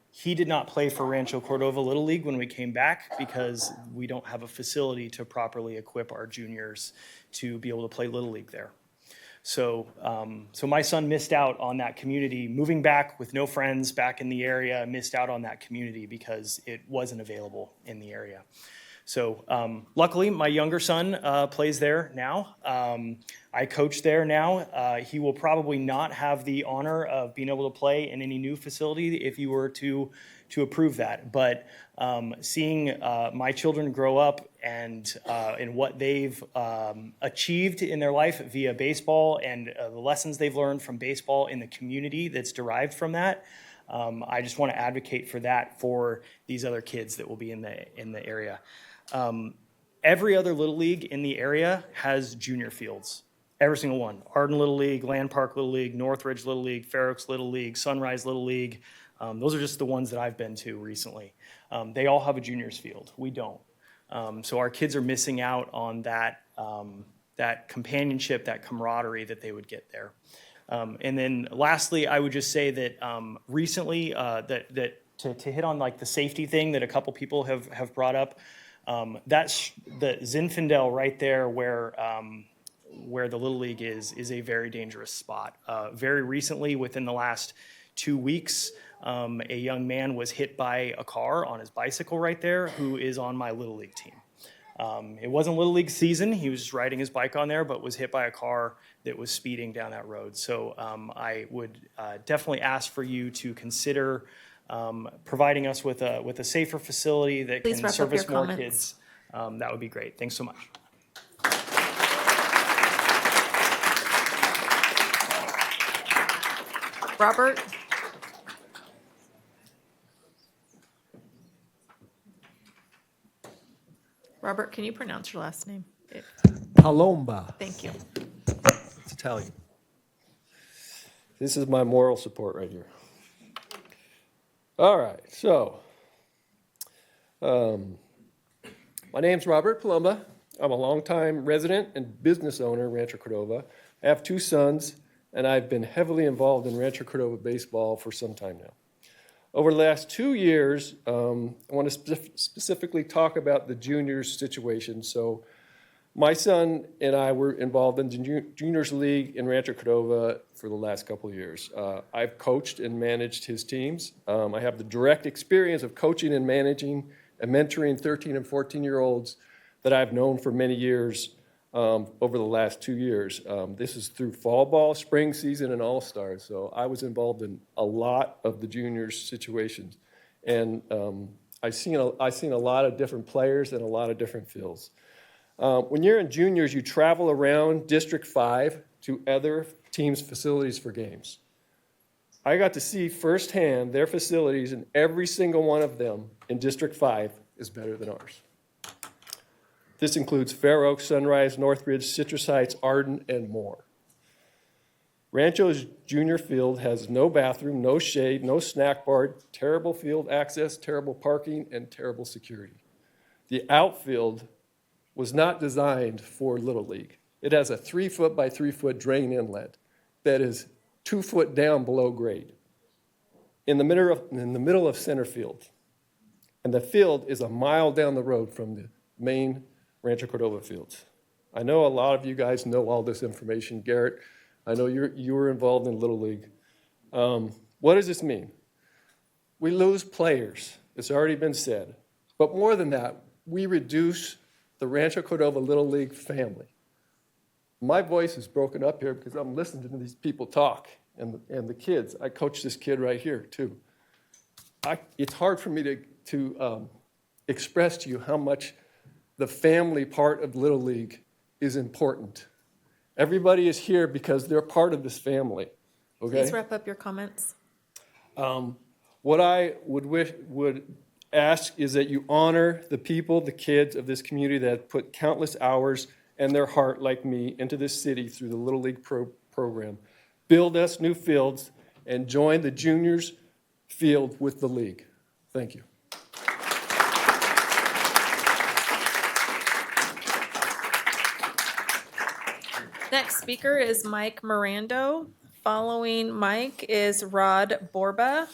He did not play for Rancho Cordova Little League when we came back because we don't have a facility to properly equip our juniors to be able to play Little League there. So my son missed out on that community, moving back with no friends back in the area, missed out on that community because it wasn't available in the area. So luckily, my younger son plays there now. I coach there now. He will probably not have the honor of being able to play in any new facility if you were to approve that. But seeing my children grow up and what they've achieved in their life via baseball and the lessons they've learned from baseball in the community that's derived from that, I just want to advocate for that for these other kids that will be in the area. Every other Little League in the area has junior fields. Every single one. Arden Little League, Land Park Little League, Northridge Little League, Fair Oaks Little League, Sunrise Little League. Those are just the ones that I've been to recently. They all have a juniors field. We don't. So our kids are missing out on that companionship, that camaraderie that they would get there. And then lastly, I would just say that recently, to hit on like the safety thing that a couple people have brought up, that's the Zinfandel right there where the Little League is a very dangerous spot. Very recently, within the last 2 weeks, a young man was hit by a car on his bicycle right there who is on my Little League team. It wasn't Little League season. He was just riding his bike on there, but was hit by a car that was speeding down that road. So I would definitely ask for you to consider providing us with a safer facility that Please can service more kids. That would be great. Thanks so much. Robert? Robert, can you pronounce your last name? Palomba. Thank you. It's Italian. This is my moral support right here. All right, so my name's Robert Palumba. I'm a longtime resident and business owner in Rancho Cordova. I have 2 sons, and I've been heavily involved in Rancho Cordova baseball for some time now. Over the last 2 years, I want to specifically talk about the juniors situation. So my son and I were involved in the juniors league in Rancho Cordova for the last couple of years. I've coached and managed his teams. I have the direct experience of coaching and managing and mentoring 13 and 14-year-olds that I've known for many years over the last 2 years. This is through fall ball, spring season, and all-stars. So I was involved in a lot of the juniors situations. And I've seen a lot of different players and a lot of different fields. When you're in juniors, you travel around District 5 to other teams' facilities for games. I got to see firsthand their facilities, and every single one of them in District 5 is better than ours. This includes Fair Oaks, Sunrise, Northridge, Citrus Heights, Arden, and more. Rancho's junior field has no bathroom, no shade, no snack bar, terrible field access, terrible parking, and terrible security. The outfield was not designed for Little League. It has a 3-foot by 3-foot drain inlet that is 2 foot down below grade in the middle of center field. And the field is a mile down the road from the main Rancho Cordova fields. I know a lot of you guys know all this information. Garrett, I know you were involved in Little League. What does this mean? We lose players. It's already been said. But more than that, we reduce the Rancho Cordova Little League family. My voice is broken up here because I'm listening to these people talk and the kids. I coach this kid right here too. It's hard for me to express to you how much the family part of Little League is important. Everybody is here because they're part of this family. Okay? Please wrap up your comments. What I would ask is that you honor the people, the kids of this community that put countless hours and their heart, like me, into this city through the Little League program. Build us new fields and join the juniors field with the league. Thank you. Next speaker is Mike Mirando. Following Mike is Rod Borba,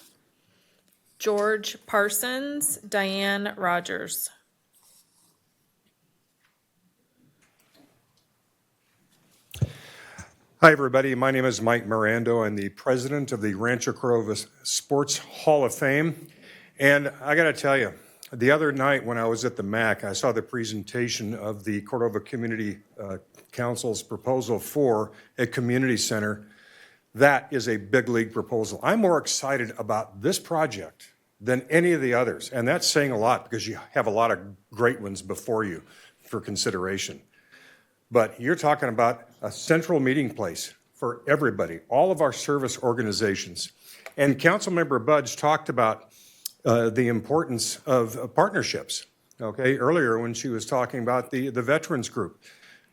George Parsons, Diane Rogers. Hi, everybody. My name is Mike Mirando. I'm the president of the Rancho Cordova Sports Hall of Fame. And I got to tell you, the other night when I was at the MAC, I saw the presentation of the Cordova Community Council's proposal for a community center. That is a big league proposal. I'm more excited about this project than any of the others. And that's saying a lot because you have a lot of great ones before you for consideration. But you're talking about a central meeting place for everybody, all of our service organizations. And Councilmember Budge talked about the importance of partnerships, okay, earlier when she was talking about the veterans group.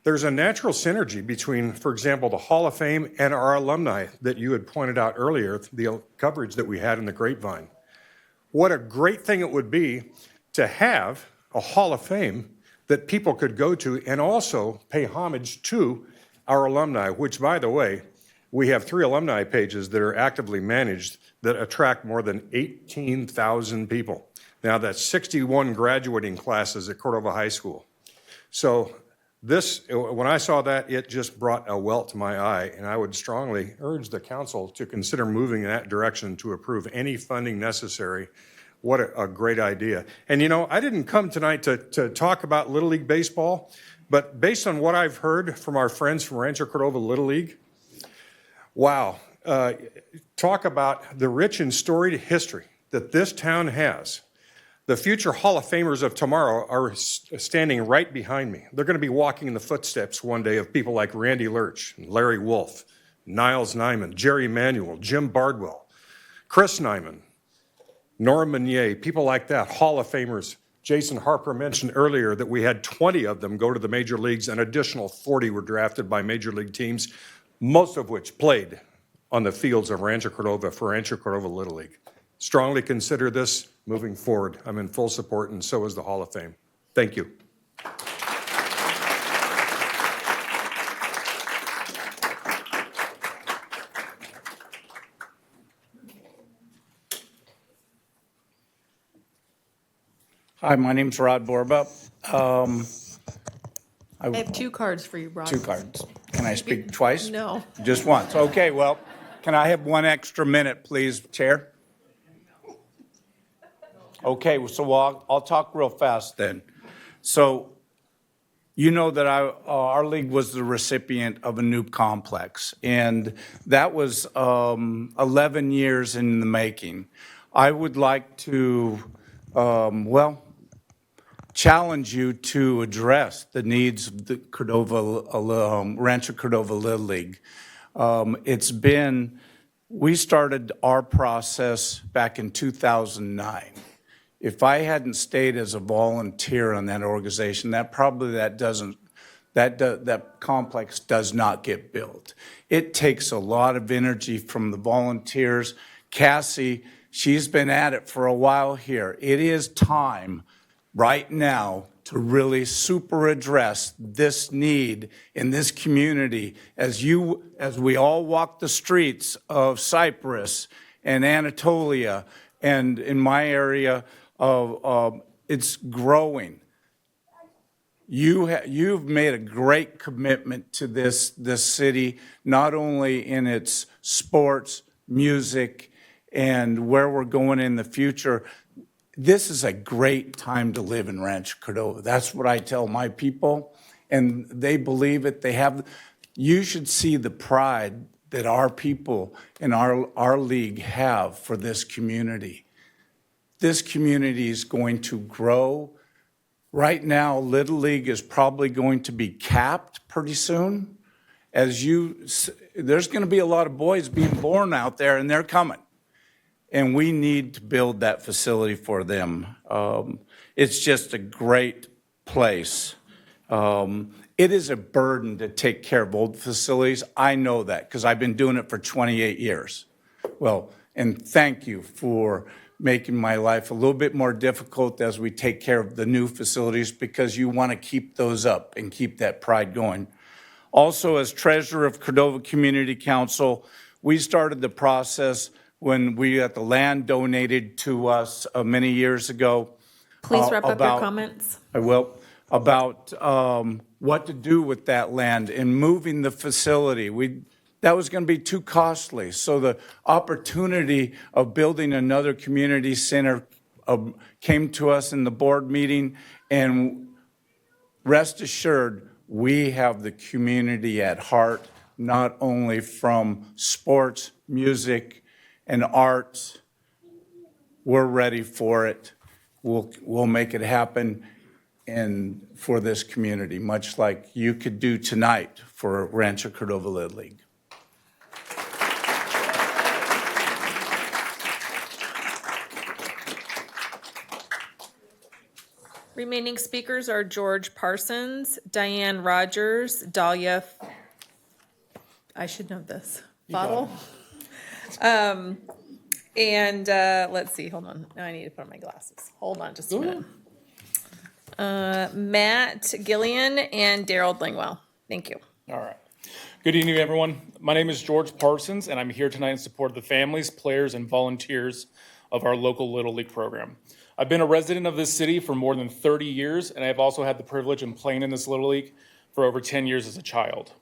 There's a natural synergy between, for example, the Hall of Fame and our alumni that you had pointed out earlier, the coverage that we had in the Grapevine. What a great thing it would be to have a Hall of Fame that people could go to and also pay homage to our alumni, which, by the way, we have 3 alumni pages that are actively managed that attract more than 18,000 people. Now, that's 61 graduating classes at Cordova High School. So this, when I saw that, it just brought a welt to my eye, and I would strongly urge the council to consider moving in that direction to approve any funding necessary. What a great idea. And you know, I didn't come tonight to talk about Little League baseball, but based on what I've heard from our friends from Rancho Cordova Little League, wow, talk about the rich and storied history that this town has. The future Hall of Famers of tomorrow are standing right behind me. They're going to be walking in the footsteps one day of people like Randy Lurch, Larry Wolf, Niles Nyman, Jerry Manuel, Jim Bardwell, Chris Nyman, Nora Meunier, people like that, Hall of Famers Jason Harper mentioned earlier that we had 20 of them go to the major leagues, and additional 40 were drafted by major league teams, most of which played on the fields of Rancho Cordova for Rancho Cordova Little League. Strongly consider this moving forward. I'm in full support, and so is the Hall of Fame. Thank you. Hi, my name's Rod Borba. I have 2 cards for you, Rod. 2 cards. Can I speak twice? No. Just once. Okay, well, can I have 1 extra minute, please, Chair? Okay, so I'll talk real fast then. So, you know that our league was the recipient of a new complex, and that was 11 years in the making. I would like to, challenge you to address the needs of the Rancho Cordova Little League. We started our process back in 2009. If I hadn't stayed as a volunteer on that organization, that complex does not get built. It takes a lot of energy from the volunteers. Cassie, she's been at it for a while here. It is time right now to really super address this need in this community as we all walk the streets of Cypress and Anatolia, and in my area of it's growing. You've made a great commitment to this city, not only in its sports, music, and where we're going in the future. This is a great time to live in Rancho Cordova. That's what I tell my people, and they believe it. You should see the pride that our people in our league have for this community. This community is going to grow. Right now, Little League is probably going to be capped pretty soon. There's going to be a lot of boys being born out there, and they're coming. And we need to build that facility for them. It's just a great place. It is a burden to take care of old facilities. I know that because I've been doing it for 28 years. Well, and thank you for making my life a little bit more difficult as we take care of the new facilities, because you want to keep those up and keep that pride going. Also, as treasurer of Cordova Community Council, we started the process when we got the land donated to us many years ago. Please wrap up your comments. I will. About what to do with that land and moving the facility. That was going to be too costly. So the opportunity of building another community center came to us in the board meeting, and rest assured, we have the community at heart, not only from sports, music, and arts. We're ready for it. We'll make it happen and for this community, much like you could do tonight for Rancho Cordova Little League. Remaining speakers are George Parsons, Diane Rogers, Dahlia, I should know this, Bottle. Let's see, hold on. Now I need to put on my glasses. Hold on just a minute. Matt Gillian and Daryl Dlingwell. Thank you. All right. Good evening, everyone. My name is George Parsons, and I'm here tonight in support of the families, players, and volunteers of our local Little League program. I've been a resident of this city for more than 30 years, and I've also had the privilege of playing in this Little League for over 10 years as a child.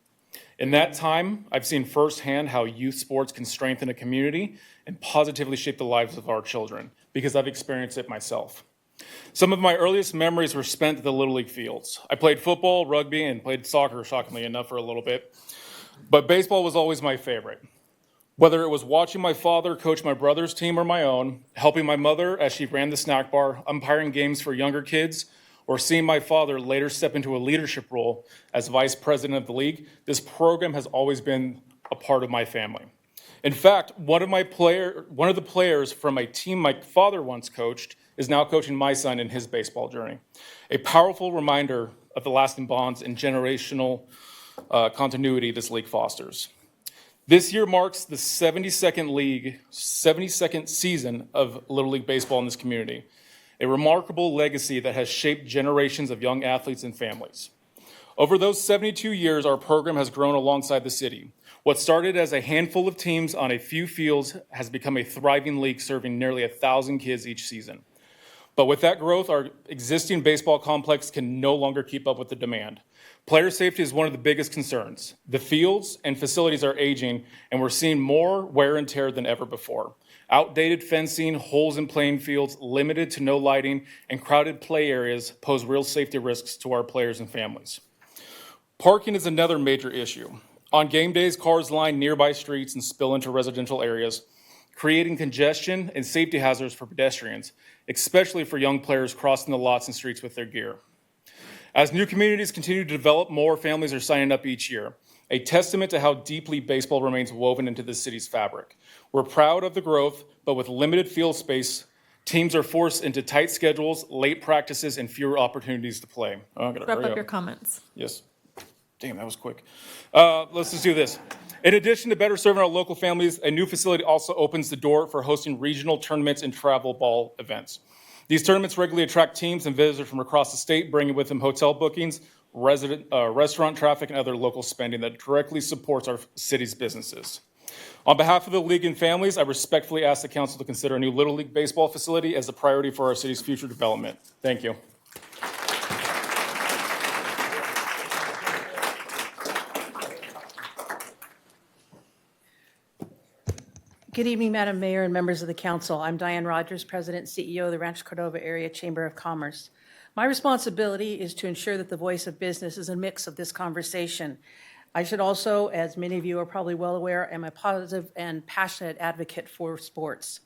In that time, I've seen firsthand how youth sports can strengthen a community and positively shape the lives of our children, because I've experienced it myself. Some of my earliest memories were spent at the Little League fields. I played football, rugby, and played soccer, shockingly enough, for a little bit. But baseball was always my favorite. Whether it was watching my father coach my brother's team or my own, helping my mother as she ran the snack bar, umpiring games for younger kids, or seeing my father later step into a leadership role as vice president of the league, this program has always been a part of my family. In fact, one of the players from a team my father once coached is now coaching my son in his baseball journey. A powerful reminder of the lasting bonds and generational continuity this league fosters. This year marks the 72nd season of Little League Baseball in this community, a remarkable legacy that has shaped generations of young athletes and families. Over those 72 years, our program has grown alongside the city. What started as a handful of teams on a few fields has become a thriving league serving nearly 1,000 kids each season. But with that growth, our existing baseball complex can no longer keep up with the demand. Player safety is one of the biggest concerns. The fields and facilities are aging, and we're seeing more wear and tear than ever before. Outdated fencing, holes in playing fields, limited to no lighting, and crowded play areas pose real safety risks to our players and families. Parking is another major issue. On game days, cars line nearby streets and spill into residential areas, creating congestion and safety hazards for pedestrians, especially for young players crossing the lots and streets with their gear. As new communities continue to develop, more families are signing up each year, a testament to how deeply baseball remains woven into the city's fabric. We're proud of the growth, but with limited field space, teams are forced into tight schedules, late practices, and fewer opportunities to play. Oh, I gotta Wrap hurry up your comments. Yes. Damn, that was quick. Let's just do this. In addition to better serving our local families, a new facility also opens the door for hosting regional tournaments and travel ball events. These tournaments regularly attract teams and visitors from across the state, bringing with them hotel bookings, restaurant traffic, and other local spending that directly supports our city's businesses. On behalf of the league and families, I respectfully ask the council to consider a new Little League baseball facility as a priority for our city's future development. Thank you. Good evening, Madam Mayor and members of the council. I'm Diane Rogers, President and CEO of the Rancho Cordova Area Chamber of Commerce. My responsibility is to ensure that the voice of business is a mix of this conversation. I should also, as many of you are probably well aware, am a positive and passionate advocate for sports.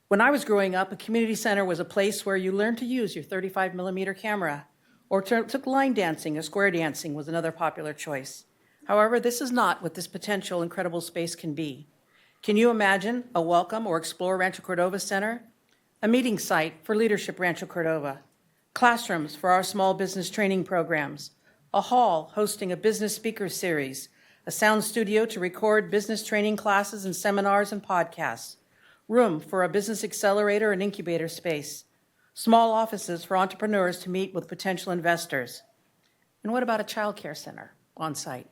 When I was growing up, a community center was a place where you learned to use your 35-millimeter camera, or took line dancing or square dancing was another popular choice. However, this is not what this potential incredible space can be. Can you imagine a Welcome or Explore Rancho Cordova Center? A meeting site for Leadership Rancho Cordova. Classrooms for our small business training programs. A hall hosting a business speaker series. A sound studio to record business training classes and seminars and podcasts. Room for a business accelerator and incubator space. Small offices for entrepreneurs to meet with potential investors. And what about a child care center on site?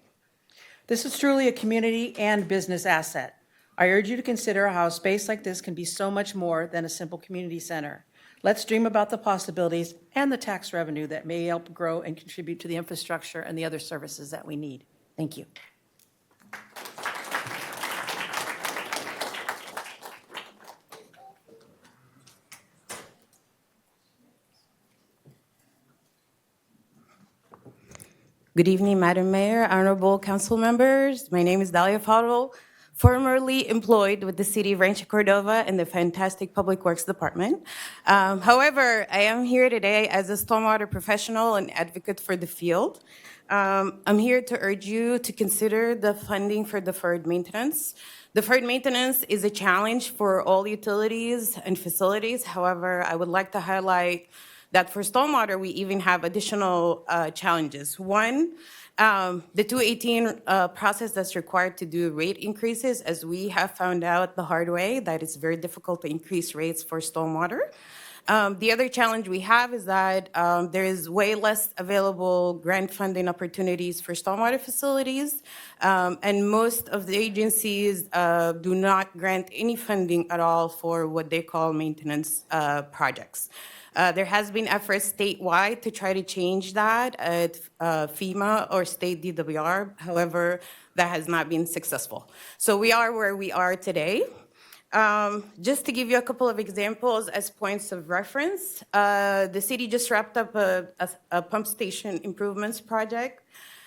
This is truly a community and business asset. I urge you to consider how a space like this can be so much more than a simple community center. Let's dream about the possibilities and the tax revenue that may help grow and contribute to the infrastructure and the other services that we need. Thank you. Good evening, Madam Mayor, honorable council members. My name is Dalia Fado, formerly employed with the city of Rancho Cordova in the fantastic Public Works Department. However, I am here today as a stormwater professional and advocate for the field. I'm here to urge you to consider the funding for deferred maintenance. Deferred maintenance is a challenge for all utilities and facilities. However, I would like to highlight that for stormwater, we even have additional challenges. One, the 218 process that's required to do rate increases, as we have found out the hard way, that it's very difficult to increase rates for stormwater. The other challenge we have is that there is way less available grant funding opportunities for stormwater facilities, and most of the agencies do not grant any funding at all for what they call maintenance projects. There has been efforts statewide to try to change that at FEMA or state DWR. However, that has not been successful. So we are where we are today. Just to give you a couple of examples as points of reference, the city just wrapped up a pump station improvements project.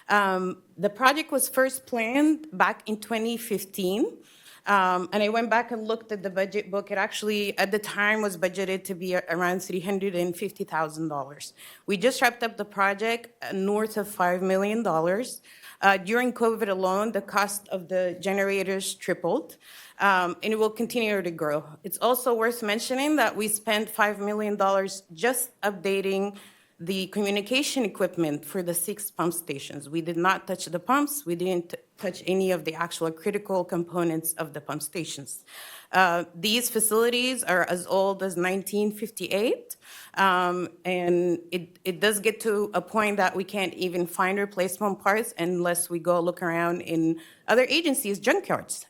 The project was first planned back in 2015. And I went back and looked at the budget book. It actually, at the time, was budgeted to be around $350,000. We just wrapped up the project north of $5 million. During COVID alone, the cost of the generators tripled, and it will continue to grow. It's also worth mentioning that we spent $5 million just updating the communication equipment for the 6 pump stations. We did not touch the pumps. We didn't touch any of the actual critical components of the pump stations. These facilities are as old as 1958, and it does get to a point that we can't even find replacement parts unless we go look around in other agencies' junkyards.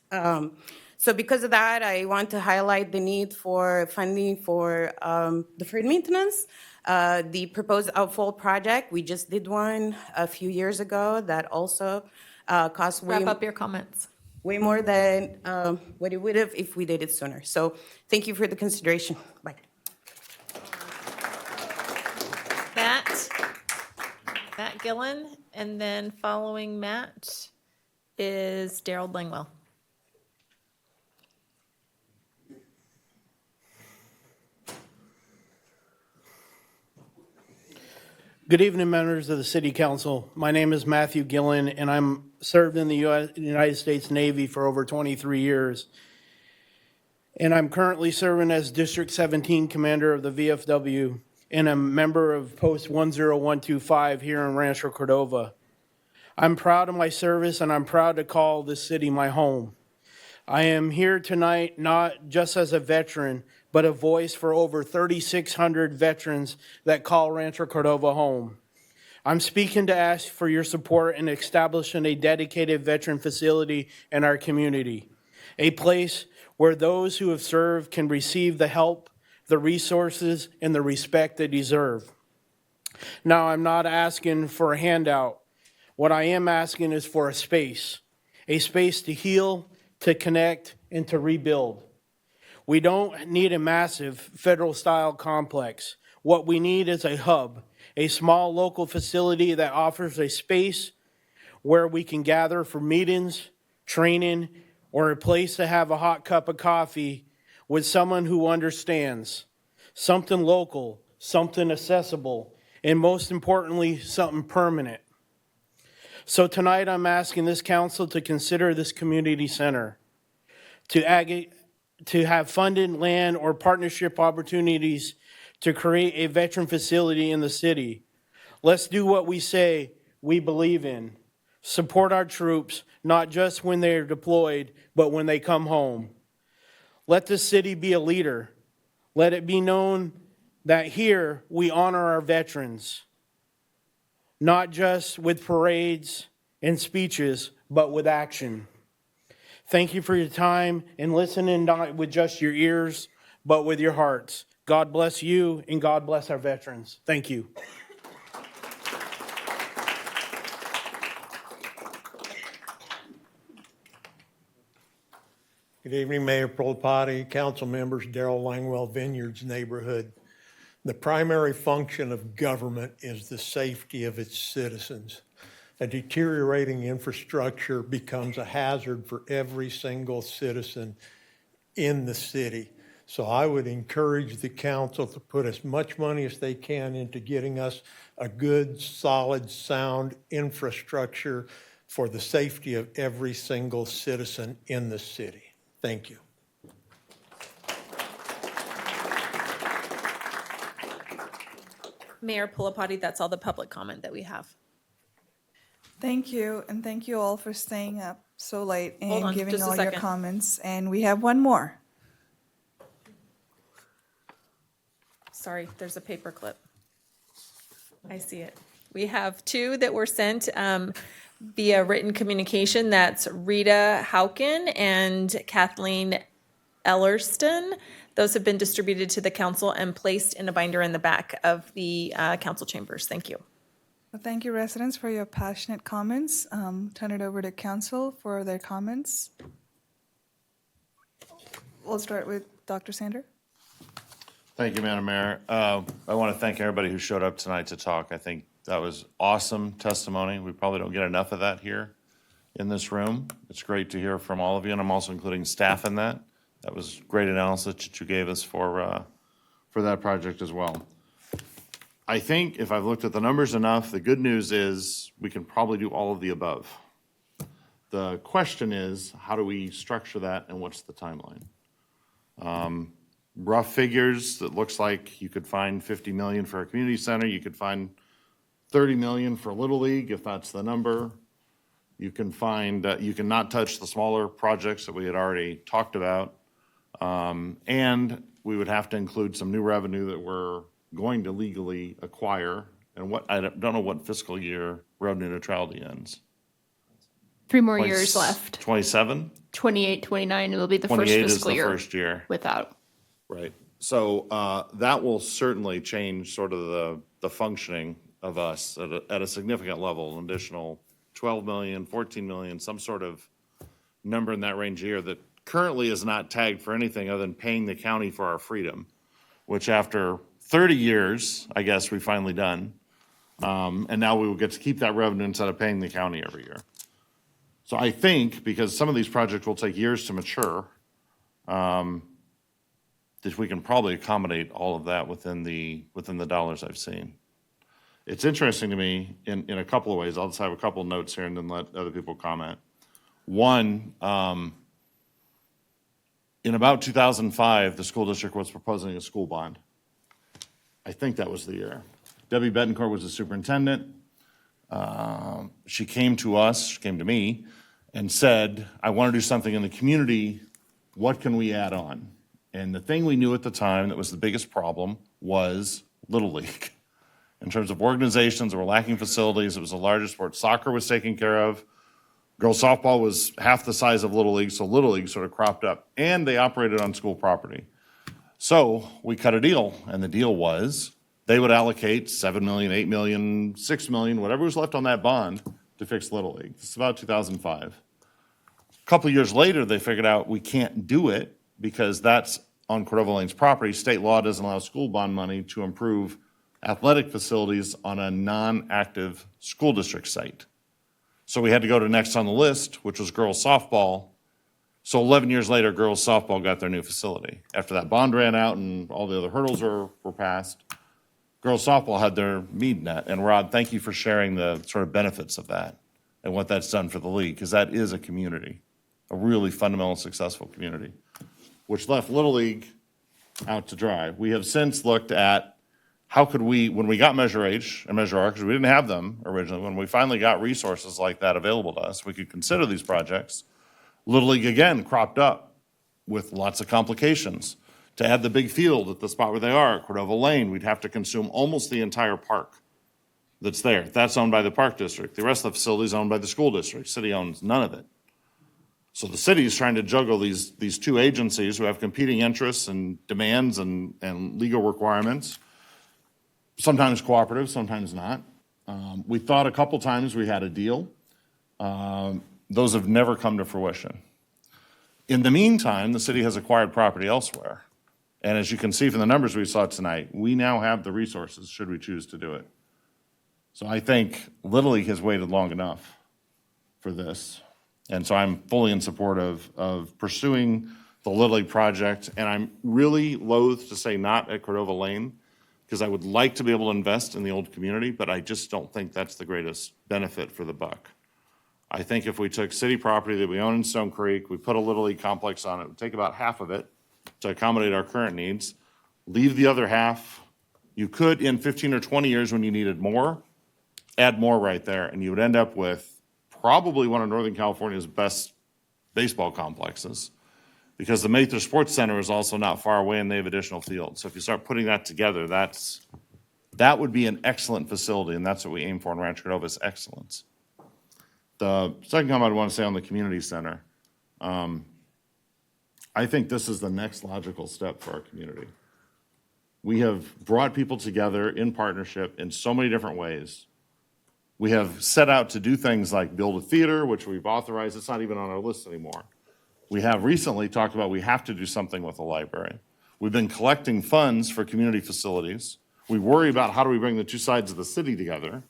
So because of that, I want to highlight the need for funding for deferred maintenance. The proposed outfall project, we just did one a few years ago that also cost way Wrap up your comments. way more than what it would have if we did it sooner. So thank you for the consideration. Bye. Matt Gillen, and then following Matt is Daryl Langwell. Good evening, members of the City Council. My name is Matthew Gillen, and I'm served in the United States Navy for over 23 years. And I'm currently serving as District 17 Commander of the VFW and a member of Post 10125 here in Rancho Cordova. I'm proud of my service, and I'm proud to call this city my home. I am here tonight not just as a veteran, but a voice for over 3,600 veterans that call Rancho Cordova home. I'm speaking to ask for your support in establishing a dedicated veteran facility in our community, a place where those who have served can receive the help, the resources, and the respect they deserve. Now, I'm not asking for a handout. What I am asking is for a space to heal, to connect, and to rebuild. We don't need a massive federal-style complex. What we need is a hub, a small local facility that offers a space where we can gather for meetings, training, or a place to have a hot cup of coffee with someone who understands. Something local, something accessible, and most importantly, something permanent. So tonight I'm asking this council to consider this community center, to have funded land or partnership opportunities to create a veteran facility in the city. Let's do what we say we believe in. Support our troops, not just when they're deployed, but when they come home. Let this city be a leader. Let it be known that here we honor our veterans, not just with parades and speeches, but with action. Thank you for your time and listening not with just your ears, but with your hearts. God bless you and God bless our veterans. Thank you. Good evening, Mayor Prolopati, council members, Daryl Langwell, Vineyards neighborhood. The primary function of government is the safety of its citizens. A deteriorating infrastructure becomes a hazard for every single citizen in the city. So I would encourage the council to put as much money as they can into getting us a good, solid, sound infrastructure for the safety of every single citizen in the city. Thank you. Mayor Pulapati, that's all the public comment that we have. Thank you, and thank you all for staying up so late Hold on, and giving just a all your second. comments. And we have one more. Sorry, there's a paper clip. I see it. We have two that were sent via written communication. That's Rita Hauken and Kathleen Ellerston. Those have been distributed to the council and placed in a binder in the back of the council chambers. Thank you. Well, thank you, residents, for your passionate comments. Turn it over to council for their comments. We'll start with Dr. Sander. Thank you, Madam Mayor. I want to thank everybody who showed up tonight to talk. I think that was awesome testimony. We probably don't get enough of that here in this room. It's great to hear from all of you, and I'm also including staff in that. That was great analysis that you gave us for that project as well. I think if I've looked at the numbers enough, the good news is we can probably do all of the above. The question is, how do we structure that and what's the timeline? Rough figures, it looks like you could find 50 million for a community center. You could find 30 million for Little League, if that's the number. You can find, you can not touch the smaller projects that we had already talked about. And we would have to include some new revenue that we're going to legally acquire. And what, I don't know what fiscal year revenue neutrality ends. 3 more years left. 27? 28, 29, it'll be the first 28 is fiscal the year. first year. Without. Right. So that will certainly change sort of the functioning of us at a significant level, an additional 12 million, 14 million, some sort of number in that range a year that currently is not tagged for anything other than paying the county for our freedom, which after 30 years, I guess we finally done. And now we will get to keep that revenue instead of paying the county every year. So I think, because some of these projects will take years to mature, that we can probably accommodate all of that within the dollars I've seen. It's interesting to me in a couple of ways. I'll just have a couple of notes here and then let other people comment. One, in about 2005, the school district was proposing a school bond. I think that was the year. Debbie Betancourt was the superintendent. She came to me, and said, I want to do something in the community. What can we add on? And the thing we knew at the time that was the biggest problem was Little League. In terms of organizations, there were lacking facilities. It was the largest sport. Soccer was taken care of. Girls softball was half the size of Little League, so Little League sort of cropped up. And they operated on school property. So we cut a deal, and the deal was they would allocate 7 million, 8 million, 6 million, whatever was left on that bond to fix Little League. This is about 2005. A couple of years later, they figured out we can't do it because that's on Cordova Lane's property. State law doesn't allow school bond money to improve athletic facilities on a non-active school district site. So we had to go to next on the list, which was girls softball. So 11 years later, girls softball got their new facility. After that bond ran out and all the other hurdles were passed, girls softball had their mead net. And Rod, thank you for sharing the sort of benefits of that and what that's done for the league, because that is a community, a really fundamental, successful community, which left Little League out to dry. We have since looked at how could we, when we got Measure H and Measure R, because we didn't have them originally, when we finally got resources like that available to us, we could consider these projects. Little League again cropped up with lots of complications. To add the big field at the spot where they are, Cordova Lane, we'd have to consume almost the entire park that's there. That's owned by the park district. The rest of the facility is owned by the school district. City owns none of it. So the city is trying to juggle these two agencies who have competing interests and demands and legal requirements, sometimes cooperative, sometimes not. We thought a couple times we had a deal. Those have never come to fruition. In the meantime, the city has acquired property elsewhere. And as you can see from the numbers we saw tonight, we now have the resources should we choose to do it. So I think Little League has waited long enough for this. And so I'm fully in support of pursuing the Little League project. And I'm really loath to say not at Cordova Lane, because I would like to be able to invest in the old community, but I just don't think that's the greatest benefit for the buck. I think if we took city property that we own in Stone Creek, we put a Little League complex on it, it would take about half of it to accommodate our current needs, leave the other half. You could, in 15 or 20 years when you needed more, add more right there, and you would end up with probably one of Northern California's best baseball complexes, because the Mather Sports Center is also not far away and they have additional fields. So if you start putting that together, that would be an excellent facility, and that's what we aim for in Rancho Cordova is excellence. The second comment I want to say on the community center, I think this is the next logical step for our community. We have brought people together in partnership in so many different ways. We have set out to do things like build a theater, which we've authorized. It's not even on our list anymore. We have recently talked about we have to do something with the library. We've been collecting funds for community facilities. We worry about how do we bring the two sides of the city together.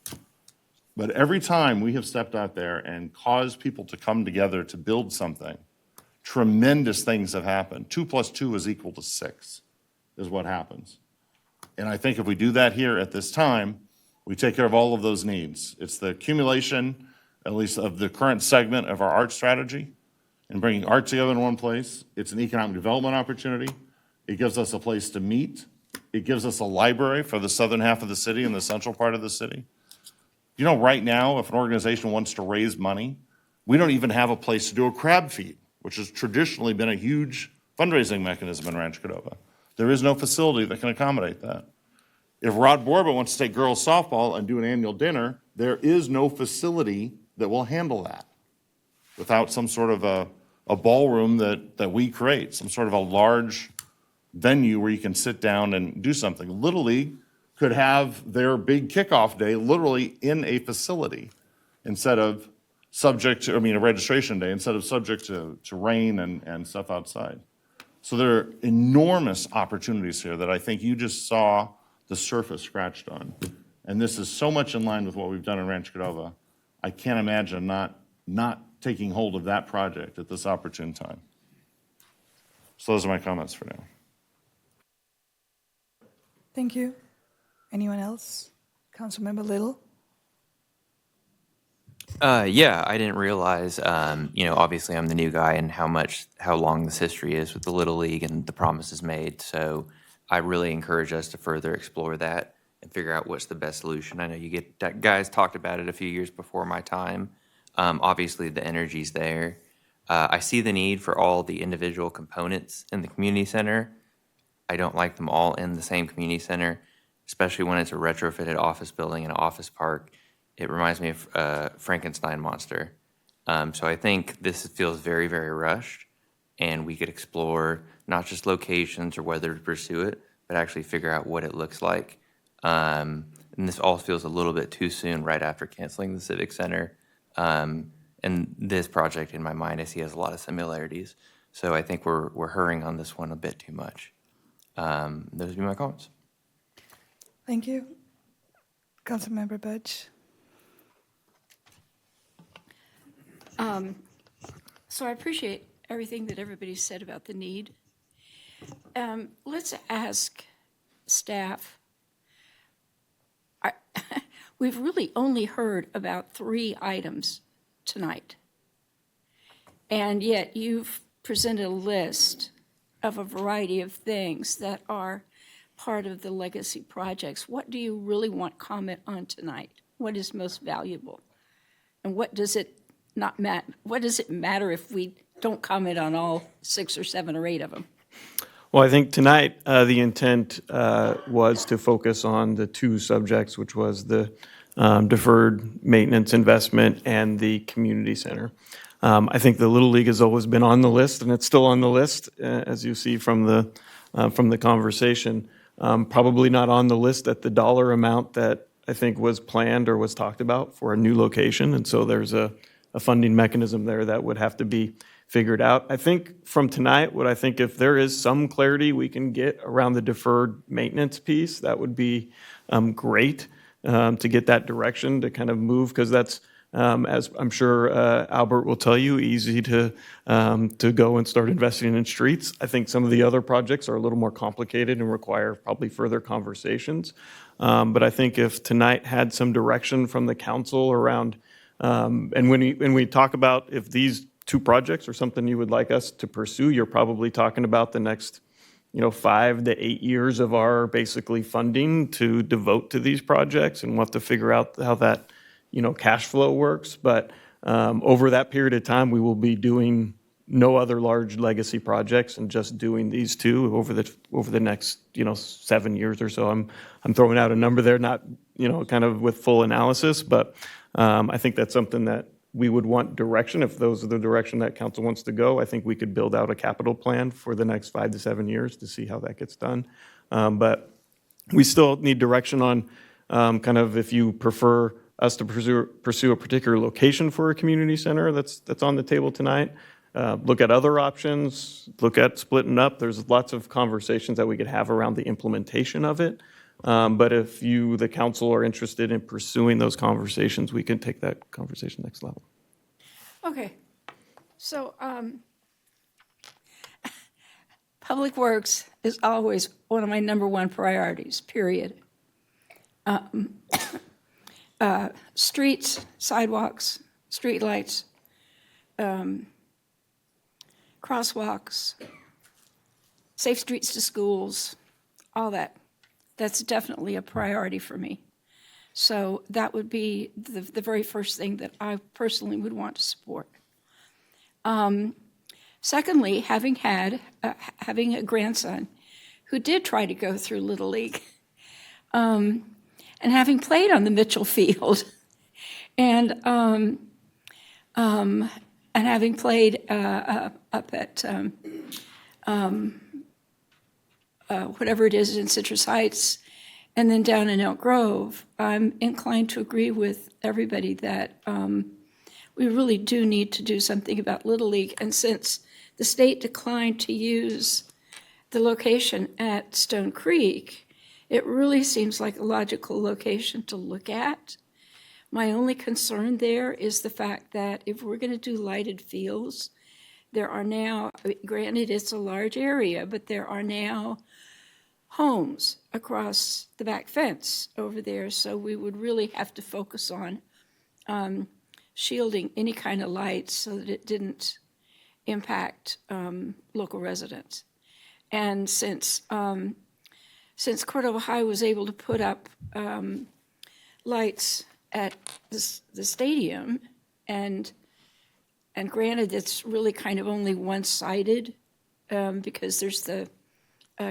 But every time we have stepped out there and caused people to come together to build something, tremendous things have happened. 2 + 2 is equal to 6 is what happens. And I think if we do that here at this time, we take care of all of those needs. It's the accumulation, at least of the current segment of our art strategy, and bringing art together in one place. It's an economic development opportunity. It gives us a place to meet. It gives us a library for the southern half of the city and the central part of the city. You know, right now, if an organization wants to raise money, we don't even have a place to do a crab feed, which has traditionally been a huge fundraising mechanism in Rancho Cordova. There is no facility that can accommodate that. If Rod Borba wants to take girls softball and do an annual dinner, there is no facility that will handle that without some sort of a ballroom that we create, some sort of a large venue where you can sit down and do something. Little League could have their big kickoff day literally in a facility instead of subject to, a registration day, instead of subject to rain and stuff outside. So there are enormous opportunities here that I think you just saw the surface scratched on. And this is so much in line with what we've done in Rancho Cordova. I can't imagine not taking hold of that project at this opportune time. So those are my comments for now. Thank you. Anyone else? Councilmember Little? Yeah, I didn't realize, obviously I'm the new guy and how long this history is with the Little League and the promises made. So I really encourage us to further explore that and figure out what's the best solution. I know guys talked about it a few years before my time. Obviously the energy's there. I see the need for all the individual components in the community center. I don't like them all in the same community center, especially when it's a retrofitted office building and an office park. It reminds me of Frankenstein monster. So I think this feels very, very rushed, and we could explore not just locations or whether to pursue it, but actually figure out what it looks like. And this all feels a little bit too soon right after canceling the Civic Center. And this project, in my mind, I see has a lot of similarities. So I think we're hurrying on this one a bit too much. Those would be my comments. Thank you. Councilmember Budge? So I appreciate everything that everybody said about the need. Let's ask staff. We've really only heard about 3 items tonight. And yet you've presented a list of a variety of things that are part of the legacy projects. What do you really want comment on tonight? What is most valuable? And what does it not matter? What does it matter if we don't comment on all 6 or 7 or 8 of them? Well, I think tonight the intent was to focus on the 2 subjects, which was the deferred maintenance investment and the community center. I think the Little League has always been on the list, and it's still on the list, as you see from the conversation. Probably not on the list at the dollar amount that I think was planned or was talked about for a new location, and so there's a funding mechanism there that would have to be figured out. I think from tonight, if there is some clarity we can get around the deferred maintenance piece, that would be great to get that direction to kind of move, because that's, as I'm sure Albert will tell you, easy to go and start investing in streets. I think some of the other projects are a little more complicated and require probably further conversations. But I think if tonight had some direction from the council around, and when we talk about if these 2 projects are something you would like us to pursue, you're probably talking about the next 5 to 8 years of our basically funding to devote to these projects, and we'll have to figure out how that cash flow works. But over that period of time, we will be doing no other large legacy projects and just doing these 2 over the next 7 years or so. I'm throwing out a number there, not kind of with full analysis, but I think that's something that we would want direction. If those are the direction that council wants to go, I think we could build out a capital plan for the next 5 to 7 years to see how that gets done. But we still need direction on kind of if you prefer us to pursue a particular location for a community center that's on the table tonight. Look at other options, look at splitting up. There's lots of conversations that we could have around the implementation of it. But if you, the council, are interested in pursuing those conversations, we can take that conversation next level. Okay, so Public Works is always one of my number one priorities, period. Streets, sidewalks, streetlights, crosswalks, safe streets to schools, all that. That's definitely a priority for me. So that would be the very first thing that I personally would want to support. Secondly, having a grandson who did try to go through Little League, and having played on the Mitchell Field, and having played up at whatever it is in Citrus Heights, and then down in Elk Grove, I'm inclined to agree with everybody that we really do need to do something about Little League. And since the state declined to use the location at Stone Creek, it really seems like a logical location to look at. My only concern there is the fact that if we're going to do lighted fields, there are now, granted it's a large area, but there are now homes across the back fence over there, so we would really have to focus on shielding any kind of lights so that it didn't impact local residents. And since Cordova High was able to put up lights at the stadium, and granted it's really kind of only one-sided because there's the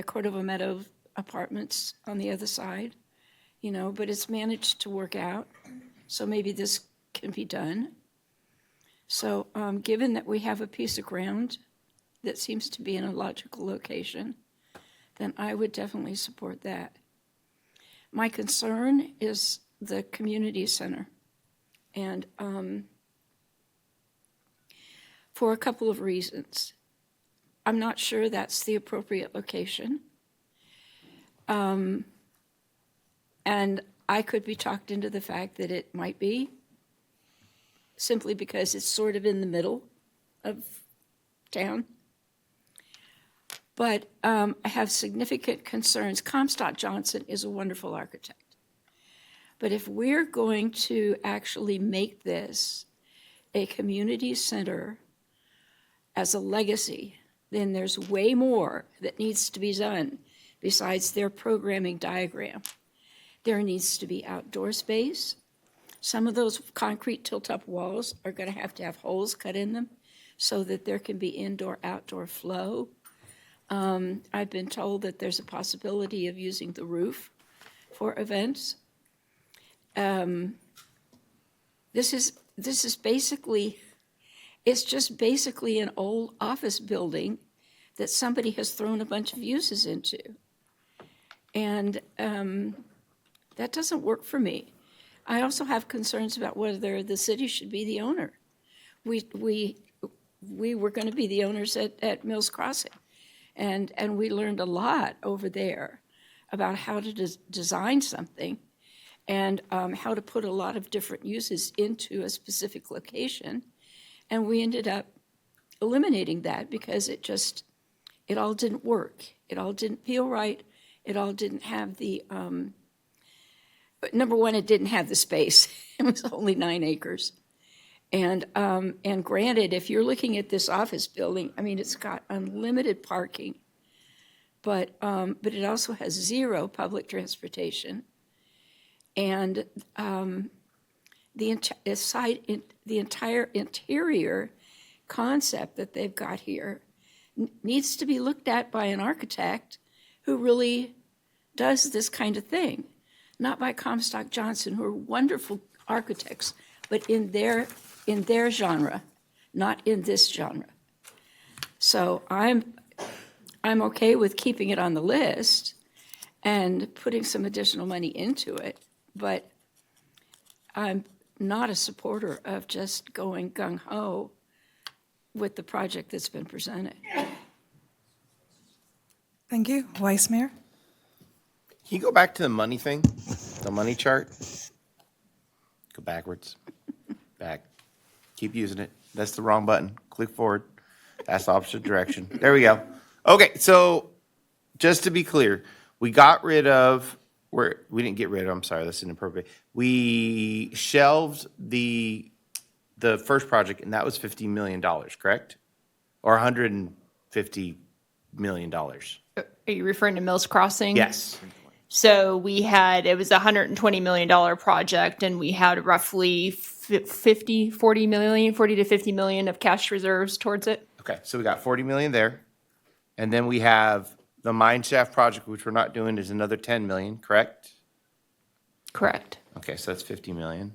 Cordova Meadow apartments on the other side, but it's managed to work out. So maybe this can be done. So given that we have a piece of ground that seems to be in a logical location, then I would definitely support that. My concern is the community center. And for a couple of reasons. I'm not sure that's the appropriate location. And I could be talked into the fact that it might be, simply because it's sort of in the middle of town. But I have significant concerns. Comstock Johnson is a wonderful architect. But if we're going to actually make this a community center as a legacy, then there's way more that needs to be done besides their programming diagram. There needs to be outdoor space. Some of those concrete tilt-up walls are going to have holes cut in them so that there can be indoor-outdoor flow. I've been told that there's a possibility of using the roof for events. This is basically, it's just basically an old office building that somebody has thrown a bunch of uses into. And that doesn't work for me. I also have concerns about whether the city should be the owner. We were going to be the owners at Mills Crossing, and we learned a lot over there about how to design something and how to put a lot of different uses into a specific location. And we ended up eliminating that because it all didn't work. It all didn't feel right. It all didn't have the, number one, it didn't have the space. It was only 9 acres. And granted, if you're looking at this office building, I mean, it's got unlimited parking, but it also has 0 public transportation. And the entire interior concept that they've got here needs to be looked at by an architect who really does this kind of thing, not by Comstock Johnson, who are wonderful architects, but in their genre, not in this genre. So I'm okay with keeping it on the list and putting some additional money into it, but I'm not a supporter of just going gung-ho with the project that's been presented. Thank you. Vice Mayor? Can you go back to the money thing? The money chart? Go backwards. Back. Keep using it. That's the wrong button. Click forward. That's the opposite direction. There we go. Okay, so just to be clear, we got rid of, we didn't get rid of, I'm sorry, that's inappropriate. We shelved the first project, and that was $50 million, correct? Or $150 million. Are you referring to Mills Crossing? Yes. So it was a $120 million project, and we had roughly 40 to 50 million of cash reserves towards it. Okay, so we got 40 million there. And then we have the mine shaft project, which we're not doing, is another 10 million, correct? Correct. Okay, so that's 50 million.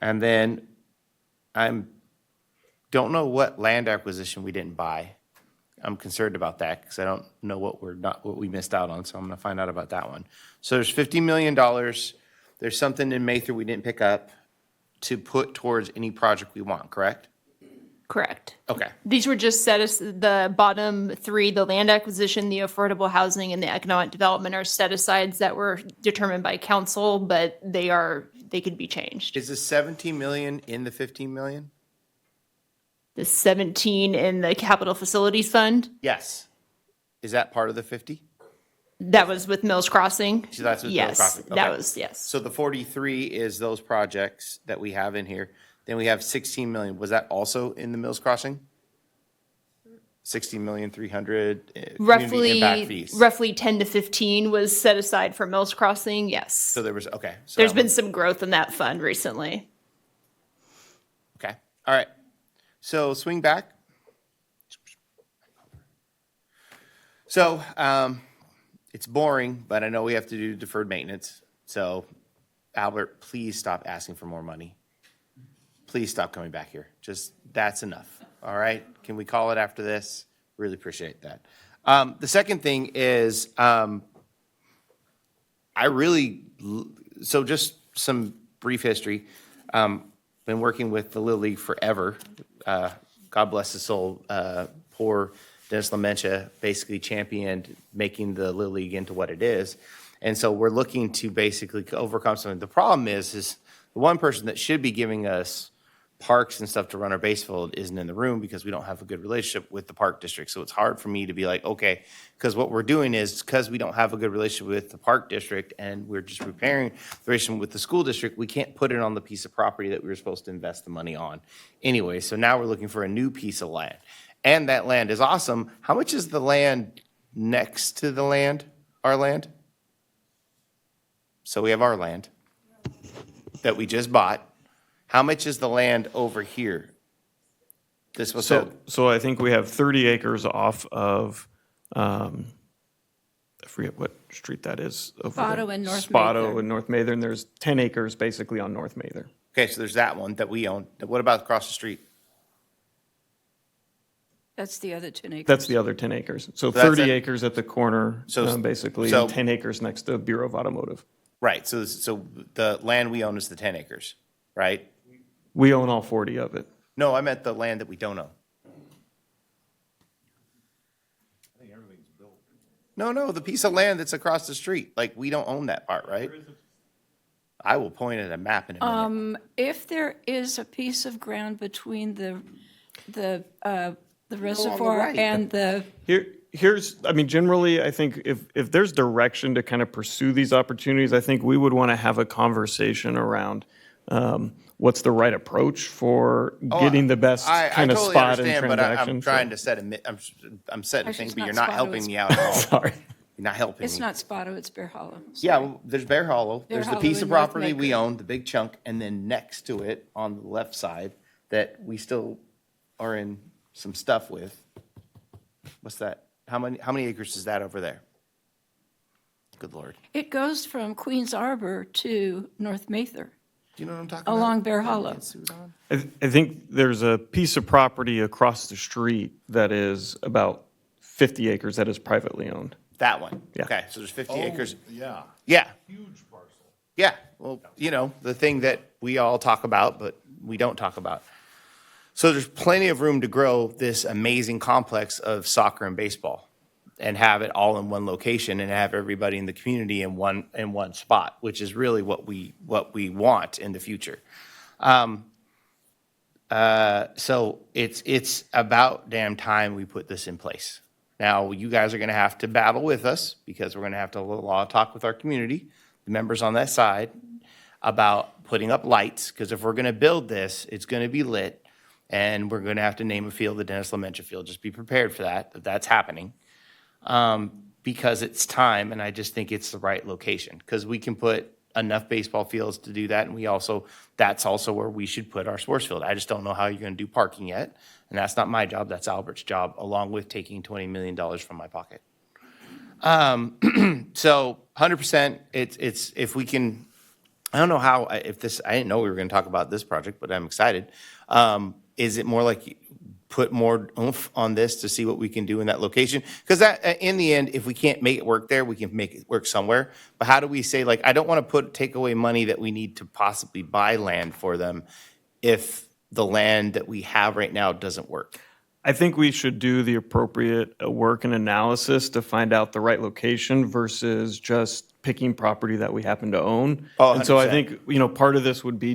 And then don't know what land acquisition we didn't buy. I'm concerned about that because I don't know what we missed out on, so I'm gonna find out about that one. So there's $50 million. There's something in Mather we didn't pick up to put towards any project we want, correct? Correct. Okay. These were just set as the bottom three: the land acquisition, the affordable housing, and the economic development are set asides that were determined by council, but they could be changed. Is the 17 million in the 15 million? The 17 in the capital facilities fund, Yes. Is that part of the 50? that was with Mills Crossing. So that's with Yes, Mill Crossing. that Okay. was, yes. So the 43 is those projects that we have in here. Then we have 16 million. Was that also in the Mills Crossing? 16,300,000 community impact fees. Roughly 10 to 15 was set aside for Mills Crossing, yes. So there was, okay. So There's that been was- some growth in that fund recently. Okay, all right. So swing back. So it's boring, but I know we have to do deferred maintenance. So Albert, please stop asking for more money. Please stop coming back here. Just, that's enough, all right? Can we call it after this? Really appreciate that. The second thing is, so just some brief history. Been working with the Little League forever. God bless his soul. Poor Dennis LaMentia basically championed making the Little League into what it is. And so we're looking to basically overcome something. The problem is the one person that should be giving us parks and stuff to run our base field isn't in the room because we don't have a good relationship with the park district. So it's hard for me to be like, okay, because what we're doing is because we don't have a good relationship with the park district and we're just repairing the relationship with the school district, we can't put it on the piece of property that we were supposed to invest the money on. Anyway, so now we're looking for a new piece of land. And that land is awesome. How much is the land next to the land, our land? So we have our land that we just bought. How much is the land over here? This was So I think we have 30 acres off of, I forget what street that is. over Spotto there. and North Spotto Mather. and North Mather, and there's 10 acres basically on North Mather. Okay, so there's that one that we own. What about across the street? That's the other 10 acres. That's the other 10 acres. So that's 30 it? acres at the corner, basically, so- and 10 acres next to Bureau of Automotive. Right, so the land we own is the 10 acres, right? We own all 40 of it. No, I meant the land that we don't own. No, the piece of land that's across the street, like, we don't own that part, right? I will point at a map in a minute. If there is a piece of ground between the reservoir right. and the, Generally, I think if there's direction to kind of pursue these opportunities, I think we would want to have a conversation around what's the right approach for getting the best kind of totally spot and understand, transaction. I'm trying to set I'm setting Actually, things, it's but not you're not Spotto, helping it's- me out at all. Sorry. You're not helping me. it's not Spotto, it's Bear Hollow. Yeah, well, there's Bear Hollow. Bear There's the Hollow piece of and North property we Maker. own, the big chunk, and then next to it on the left side that we still are in some stuff with. What's that? How many acres is that over there? Good Lord. It goes from Queens Arbor to North Mather, Do you know what I'm talking about? along Bear Hollow. I think there's a piece of property across the street that is about 50 acres that is privately owned. That one. Yeah. Okay, so there's 50 acres. Yeah. Yeah. Huge parcel. Yeah, well, the thing that we all talk about, but we don't talk about. So there's plenty of room to grow this amazing complex of soccer and baseball. and have it all in one location and have everybody in the community in one spot, which is really what we want in the future. So it's about damn time we put this in place. Now, you guys are going to have to battle with us because we're going to have to have a lot of talk with our community, the members on that side, about putting up lights, because if we're going to build this, it's going to be lit, and we're going to have to name a field the Dennis LaMentia Field. Just be prepared for that that's happening, because it's time, and I just think it's the right location, because we can put enough baseball fields to do that, and that's also where we should put our sports field. I just don't know how you're going to do parking yet, and that's not my job, that's Albert's job, along with taking $20 million from my pocket. So 100%, it's if we can, I don't know how, I didn't know we were going to talk about this project, but I'm excited. Is it more like put more oomph on this to see what we can do in that location? Because that, in the end, if we can't make it work there, we can make it work somewhere. But how do we say, like, I don't want to take away money that we need to possibly buy land for them if the land that we have right now doesn't work? I think we should do the appropriate work and analysis to find out the right location versus just picking property that we happen to own. Oh, and so I 100%. think, part of this would be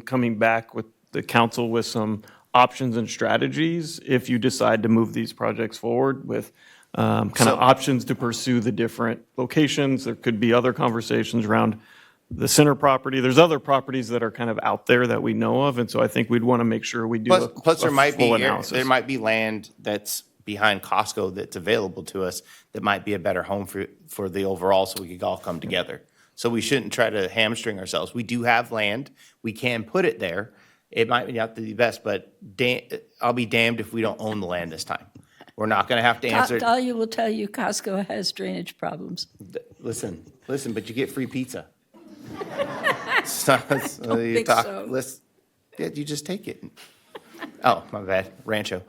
coming back with the council with some options and strategies if you decide to move these projects forward with kind of options to pursue the different locations. There could be other conversations around the center property. There's other properties that are kind of out there that we know of, and so I think we'd want to make sure we do Plus there might full be analysis. there might be land that's behind Costco that's available to us that might be a better home for the overall, so we could all come together. So we shouldn't try to hamstring ourselves. We do have land. We can put it there. It might not be the best, but I'll be damned if we don't own the land this time. We're not going to have to answer. Dahlia will tell you Costco has drainage problems. Listen, but you get free pizza. think so. Yeah, you just take it. Oh, my bad. Rancho.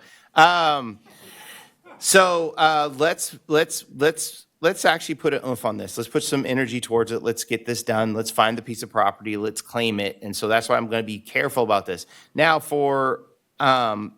Let's actually put an oomph on this. Let's put some energy towards it. Let's get this done. Let's find the piece of property. Let's claim it. And so that's why I'm going to be careful about this. Now, for I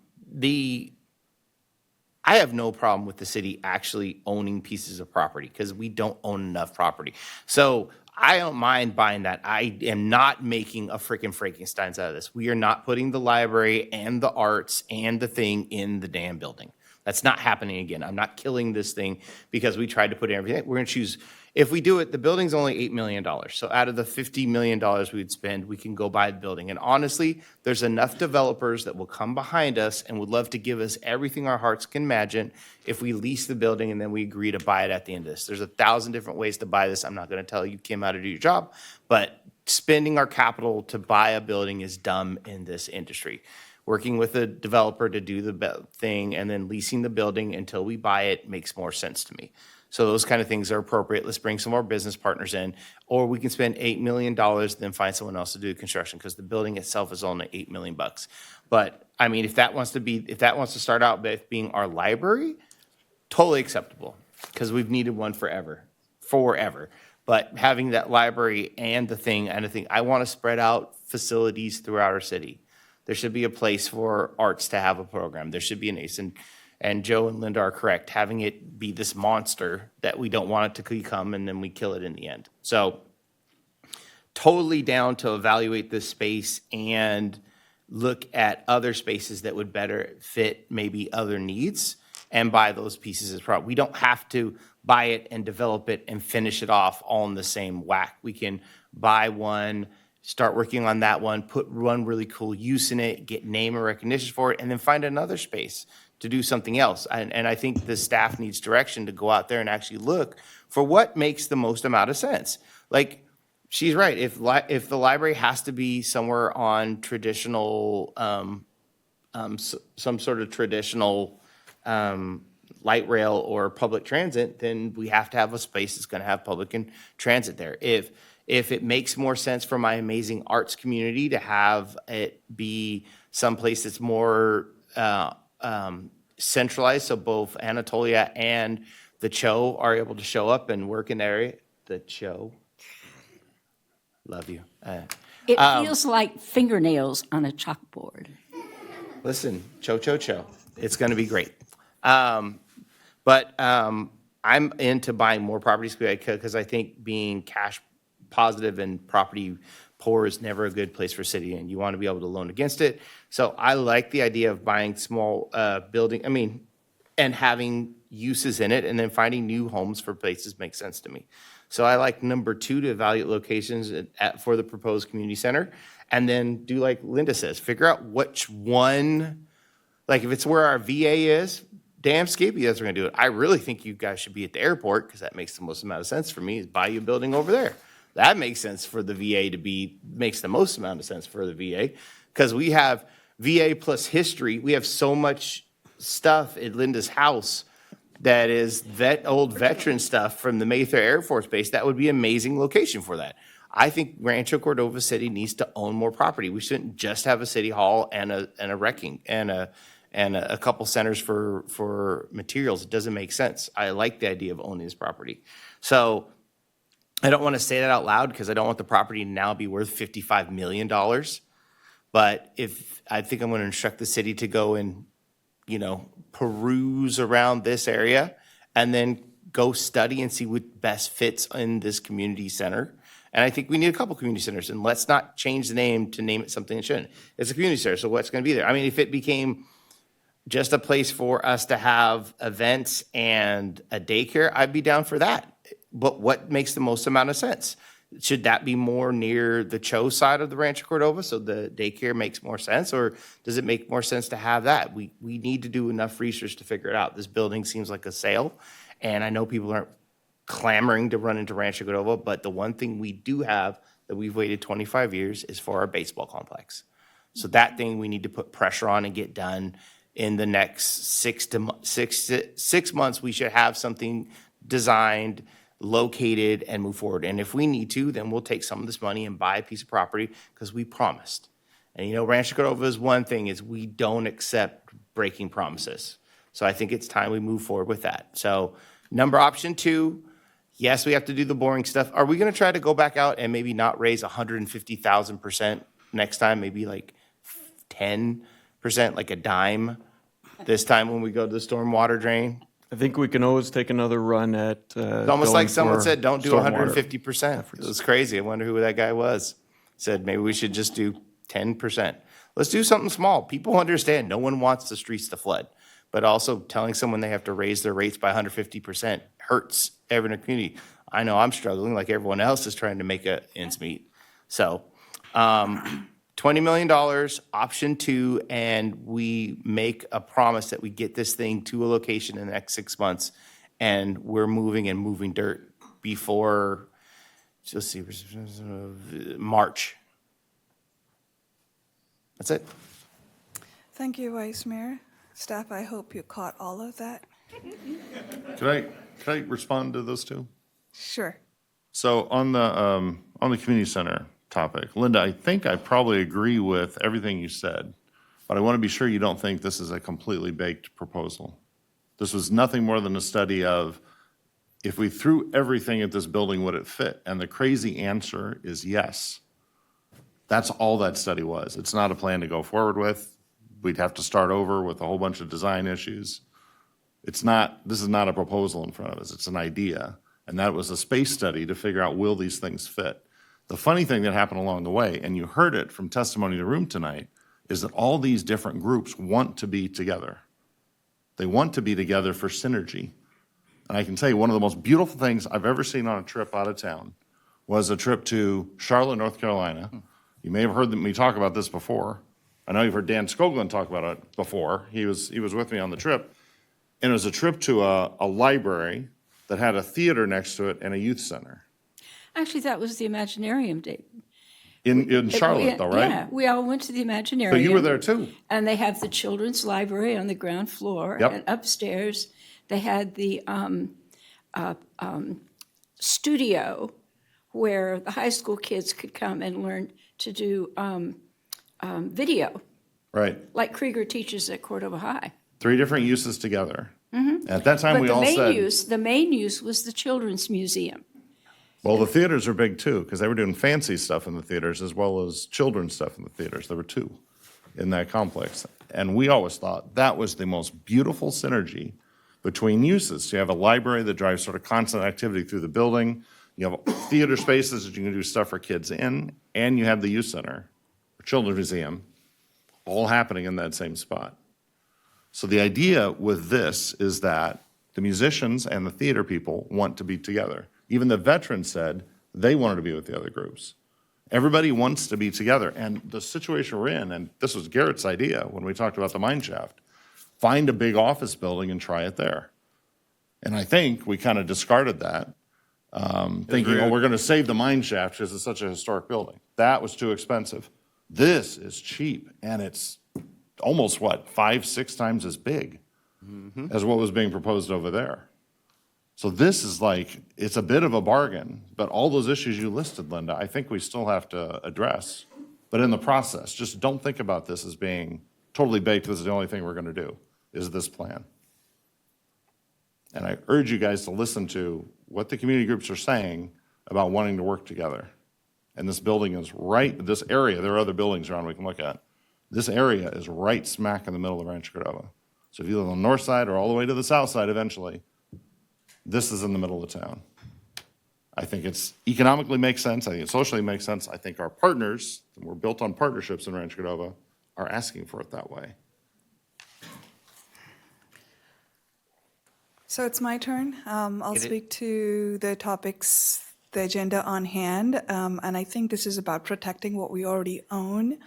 have no problem with the city actually owning pieces of property because we don't own enough property. So I don't mind buying that. I am not making a freaking Frankenstein's out of this. We are not putting the library and the arts and the thing in the damn building. That's not happening again. I'm not killing this thing because we tried to put in everything. We're going to choose. If we do it, the building's only $8 million. So out of the $50 million we'd spend, we can go buy the building. And honestly, there's enough developers that will come behind us and would love to give us everything our hearts can imagine if we lease the building and then we agree to buy it at the end of this. There's 1,000 different ways to buy this. I'm not going to tell you, Kim, how to do your job, but spending our capital to buy a building is dumb in this industry. Working with a developer to do the thing and then leasing the building until we buy it makes more sense to me. So those kind of things are appropriate. Let's bring some more business partners in, or we can spend $8 million, then find someone else to do the construction because the building itself is only $8 million. But I mean, if that wants to start out with being our library, totally acceptable because we've needed one forever. But having that library and the thing, I want to spread out facilities throughout our city. There should be a place for arts to have a program. There should be an ACE. And Joe and Linda are correct, having it be this monster that we don't want it to become, and then we kill it in the end. So totally down to evaluate this space and look at other spaces that would better fit maybe other needs and buy those pieces as property. We don't have to buy it and develop it and finish it off all in the same whack. We can buy one, start working on that one, put one really cool use in it, get name and recognition for it, and then find another space to do something else. And I think the staff needs direction to go out there and actually look for what makes the most amount of sense. Like, she's right. If the library has to be somewhere on traditional, some sort of traditional light rail or public transit, then we have to have a space that's going to have public and transit there. If it makes more sense for my amazing arts community to have it be someplace that's more centralized, so both Anatolia and the Cho are able to show up and work in the area. The Cho, love you. It feels like fingernails on a chalkboard. Listen, Cho. It's going to be great. But I'm into buying more properties because I think being cash positive and property poor is never a good place for city, and you want to be able to loan against it. So I like the idea of buying small and having uses in it, and then finding new homes for places makes sense to me. So I like number 2 to evaluate locations for the proposed community center, and then do like Linda says, figure out which one, like if it's where our VA is, damn skippy, that's we're gonna do it. I really think you guys should be at the airport, because that makes the most amount of sense for me, is buy you a building over there. That makes sense for the VA to be, makes the most amount of sense for the VA, because we have VA plus history. We have so much stuff at Linda's house that is old veteran stuff from the Mayfair Air Force Base. That would be an amazing location for that. I think Rancho Cordova City needs to own more property. We shouldn't just have a city hall and a wrecking and a couple centers for materials. It doesn't make sense. I like the idea of owning this property. So I don't want to say that out loud, because I don't want the property to now be worth $55 million. But I think I'm going to instruct the city to go and, peruse around this area, and then go study and see what best fits in this community center. And I think we need a couple community centers, and let's not change the name to name it something it shouldn't. It's a community center, so what's going to be there? I mean, if it became just a place for us to have events and a daycare, I'd be down for that. But what makes the most amount of sense? Should that be more near the Cho side of the Rancho Cordova, so the daycare makes more sense? Or does it make more sense to have that? We need to do enough research to figure it out. This building seems like a sale, and I know people aren't clamoring to run into Rancho Cordova, but the one thing we do have that we've waited 25 years is for our baseball complex. So that thing we need to put pressure on and get done in the next 6 months. We should have something designed, located, and move forward. And if we need to, then we'll take some of this money and buy a piece of property, because we promised. And Rancho Cordova's one thing is we don't accept breaking promises. So I think it's time we move forward with that. So option 2, yes, we have to do the boring stuff. Are we going to try to go back out and maybe not raise 150,000% next time? Maybe like 10%, like a dime this time when we go to the stormwater drain? I think we can always take another run at. It's almost like someone said, don't do 150%. It was crazy. I wonder who that guy was. Said maybe we should just do 10%. Let's do something small. People understand no one wants the streets to flood. But also telling someone they have to raise their rates by 150% hurts everyone in the community. I know I'm struggling like everyone else is trying to make ends meet. So $20 million, option 2, and we make a promise that we get this thing to a location in the next 6 months, and we're moving dirt before, let's see, March. That's it. Thank you, Vice Mayor. Staff, I hope you caught all of that. Can I respond to those two? Sure. So on the community center topic, Linda, I think I probably agree with everything you said, but I want to be sure you don't think this is a completely baked proposal. This was nothing more than a study of, if we threw everything at this building, would it fit? And the crazy answer is yes. That's all that study was. It's not a plan to go forward with. We'd have to start over with a whole bunch of design issues. This is not a proposal in front of us. It's an idea. And that was a space study to figure out, will these things fit? The funny thing that happened along the way, and you heard it from testimony in the room tonight, is that all these different groups want to be together. They want to be together for synergy. And I can tell you, one of the most beautiful things I've ever seen on a trip out of town was a trip to Charlotte, North Carolina. You may have heard me talk about this before. I know you've heard Dan Skoglund talk about it before. He was with me on the trip. And it was a trip to a library that had a theater next to it and a youth center. Actually, that was the Imaginarium day. In Charlotte, though, right? Yeah, we all went to the Imaginarium. So you were there too? And they have the children's library on the ground floor. Yep. And upstairs, they had the studio where the high school kids could come and learn to do video. Right. Like Krieger teaches at Cordova High. 3 different uses together. Mm-hmm. At that time, we all said. The main use was the Children's Museum. Well, the theaters are big too, because they were doing fancy stuff in the theaters as well as children's stuff in the theaters. There were 2 in that complex. And we always thought that was the most beautiful synergy, between uses. So you have a library that drives sort of constant activity through the building. You have theater spaces that you can do stuff for kids in, and you have the youth center, or children's museum, all happening in that same spot. So the idea with this is that the musicians and the theater people want to be together. Even the veterans said they wanted to be with the other groups. Everybody wants to be together. And the situation we're in, and this was Garrett's idea when we talked about the mine shaft, find a big office building and try it there. And I think we kind of discarded that, thinking, oh, we're going to save the mine shaft because it's such a historic building. That was too expensive. This is cheap, and it's almost, 5-6 times as big as what was being proposed over there. So this is it's a bit of a bargain, but all those issues you listed, Linda, I think we still have to address. But in the process, just don't think about this as being totally baked. This is the only thing we're going to do, is this plan. And I urge you guys to listen to what the community groups are saying about wanting to work together. And this building is this area, there are other buildings around we can look at. This area is right smack in the middle of Rancho Cordova. So if you live on the north side or all the way to the south side eventually, this is in the middle of town. I think it's economically makes sense. I think it socially makes sense. I think our partners, and we're built on partnerships in Rancho Cordova, are asking for it that way. So it's my turn. I'll speak to the topics, the agenda on hand, and I think this is about protecting what we already own.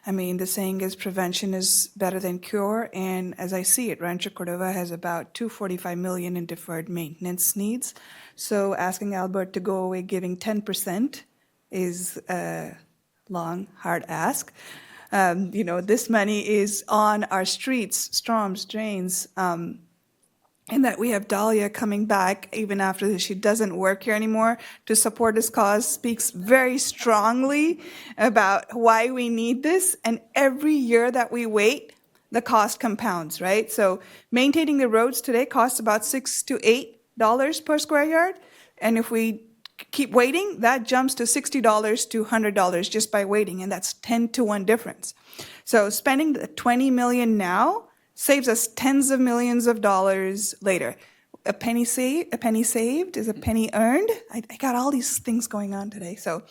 I mean, the saying is prevention is better than cure, and as I see it, Rancho Cordova has about $245 million in deferred maintenance needs. So asking Albert to go away giving 10% is a long, hard ask. This money is on our streets, storms, drains, and that we have Dahlia coming back even after she doesn't work here anymore to support this cause speaks very strongly about why we need this. And every year that we wait, the cost compounds, right? So maintaining the roads today costs about $6 to $8 per square yard. And if we keep waiting, that jumps to $60 to $100 just by waiting. And that's 10 to 1 difference. So spending the $20 million now saves us tens of millions of dollars later. A penny saved is a penny earned. I got all these things going on today. So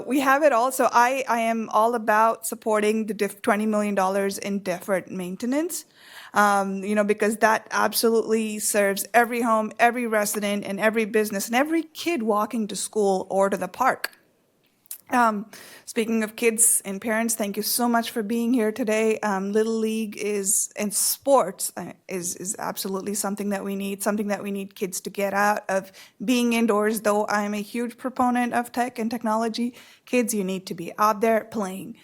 we have it all. So I am all about supporting the $20 million in deferred maintenance, because that absolutely serves every home, every resident, and every business, and every kid walking to school or to the park. Speaking of kids and parents, thank you so much for being here today. Little League and sports is absolutely something that we need kids to get out of being indoors. Though I'm a huge proponent of tech and technology, kids, you need to be out there playing.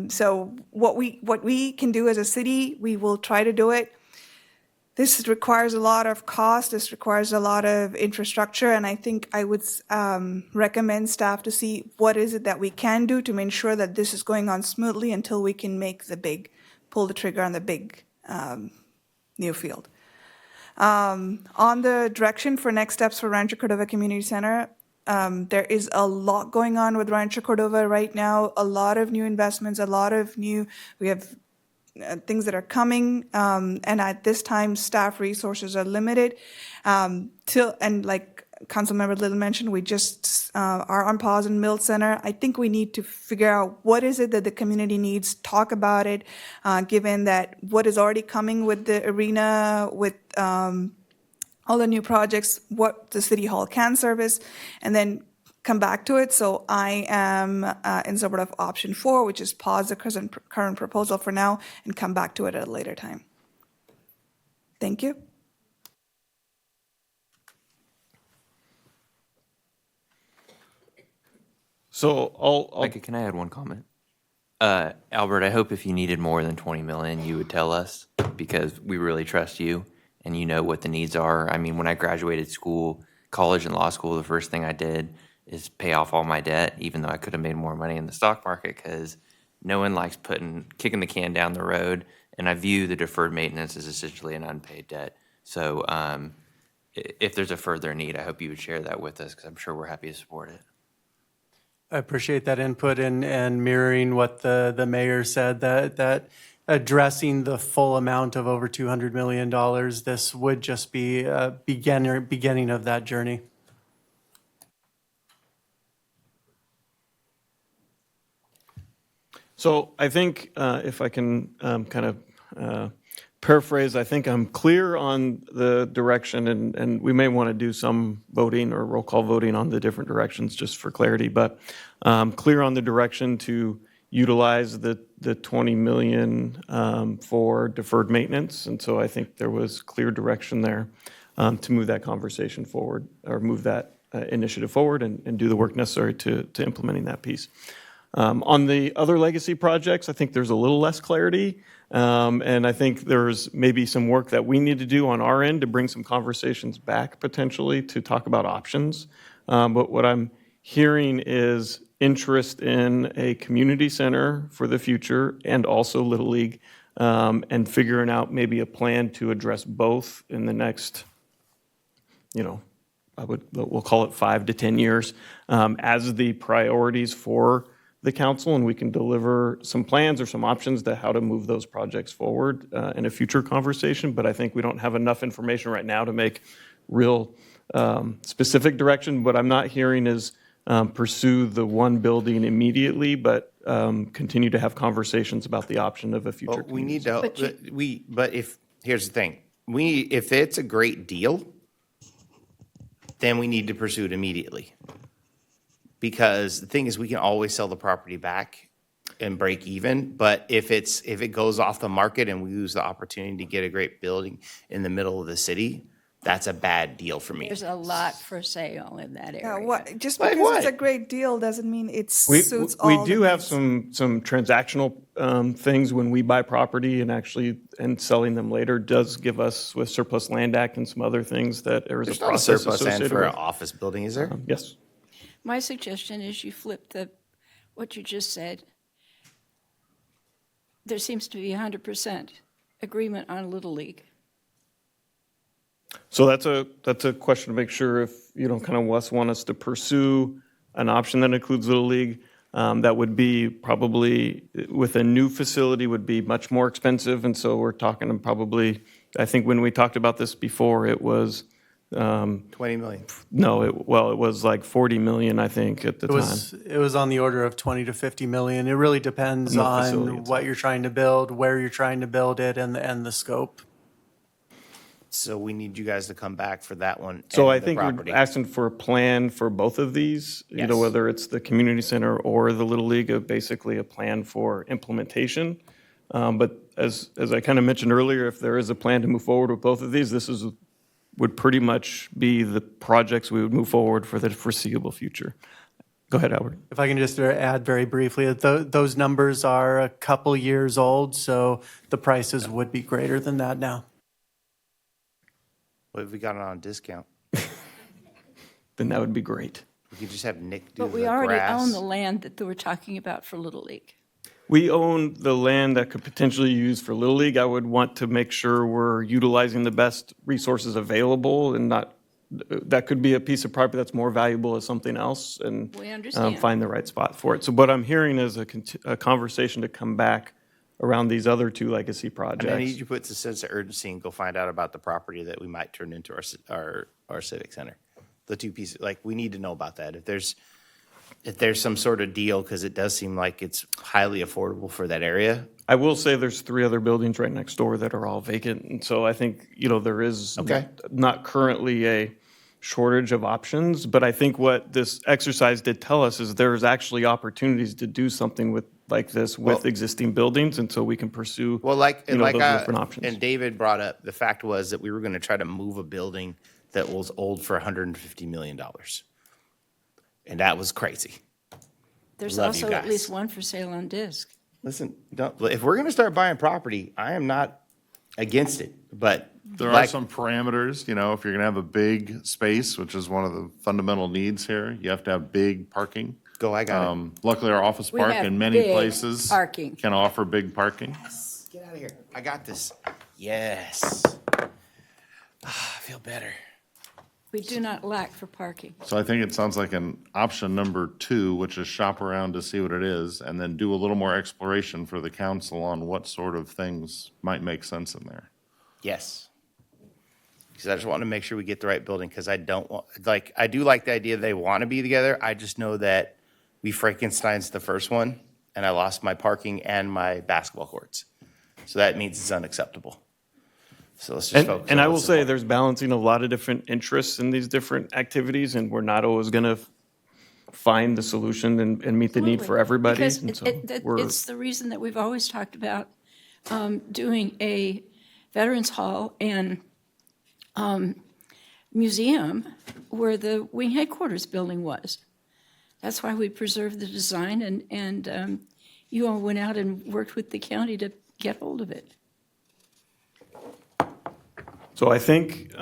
So what we can do as a city, we will try to do it. This requires a lot of cost. This requires a lot of infrastructure, and I think I would recommend staff to see what is it that we can do to ensure that this is going on smoothly until we can pull the trigger on the big new field. On the direction for next steps for Rancho Cordova Community Center, there is a lot going on with Rancho Cordova right now. A lot of new investments. We have things that are coming, and at this time, staff resources are limited. And like Councilmember Little mentioned, we just are on pause in Mill Center. I think we need to figure out what is it that the community needs, talk about it, given that what is already coming with the arena, with all the new projects, what the City Hall can service, and then come back to it. So I am in support of option 4, which is pause the current proposal for now and come back to it at a later time. Thank you. So Micah, can I add one comment? Albert, I hope if you needed more than 20 million, you would tell us, because we really trust you and you know what the needs are. I mean, when I graduated college and law school, the first thing I did is pay off all my debt, even though I could have made more money in the stock market, because no one likes kicking the can down the road. And I view the deferred maintenance as essentially an unpaid debt. So if there's a further need, I hope you would share that with us, because I'm sure we're happy to support it. I appreciate that input and mirroring what the mayor said, that addressing the full amount of over $200 million. This would just be a beginning of that journey. So I think if I can kind of paraphrase, I think I'm clear on the direction, and we may want to do some voting or roll call voting on the different directions just for clarity, but clear on the direction to utilize the 20 million for deferred maintenance. And so I think there was clear direction there to move that conversation forward, or move that initiative forward and do the work necessary to implementing that piece. On the other legacy projects, I think there's a little less clarity, and I think there's maybe some work that we need to do on our end to bring some conversations back potentially to talk about options. But what I'm hearing is interest in a community center for the future and also Little League, and figuring out maybe a plan to address both in the next, we'll call it 5 to 10 years, as the priorities for the council, and we can deliver some plans or some options to how to move those projects forward in a future conversation. But I think we don't have enough information right now to make real specific direction. What I'm not hearing is pursue the one building immediately, but continue to have conversations about the option of a future. Well, we need to, here's the thing. If it's a great deal, then we need to pursue it immediately. Because the thing is, we can always sell the property back and break even. But if it goes off the market and we lose the opportunity to get a great building in the middle of the city, that's a bad deal for me. There's a lot for sale in that area. Just Like because what? it's a great deal doesn't mean it We suits all. do have some transactional things when we buy property and selling them later does give us, with surplus land act and some other things, that there is There's a not a process surplus land associated for an with. office building, is there? Yes. My suggestion is you flip what you just said. There seems to be 100% agreement on Little League. So that's a question to make sure if, kind of want us to pursue an option that includes Little League. That would be probably, with a new facility, would be much more expensive. And so we're talking probably, I think when we talked about this before, it was 20 million. No, it was like 40 million, I think, at the time. It was on the order of 20 to 50 million. It really depends on what you're trying to build, where you're trying to build it, and the scope. So we need you guys to come back for that one. So and I the think property. we're asking for a plan for both of these, Yes. Whether it's the community center or the Little League, basically a plan for implementation. But as I kind of mentioned earlier, if there is a plan to move forward with both of these, would pretty much be the projects we would move forward for the foreseeable future. Go ahead, Albert. If I can just add very briefly, those numbers are a couple years old, so the prices would be greater than that now. What if we got it on discount? Then that would be great. We could just have Nick do But we the already grass. own the land that we're talking about for Little League. We own the land that could potentially use for Little League. I would want to make sure we're utilizing the best resources available, and that could be a piece of property that's more valuable as something else, and We understand. find the right spot for it. So what I'm hearing is a conversation to come back around these other two legacy projects. And I need you to put a sense of urgency and go find out about the property that we might turn into our civic center. The two pieces, we need to know about that. If there's some sort of deal, because it does seem like it's highly affordable for that area. I will say there's 3 other buildings right next door that are all vacant, and so I think, there is not currently a shortage of options, but I think what this exercise did tell us is there's actually opportunities to do something with existing buildings, and so we can pursue those different options. And David brought up, the fact was that we were going to try to move a building that was old for $150 million. And that was crazy. There's Love also you at guys. least one for sale on disc. Listen, if we're going to start buying property, I am not against it, but There are some parameters, if you're going to have a big space, which is one of the fundamental needs here, you have to have big parking. I got it. Luckily, our office We park have in many big places parking. can offer big parking. Get out of here. I got this. Yes. I feel better. We do not lack for parking. So I think it sounds like an option number 2, which is shop around to see what it is, and then do a little more exploration for the council on what sort of things might make sense in there. Yes. Because I just want to make sure we get the right building, because I don't want, like, I do like the idea they want to be together. I just know that we Frankenstein's the first one, and I lost my parking and my basketball courts. So that means it's unacceptable. So let's just focus. And on I will what's say, important. there's balancing a lot of different interests in these different activities, and we're not always going to find the solution and meet the need for everybody. Because And so we're- it's the reason that we've always talked about doing a Veterans Hall and museum where the wing headquarters building was. That's why we preserved the design, and you all went out and worked with the county to get hold of it. So I think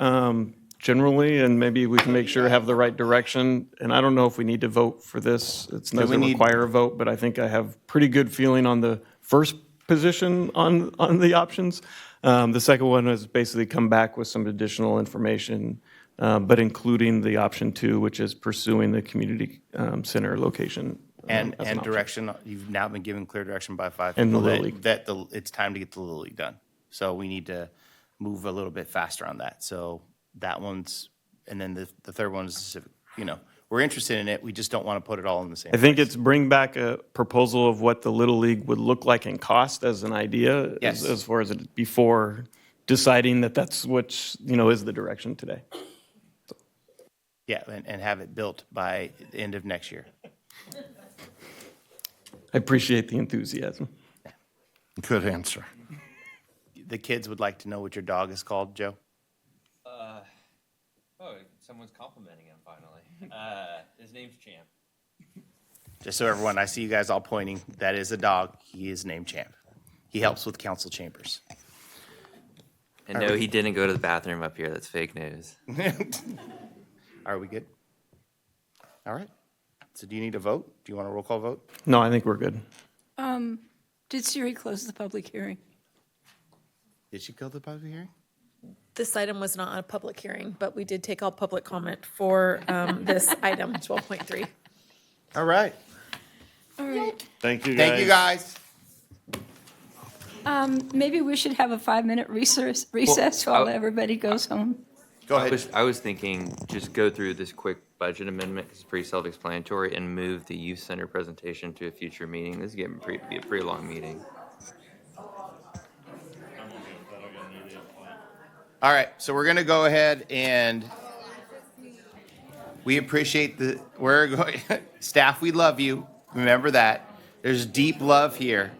generally, and maybe we can make sure have the right direction, and I don't know if we need to vote for this. It doesn't require a vote, but I think I have pretty good feeling on the first position on the options. The second one is basically come back with some additional information, but including the option 2, which is pursuing the community center location. And as an option. direction, you've now been given clear direction by 5 And the people Little League. that it's time to get the Little League done. So we need to move a little bit faster on that. So that one's, and then the third one is specific, we're interested in it, we just don't want to put it all in the same. I think it's bring back a proposal of what the Little League would look like in cost as an idea. Yes. As far as it, before deciding that that's what, is the direction today. Yeah, and have it built by the end of next year. I appreciate the enthusiasm. Good answer. The kids would like to know what your dog is called, Joe? Someone's complimenting him finally. His name's Champ. Just so everyone, I see you guys all pointing, that is a dog. He is named Champ. He helps with council chambers. And no, he didn't go to the bathroom up here. That's fake news. Are we good? All right. So do you need a vote? Do you want a roll call vote? No, I think we're good. Did Siri close the public hearing? Did she go to the public hearing? This item was not a public hearing, but we did take all public comment for this item, 12.3. All right. All right. Thank you, guys. Thank you, guys. Maybe we should have a 5-minute recess while everybody goes home. Go ahead. I was thinking just go through this quick budget amendment because it's pretty self-explanatory and move the youth center presentation to a future meeting. This is getting be a pretty long meeting. All right, so we're gonna go ahead and we appreciate we're going, staff, we love you. Remember that. There's deep love here.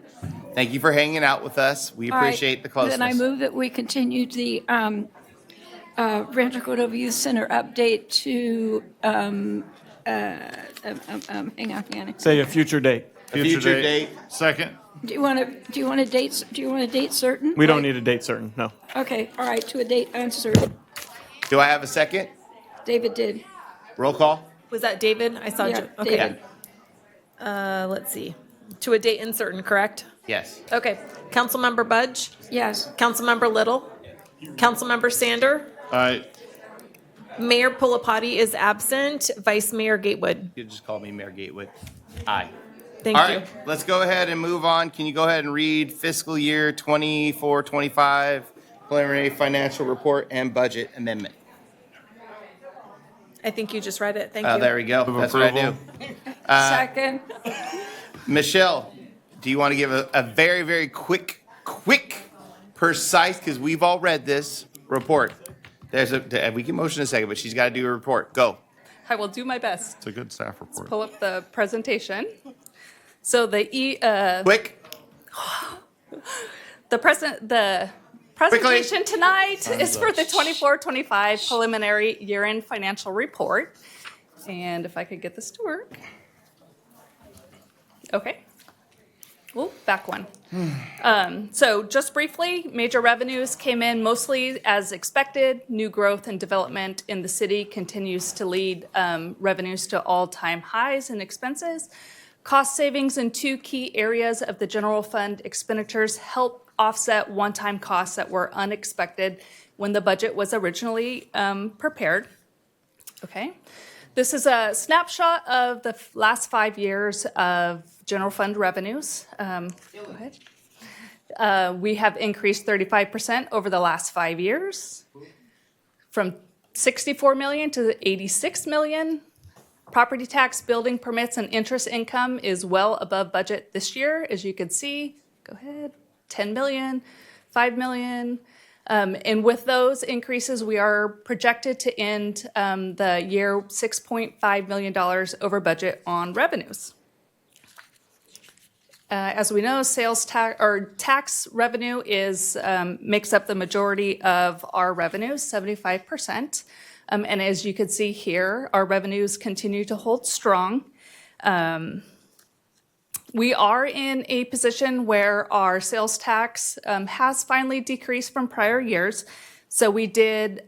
Thank you for hanging out with us. We All right, appreciate the closeness. Then I move that we continue the Rancho Cordova Youth Center update to, hang on. Say a future date. Future date. Second. Do you want a date certain? We don't need a date certain, no. Okay, all right, to a date uncertain. Do I have a second? David did. Roll call? Was that David? I saw. Yeah, Okay. David. Let's see. To a date uncertain, correct? Yes. Okay. Councilmember Budge? Yes. Councilmember Little? Councilmember Sander? Aye. Mayor Pulapati is absent. Vice Mayor Gatewood? You just call me Mayor Gatewood. Aye. Thank All you. right, let's go ahead and move on. Can you go ahead and read fiscal year 24-25 preliminary financial report and budget amendment? I think you just read it. Thank you. There we go. Move That's what I do. Second. Michelle, do you want to give a very, very quick, precise, because we've all read this report. We can motion a second, but she's got to do a report. Go. I will do my best. It's a good staff report. Pull up the presentation. So the Quick. the presentation tonight is for the 24-25 preliminary year-end financial report. And if I could get this to work. Okay. Ooh, back one. So just briefly, major revenues came in mostly as expected. New growth and development in the city continues to lead revenues to all-time highs in expenses. Cost savings in 2 key areas of the general fund expenditures help offset one-time costs that were unexpected when the budget was originally prepared. Okay. This is a snapshot of the last 5 years of general fund revenues. Go ahead. We have increased 35% over the last 5 years, from 64 million to 86 million. Property tax, building permits, and interest income is well above budget this year, as you can see. Go ahead, 10 million, 5 million. And with those increases, we are projected to end the year $6.5 million over budget on revenues. As we know, sales tax or tax revenue makes up the majority of our revenues, 75%. And as you can see here, our revenues continue to hold strong. We are in a position where our sales tax has finally decreased from prior years. So we did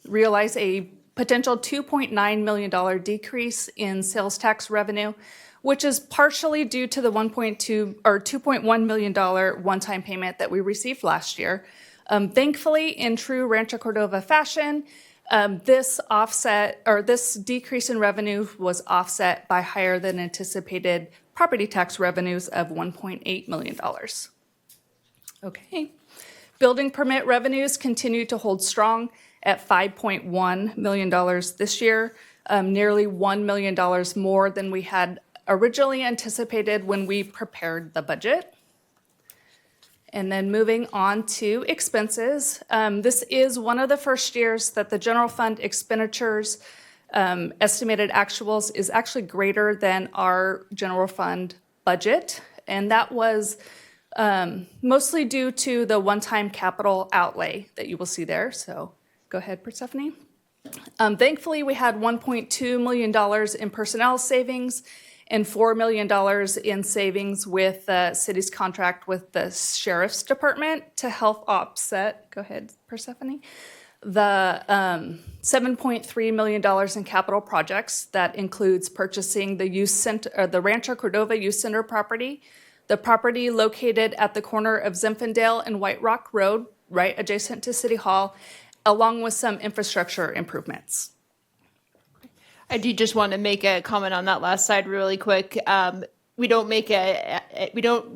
realize a potential $2.9 million decrease in sales tax revenue, which is partially due to the $2.1 million one-time payment that we received last year. Thankfully, in true Rancho Cordova fashion, this decrease in revenue was offset by higher than anticipated property tax revenues of $1.8 million. Okay. Building permit revenues continue to hold strong at $5.1 million this year, nearly $1 million more than we had originally anticipated when we prepared the budget. And then moving on to expenses. This is one of the first years that the general fund expenditures estimated actuals is actually greater than our general fund budget. And that was mostly due to the one-time capital outlay that you will see there. So go ahead, Persephone. Thankfully, we had $1.2 million in personnel savings and $4 million in savings with the city's contract with the sheriff's department to help offset, go ahead, Persephone, the $7.3 million in capital projects. That includes purchasing the youth center, the Rancho Cordova Youth Center property, the property located at the corner of Zinfandel and White Rock Road, right adjacent to City Hall, along with some infrastructure improvements. I do just want to make a comment on that last slide really quick. We don't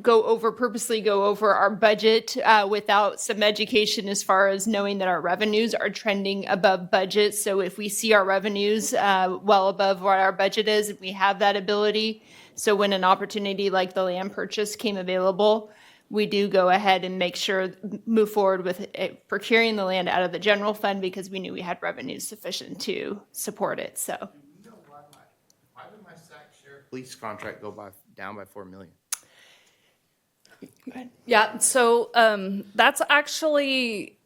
purposely go over our budget without some education as far as knowing that our revenues are trending above budget. So if we see our revenues well above what our budget is, we have that ability. So when an opportunity like the land purchase came available, we do go ahead and move forward with procuring the land out of the general fund because we knew we had revenues sufficient to support it. So. Why did my SAC sheriff police contract go down by $4 million? Yeah, so that's actually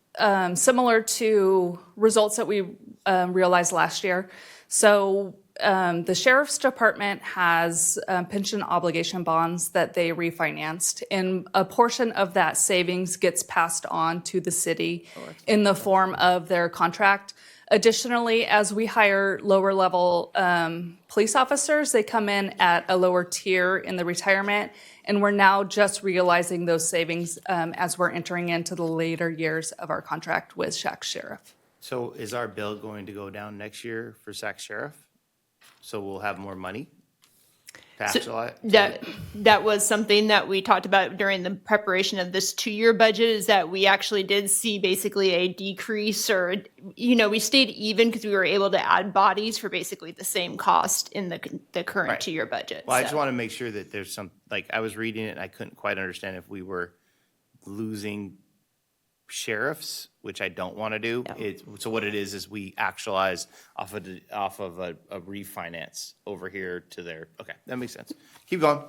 similar to results that we realized last year. So the sheriff's department has pension obligation bonds that they refinanced, and a portion of that savings gets passed on to the city in the form of their contract. Additionally, as we hire lower level police officers, they come in at a lower tier in the retirement, and we're now just realizing those savings as we're entering into the later years of our contract with Sac Sheriff. So is our bill going to go down next year for Sac Sheriff? So we'll have more money? That was something that we talked about during the preparation of this 2-year budget, is that we actually did see basically a decrease, or, we stayed even because we were able to add bodies for basically the same cost in the current 2-year budget. Well, I just want to make sure that there's some, I was reading it and I couldn't quite understand if we were losing sheriffs, which I don't want to do. No. So what it is we actualize off of a refinance over here to there. Okay, that makes sense. Keep going.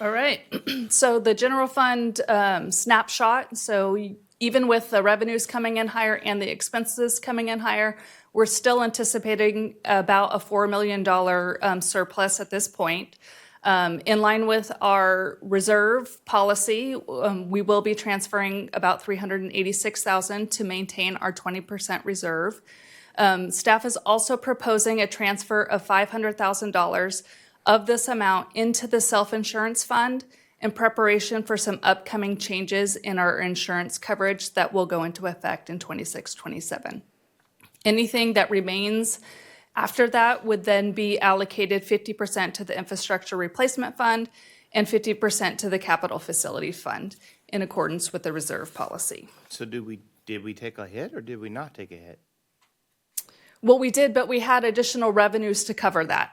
All right. So the general fund snapshot. So even with the revenues coming in higher and the expenses coming in higher, we're still anticipating about a $4 million surplus at this point. In line with our reserve policy, we will be transferring about $386,000 to maintain our 20% reserve. Staff is also proposing a transfer of $500,000 of this amount into the self-insurance fund in preparation for some upcoming changes in our insurance coverage that will go into effect in 26-27. Anything that remains after that would then be allocated 50% to the Infrastructure Replacement Fund and 50% to the Capital Facility Fund in accordance with the reserve policy. So did we take a hit or did we not take a hit? Well, we did, but we had additional revenues to cover that.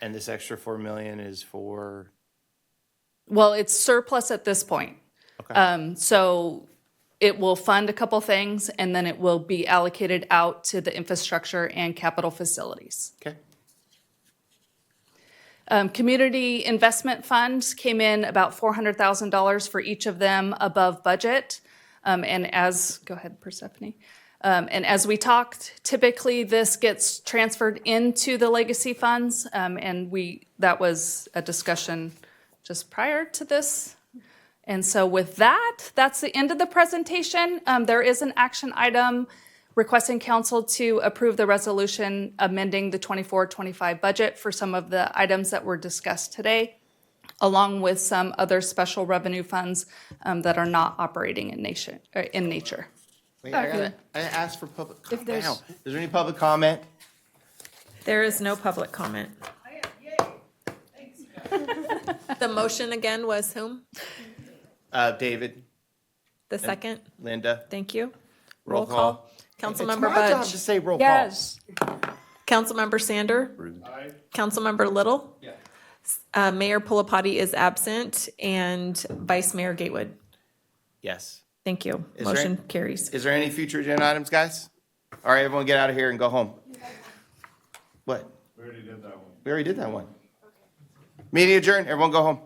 And this extra 4 million is for? Well, it's surplus at this point. Okay. So it will fund a couple things, and then it will be allocated out to the infrastructure and capital facilities. Okay. Community investment funds came in about $400,000 for each of them above budget. Go ahead, Persephone. And as we talked, typically this gets transferred into the legacy funds, and that was a discussion just prior to this. And so with that, that's the end of the presentation. There is an action item requesting council to approve the resolution amending the 24-25 budget for some of the items that were discussed today, along with some other special revenue funds that are not operating in nature. Wait, I asked for public. If there's- Is there any public comment? There is no public comment. The motion again was whom? David, The second? Linda. Thank you. Roll call. Councilmember It's my job Budge. to say roll Yes. Councilmember Sander. Aye. Councilmember Little. Yes. Mayor Pulapati is absent, and Vice Mayor Gatewood. Yes. Thank you. Is there Motion any- carries. Is there any future agenda items, guys? All right, everyone get out of here and go home. What? We already did that one. We already did that one. Meeting adjourned. Everyone go home.